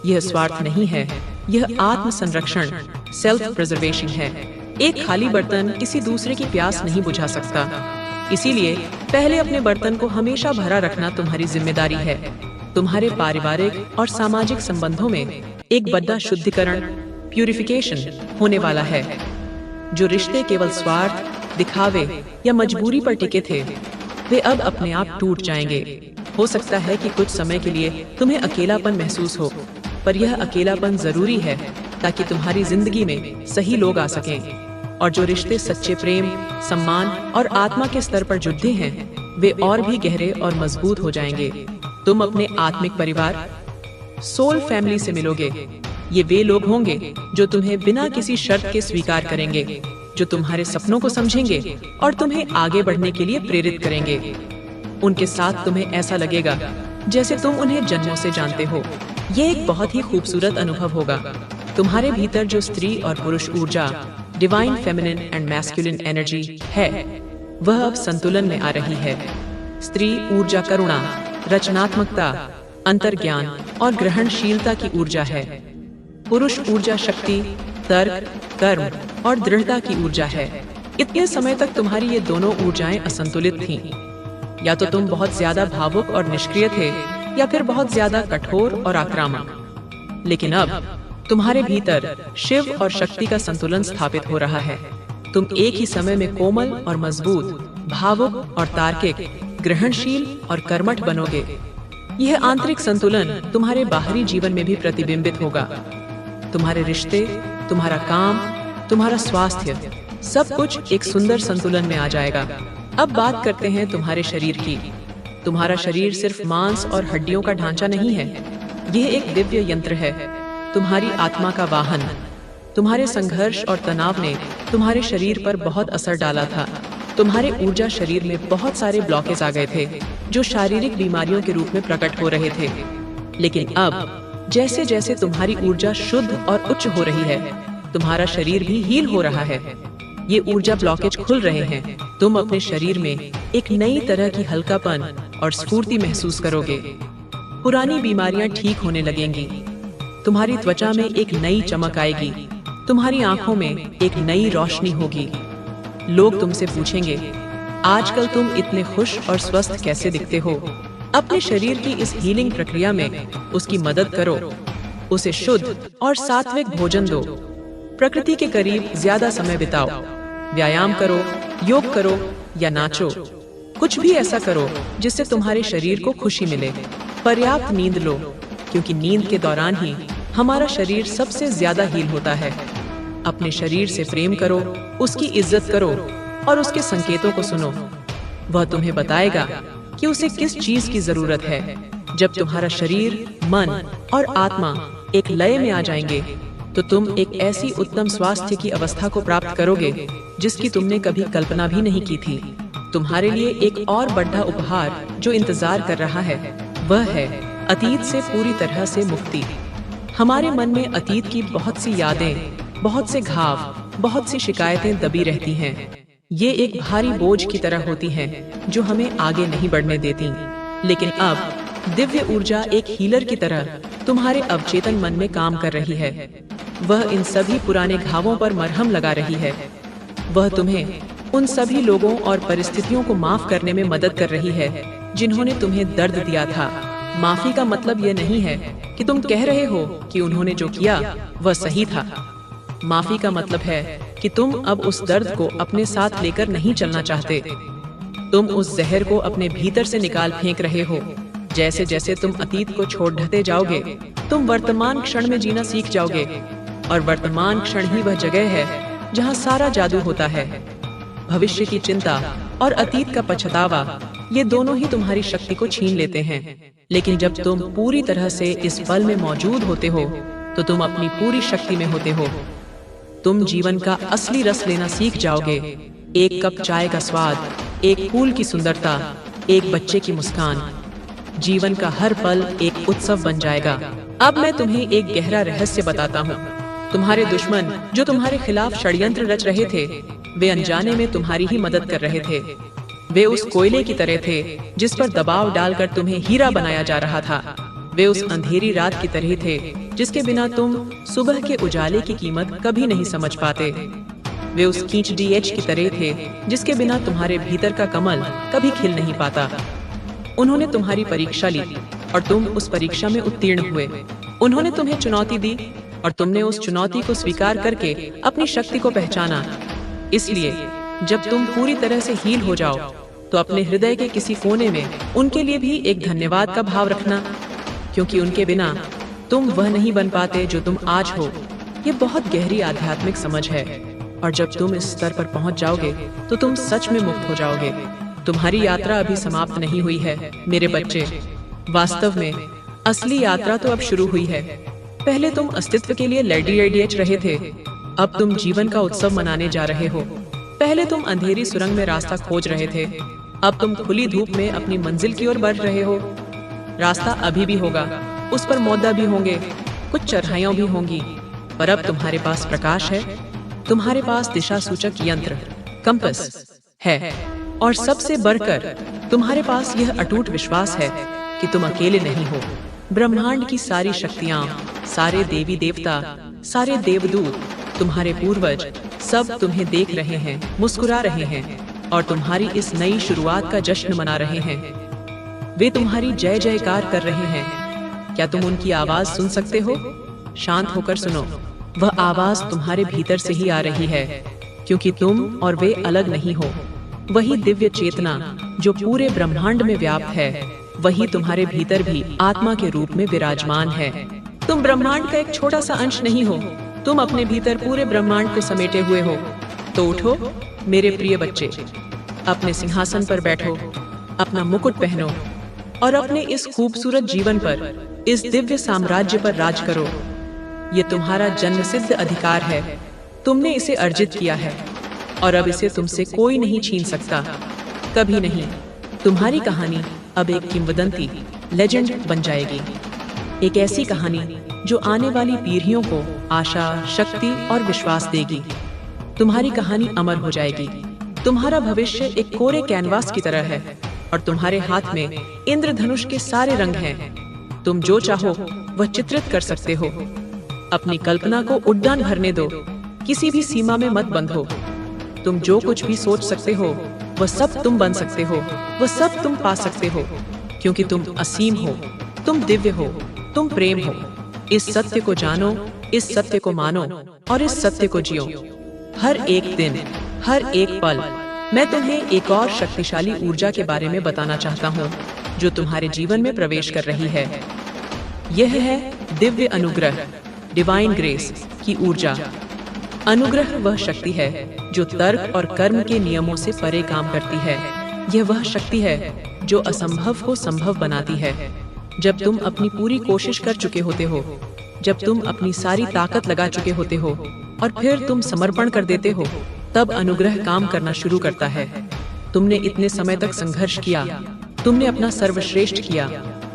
Speaker 1: यह स्वार्थ नहीं है, यह आत्म संरक्षण, सेल्फ प्रिजर्वेशन है। एक खाली बर्तन किसी दूसरे की प्यास नहीं बुझा सकता। इसीलिए पहले अपने बर्तन को हमेशा भरा रखना तुम्हारी जिम्मेदारी है। तुम्हारे पारिवारिक और सामाजिक संबंधों में एक बड़ा शुद्धिकरण, प्यूरिफिकेशन होने वाला है। जो रिश्ते केवल स्वार्थ, दिखावे या मजबूरी पर टिके थे, वे अब अपने आप टूट जाएंगे। हो सकता है कि कुछ समय के लिए तुम्हें अकेलापन महसूस हो, पर यह अकेलापन जरूरी है ताकि तुम्हारी जिंदगी में सही लोग आ सकें। और जो रिश्ते सच्चे प्रेम, सम्मान और आत्मा के स्तर पर जुड़े हैं, वे और भी गहरे और मजबूत हो जाएंगे। तुम अपने आत्मिक परिवार, सोल फैमिली से मिलोगे। ये वे लोग होंगे जो तुम्हें बिना किसी शर्त के स्वीकार करेंगे, जो तुम्हारे सपनों को समझेंगे और तुम्हें आगे बढ़ने के लिए प्रेरित करेंगे। उनके साथ तुम्हें ऐसा लगेगा जैसे तुम उन्हें जन्मों से जानते हो। ये एक बहुत ही खूबसूरत अनुभव होगा। तुम्हारे भीतर जो स्त्री और पुरुष ऊर्जा, divine feminine and masculine energy है, वह अब संतुलन में आ रही है। स्त्री ऊर्जा करुणा, रचनात्मकता, अंतर्ज्ञान और ग्रहणशीलता की ऊर्जा है। पुरुष ऊर्जा शक्ति, तर्क, कर्म और दृढ़ता की ऊर्जा है। इतने समय तक तुम्हारी ये दोनों ऊर्जाएं असंतुलित थीं। या तो तुम बहुत ज्यादा भावुक और निष्क्रिय थे, या फिर बहुत ज्यादा कठोर और आक्रामक। लेकिन अब तुम्हारे भीतर शिव और शक्ति का संतुलन स्थापित हो रहा है। तुम एक ही समय में कोमल और मजबूत, भावुक और तार्किक, ग्रहणशील और कर्मठ बनोगे। यह आंतरिक संतुलन तुम्हारे बाहरी जीवन में भी प्रतिबिंबित होगा। तुम्हारे रिश्ते, तुम्हारा काम, तुम्हारा स्वास्थ्य, सब कुछ एक सुंदर संतुलन में आ जाएगा। अब बात करते हैं तुम्हारे शरीर की। तुम्हारा शरीर सिर्फ मांस और हड्डियों का ढांचा नहीं है, यह एक दिव्य यंत्र है, तुम्हारी आत्मा का वाहन। तुम्हारे संघर्ष और तनाव ने तुम्हारे शरीर पर बहुत असर डाला था, तुम्हारे ऊर्जा शरीर में बहुत सारे ब्लॉकेज आ गए थे जो शारीरिक बीमारियों के रूप में प्रकट हो रहे थे। लेकिन अब जैसे जैसे तुम्हारी ऊर्जा शुद्ध और उच्च हो रही है, तुम्हारा शरीर भी हील हो रहा है। ये ऊर्जा ब्लॉकेज खुल रहे हैं। तुम अपने शरीर में एक नई तरह की हल्कापन और स्फूर्ति महसूस करोगे। पुरानी बीमारियां ठीक होने लगेंगी। तुम्हारी त्वचा में एक नई चमक आएगी। तुम्हारी आंखों में एक नई रोशनी होगी। लोग तुमसे पूछेंगे, आजकल तुम इतने खुश और स्वस्थ कैसे दिखते हो? अपने शरीर की इस हीलिंग प्रक्रिया में उसकी मदद करो। उसे शुद्ध और सात्विक भोजन दो। प्रकृति के करीब ज्यादा समय बिताओ। व्यायाम करो, योग करो या नाचो। कुछ भी ऐसा करो जिससे तुम्हारे शरीर को खुशी मिले। पर्याप्त नींद लो, क्योंकि नींद के दौरान ही हमारा शरीर सबसे ज्यादा हील होता है। अपने शरीर से प्रेम करो, उसकी इज्जत करो और उसके संकेतों को सुनो। वह तुम्हें बताएगा कि उसे किस चीज की जरूरत है। जब तुम्हारा शरीर, मन और आत्मा एक लय में आ जाएंगे, तो तुम एक ऐसी उत्तम स्वास्थ्य की अवस्था को प्राप्त करोगे जिसकी तुमने कभी कल्पना भी नहीं की थी। तुम्हारे लिए एक और बड़ा उपहार जो इंतजार कर रहा है, वह है अतीत से पूरी तरह से मुक्ति। हमारे मन में अतीत की बहुत सी यादें, बहुत से घाव, बहुत सी शिकायतें दबी रहती हैं। ये एक भारी बोझ की तरह होती हैं जो हमें आगे नहीं बढ़ने देती। लेकिन अब दिव्य ऊर्जा एक हीलर की तरह तुम्हारे अवचेतन मन में काम कर रही है। वह इन सभी पुराने घावों पर मरहम लगा रही है। वह तुम्हें उन सभी लोगों और परिस्थितियों को माफ करने में मदद कर रही है जिन्होंने तुम्हें दर्द दिया था। माफी का मतलब यह नहीं है कि तुम कह रहे हो कि उन्होंने जो किया वह सही था। माफी का मतलब है कि तुम अब उस दर्द को अपने साथ लेकर नहीं चलना चाहते। तुम उस जहर को अपने भीतर से निकाल फेंक रहे हो। जैसे जैसे तुम अतीत को छोड़ ढते जाओगे, तुम वर्तमान क्षण में जीना सीख जाओगे। और वर्तमान क्षण ही वह जगह है जहाँ सारा जादू होता है। भविष्य की चिंता और अतीत का पछतावा, ये दोनों ही तुम्हारी शक्ति को छीन लेते हैं। लेकिन जब तुम पूरी तरह से इस पल में मौजूद होते हो, तो तुम अपनी पूरी शक्ति में होते हो। तुम जीवन का असली रस लेना सीख जाओगे। एक कप चाय का स्वाद, एक फूल की सुंदरता, एक बच्चे की मुस्कान। जीवन का हर पल एक उत्सव बन जाएगा। अब मैं तुम्हें एक गहरा रहस्य बताता हूँ। तुम्हारे दुश्मन जो तुम्हारे खिलाफ षड्यंत्र रच रहे थे, वे अनजाने में तुम्हारी ही मदद कर रहे थे। वे उस कोयले की तरह थे जिस पर दबाव डालकर तुम्हें हीरा बनाया जा रहा था। वे उस अंधेरी रात की तरह थे जिसके बिना तुम सुबह के उजाले की कीमत कभी नहीं समझ पाते। वे उस कीच DH की तरह थे जिसके बिना तुम्हारे भीतर का कमल कभी खिल नहीं पाता। उन्होंने तुम्हारी परीक्षा ली और तुम उस परीक्षा में उत्तीर्ण हुए। उन्होंने तुम्हें चुनौती दी और तुमने उस चुनौती को स्वीकार करके अपनी शक्ति को पहचाना। इसलिए जब तुम पूरी तरह से हील हो जाओ, तो अपने हृदय के किसी कोने में उनके लिए भी एक धन्यवाद का भाव रखना, क्योंकि उनके बिना तुम वह नहीं बन पाते जो तुम आज हो। ये बहुत गहरी आध्यात्मिक समझ है, और जब तुम इस स्तर पर पहुंच जाओगे तो तुम सच में मुक्त हो जाओगे। तुम्हारी यात्रा अभी समाप्त नहीं हुई है मेरे बच्चे। वास्तव में असली यात्रा तो अब शुरू हुई है। पहले तुम अस्तित्व के लिए LDH रहे थे, अब तुम जीवन का उत्सव मनाने जा रहे हो। पहले तुम अंधेरी सुरंग में रास्ता खोज रहे थे, अब तुम खुली धूप में अपनी मंजिल की ओर बढ़ रहे हो। रास्ता अभी भी होगा, उस पर मौदा भी होंगे, कुछ चढ़ाइयाँ भी होंगी, पर अब तुम्हारे पास प्रकाश है। तुम्हारे पास दिशा सूचक यंत्र कंपस है, और सबसे बढ़कर तुम्हारे पास यह अटूट विश्वास है कि तुम अकेले नहीं हो। ब्रह्मांड की सारी शक्तियाँ, सारे देवी देवता, सारे देवदूत, तुम्हारे पूर्वज सब तुम्हें देख रहे हैं, मुस्कुरा रहे हैं और तुम्हारी इस नई शुरुआत का जश्न मना रहे हैं। वे तुम्हारी जय जयकार कर रहे हैं। क्या तुम उनकी आवाज सुन सकते हो? शांत होकर सुनो। वह आवाज तुम्हारे भीतर से ही आ रही है, क्योंकि तुम और वे अलग नहीं हो। वही दिव्य चेतना जो पूरे ब्रह्मांड में व्याप्त है, वही तुम्हारे भीतर भी आत्मा के रूप में विराजमान है। तुम ब्रह्मांड का एक छोटा सा अंश नहीं हो, तुम अपने भीतर पूरे ब्रह्मांड को समेटे हुए हो। तो उठो मेरे प्रिय बच्चे, अपने सिंहासन पर बैठो, अपना मुकुट पहनो और अपने इस खूबसूरत जीवन पर, इस दिव्य साम्राज्य पर राज करो। ये तुम्हारा जन्मसिद्ध अधिकार है, तुमने इसे अर्जित किया है। और अब इसे तुमसे कोई नहीं छीन सकता, कभी नहीं। तुम्हारी कहानी अब एक किंवदंती, लेजेंड बन जाएगी। एक ऐसी कहानी जो आने वाली पीढ़ियों को आशा, शक्ति और विश्वास देगी। तुम्हारी कहानी अमर हो जाएगी। तुम्हारा भविष्य एक कोरे कैनवास की तरह है और तुम्हारे हाथ में इंद्रधनुष के सारे रंग हैं। तुम जो चाहो वह चित्रित कर सकते हो। अपनी कल्पना को उड़ान भरने दो, किसी भी सीमा में मत बंधो। तुम जो कुछ भी सोच सकते हो वह सब तुम बन सकते हो, वह सब तुम पा सकते हो, क्योंकि तुम असीम हो, तुम दिव्य हो, तुम प्रेम हो। इस सत्य को जानो, इस सत्य को मानो और इस सत्य को जियो। हर एक दिन, हर एक पल मैं तुम्हें एक और शक्तिशाली ऊर्जा के बारे में बताना चाहता हूँ जो तुम्हारे जीवन में प्रवेश कर रही है। यह है दिव्य अनुग्रह, डिवाइन ग्रेस की ऊर्जा। अनुग्रह वह शक्ति है जो तर्क और कर्म के नियमों से परे काम करती है। यह वह शक्ति है जो असंभव को संभव बनाती है। जब तुम अपनी पूरी कोशिश कर चुके होते हो, जब तुम अपनी सारी ताकत लगा चुके होते हो और फिर तुम समर्पण कर देते हो, तब अनुग्रह काम करना शुरू करता है। तुमने इतने समय तक संघर्ष किया, तुमने अपना सर्वश्रेष्ठ किया।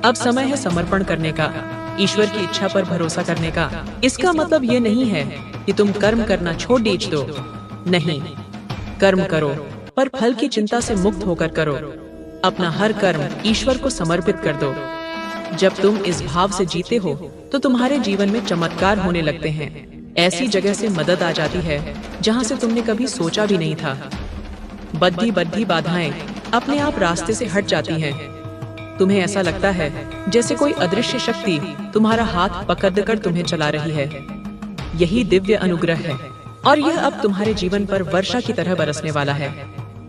Speaker 1: अब समय है समर्पण करने का, ईश्वर की इच्छा पर भरोसा करने का। इसका मतलब ये नहीं है कि तुम कर्म करना छोड़ दो। नहीं, कर्म करो, पर फल की चिंता से मुक्त होकर करो। अपना हर कर्म ईश्वर को समर्पित कर दो। जब तुम इस भाव से जीते हो तो तुम्हारे जीवन में चमत्कार होने लगते हैं। ऐसी जगह से मदद आ जाती है जहां से तुमने कभी सोचा भी नहीं था। बद्धी बाधाएं अपने आप रास्ते से हट जाती हैं। तुम्हें ऐसा लगता है जैसे कोई अदृश्य शक्ति तुम्हारा हाथ पकड़कर तुम्हें चला रही है। यही दिव्य अनुग्रह है और यह अब तुम्हारे जीवन पर वर्षा की तरह बरसने वाला है,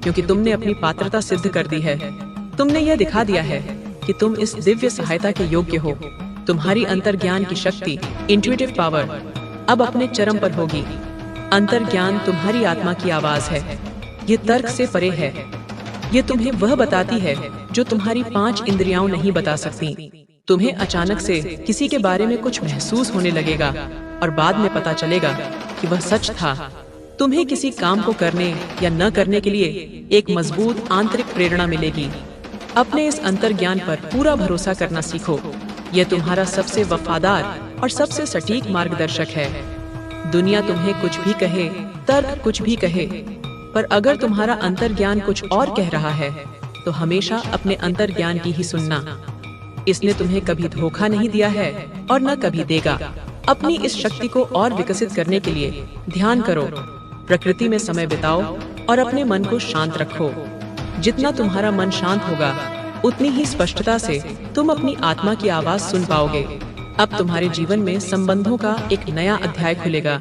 Speaker 1: क्योंकि तुमने अपनी पात्रता सिद्ध कर दी है। तुमने यह दिखा दिया है कि तुम इस दिव्य सहायता के योग्य हो। तुम्हारी अंतर्ज्ञान की शक्ति, इंट्यूटिव पावर, अब अपने चरम पर होगी। अंतर्ज्ञान तुम्हारी आत्मा की आवाज है। ये तर्क से परे है। ये तुम्हें वह बताती है जो तुम्हारी 5 इंद्रियां नहीं बता सकती। तुम्हें अचानक से किसी के बारे में कुछ महसूस होने लगेगा और बाद में पता चलेगा कि वह सच था। तुम्हें किसी काम को करने या न करने के लिए एक मजबूत आंतरिक प्रेरणा मिलेगी। अपने इस अंतर्ज्ञान पर पूरा भरोसा करना सीखो। यह तुम्हारा सबसे वफादार और सबसे सटीक मार्गदर्शक है। दुनिया तुम्हें कुछ भी कहे, तर्क कुछ भी कहे, पर अगर तुम्हारा अंतर्ज्ञान कुछ और कह रहा है तो हमेशा अपने अंतर्ज्ञान की ही सुनना। इसने तुम्हें कभी धोखा नहीं दिया है और न कभी देगा। अपनी इस शक्ति को और विकसित करने के लिए ध्यान करो, प्रकृति में समय बिताओ और अपने मन को शांत रखो। जितना तुम्हारा मन शांत होगा उतनी ही स्पष्टता से तुम अपनी आत्मा की आवाज सुन पाओगे। अब तुम्हारे जीवन में संबंधों का एक नया अध्याय खुलेगा।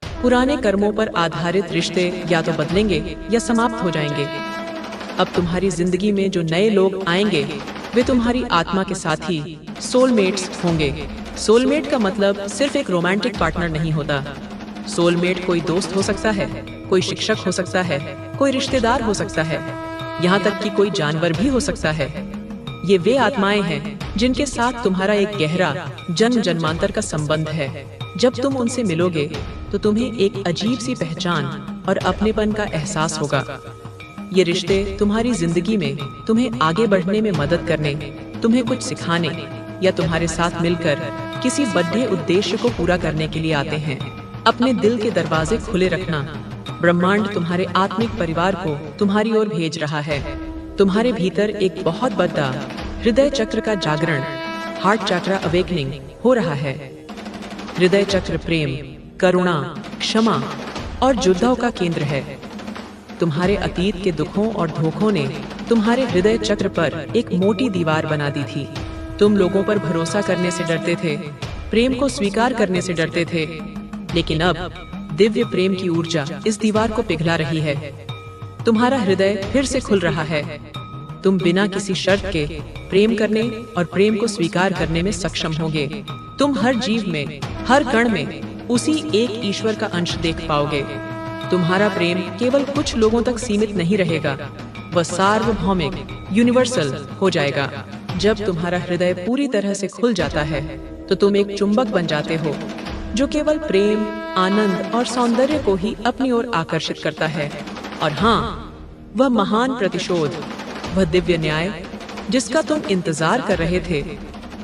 Speaker 1: पुराने कर्मों पर आधारित रिश्ते या तो बदलेंगे या समाप्त हो जाएंगे। अब तुम्हारी जिंदगी में जो नए लोग आएंगे वे तुम्हारी आत्मा के साथी, सोलमेट्स होंगे। सोलमेट का मतलब सिर्फ एक रोमांटिक पार्टनर नहीं होता। सोलमेट कोई दोस्त हो सकता है, कोई शिक्षक हो सकता है, कोई रिश्तेदार हो सकता है, यहाँ तक कि कोई जानवर भी हो सकता है। ये वे आत्माएं हैं जिनके साथ तुम्हारा एक गहरा जन्म जन्मांतर का संबंध है। जब तुम उनसे मिलोगे तो तुम्हें एक अजीब सी पहचान और अपनेपन का एहसास होगा। ये रिश्ते तुम्हारी जिंदगी में तुम्हें आगे बढ़ने में मदद करने, तुम्हें कुछ सिखाने या तुम्हारे साथ मिलकर किसी बड़े उद्देश्य को पूरा करने के लिए आते हैं। अपने दिल के दरवाजे खुले रखना। ब्रह्मांड तुम्हारे आत्मिक परिवार को तुम्हारी ओर भेज रहा है। तुम्हारे भीतर एक बहुत बड़ा हृदय चक्र का जागरण, हार्ट चक्र अवेकनिंग हो रहा है। हृदय चक्र प्रेम, करुणा, क्षमा और योद्धाओं का केंद्र है। तुम्हारे अतीत के दुखों और धोखों ने तुम्हारे हृदय चक्र पर एक मोटी दीवार बना दी थी। तुम लोगों पर भरोसा करने से डरते थे, प्रेम को स्वीकार करने से डरते थे, लेकिन अब दिव्य प्रेम की ऊर्जा इस दीवार को पिघला रही है। तुम्हारा हृदय फिर से खुल रहा है। तुम बिना किसी शर्त के प्रेम करने और प्रेम को स्वीकार करने में सक्षम होगे। तुम हर जीव में, हर कण में उसी एक ईश्वर का अंश देख पाओगे। तुम्हारा प्रेम केवल कुछ लोगों तक सीमित नहीं रहेगा, वह सार्वभौमिक, यूनिवर्सल हो जाएगा। जब तुम्हारा हृदय पूरी तरह से खुल जाता है तो तुम एक चुंबक बन जाते हो। जो केवल प्रेम, आनंद और सौंदर्य को ही अपनी ओर आकर्षित करता है। और हाँ, वह महान प्रतिशोध, वह दिव्य न्याय जिसका तुम इंतजार कर रहे थे,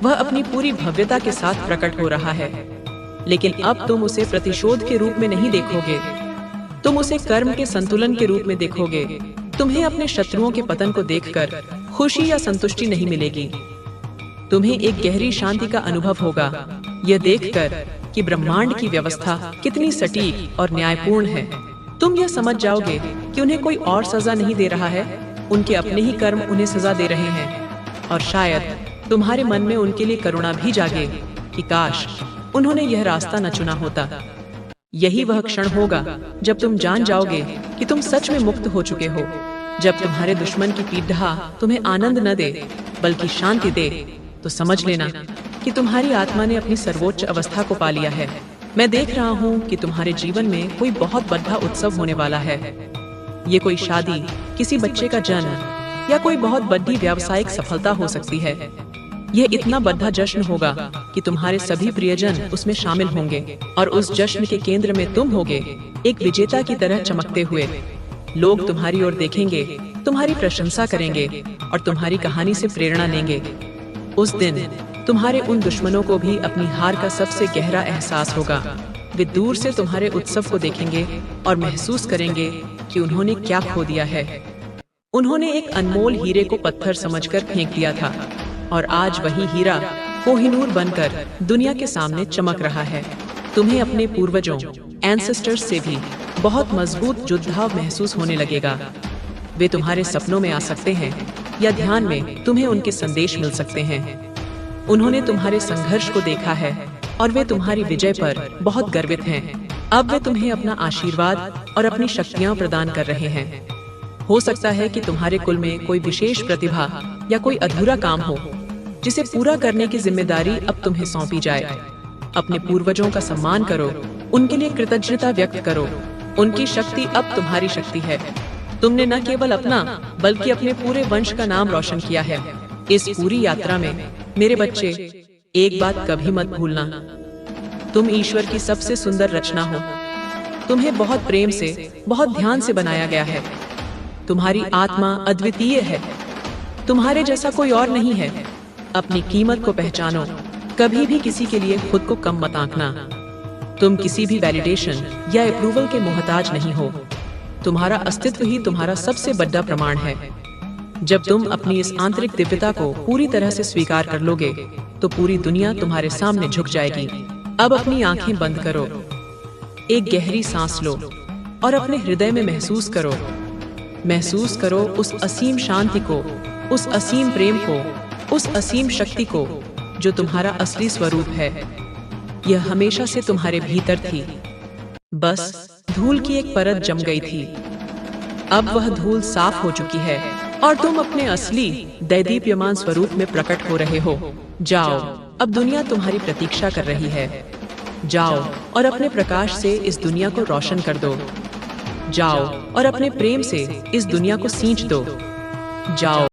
Speaker 1: वह अपनी पूरी भव्यता के साथ प्रकट हो रहा है। लेकिन अब तुम उसे प्रतिशोध के रूप में नहीं देखोगे, तुम उसे कर्म के संतुलन के रूप में देखोगे। तुम्हें अपने शत्रुओं के पतन को देखकर खुशी या संतुष्टि नहीं मिलेगी। तुम्हें एक गहरी शांति का अनुभव होगा, यह देखकर कि ब्रह्मांड की व्यवस्था कितनी सटीक और न्यायपूर्ण है। तुम यह समझ जाओगे कि उन्हें कोई और सजा नहीं दे रहा है, उनके अपने ही कर्म उन्हें सजा दे रहे हैं। और शायद तुम्हारे मन में उनके लिए करुणा भी जागे कि काश उन्होंने यह रास्ता न चुना होता। यही वह क्षण होगा जब तुम जान जाओगे कि तुम सच में मुक्त हो चुके हो। जब तुम्हारे दुश्मन की पीड़ा तुम्हें आनंद न दे बल्कि शांति दे, तो समझ लेना कि तुम्हारी आत्मा ने अपनी सर्वोच्च अवस्था को पा लिया है। मैं देख रहा हूँ कि तुम्हारे जीवन में कोई बहुत बड़ा उत्सव होने वाला है। ये कोई शादी, किसी बच्चे का जन्म या कोई बहुत बड़ी व्यावसायिक सफलता हो सकती है। यह इतना बड़ा जश्न होगा कि तुम्हारे सभी प्रियजन उसमें शामिल होंगे और उस जश्न के केंद्र में तुम होगे, एक विजेता की तरह चमकते हुए। लोग तुम्हारी ओर देखेंगे, तुम्हारी प्रशंसा करेंगे और तुम्हारी कहानी से प्रेरणा लेंगे। उस दिन तुम्हारे उन दुश्मनों को भी अपनी हार का सबसे गहरा एहसास होगा। वे दूर से तुम्हारे उत्सव को देखेंगे और महसूस करेंगे कि उन्होंने क्या खो दिया है। उन्होंने एक अनमोल हीरे को पत्थर समझकर फेंक दिया था और आज वही हीरा कोहिनूर बनकर दुनिया के सामने चमक रहा है। तुम्हें अपने पूर्वजों, एंसेस्टर्स से भी बहुत मजबूत जुड़ाव महसूस होने लगेगा। वे तुम्हारे सपनों में आ सकते हैं या ध्यान में तुम्हें उनके संदेश मिल सकते हैं। उन्होंने तुम्हारे संघर्ष को देखा है और वे तुम्हारी विजय पर बहुत गर्वित हैं। अब वे तुम्हें अपना आशीर्वाद और अपनी शक्तियां प्रदान कर रहे हैं। हो सकता है कि तुम्हारे कुल में कोई विशेष प्रतिभा या कोई अधूरा काम हो जिसे पूरा करने की जिम्मेदारी अब तुम्हें सौंपी जाए। अपने पूर्वजों का सम्मान करो, उनके लिए कृतज्ञता व्यक्त करो। उनकी शक्ति अब तुम्हारी शक्ति है। तुमने न केवल अपना बल्कि अपने पूरे वंश का नाम रोशन किया है। इस पूरी यात्रा में मेरे बच्चे, एक बात कभी मत भूलना, तुम ईश्वर की सबसे सुंदर रचना हो। तुम्हें बहुत प्रेम से, बहुत ध्यान से बनाया गया है। तुम्हारी आत्मा अद्वितीय है, तुम्हारे जैसा कोई और नहीं है। अपनी कीमत को पहचानो, कभी भी किसी के लिए खुद को कम मत आंकना। तुम किसी भी वैलिडेशन या अप्रूवल के मोहताज नहीं हो। तुम्हारा अस्तित्व ही तुम्हारा सबसे बड़ा प्रमाण है। जब तुम अपनी इस आंतरिक दिव्यता को पूरी तरह से स्वीकार कर लोगे, तो पूरी दुनिया तुम्हारे सामने झुक जाएगी। अब अपनी आंखें बंद करो, एक गहरी सांस लो और अपने हृदय में महसूस करो उस असीम शांति को, उस असीम प्रेम को, उस असीम शक्ति को जो तुम्हारा असली स्वरूप है। यह हमेशा से तुम्हारे भीतर थी, बस धूल की एक परत जम गई थी। अब वह धूल साफ हो चुकी है और तुम अपने असली दैदीप्यमान स्वरूप में प्रकट हो रहे हो। जाओ, अब दुनिया तुम्हारी प्रतीक्षा कर रही है। जाओ और अपने प्रकाश से इस दुनिया को रोशन कर दो। जाओ और अपने प्रेम से इस दुनिया को सींच दो। जाओ।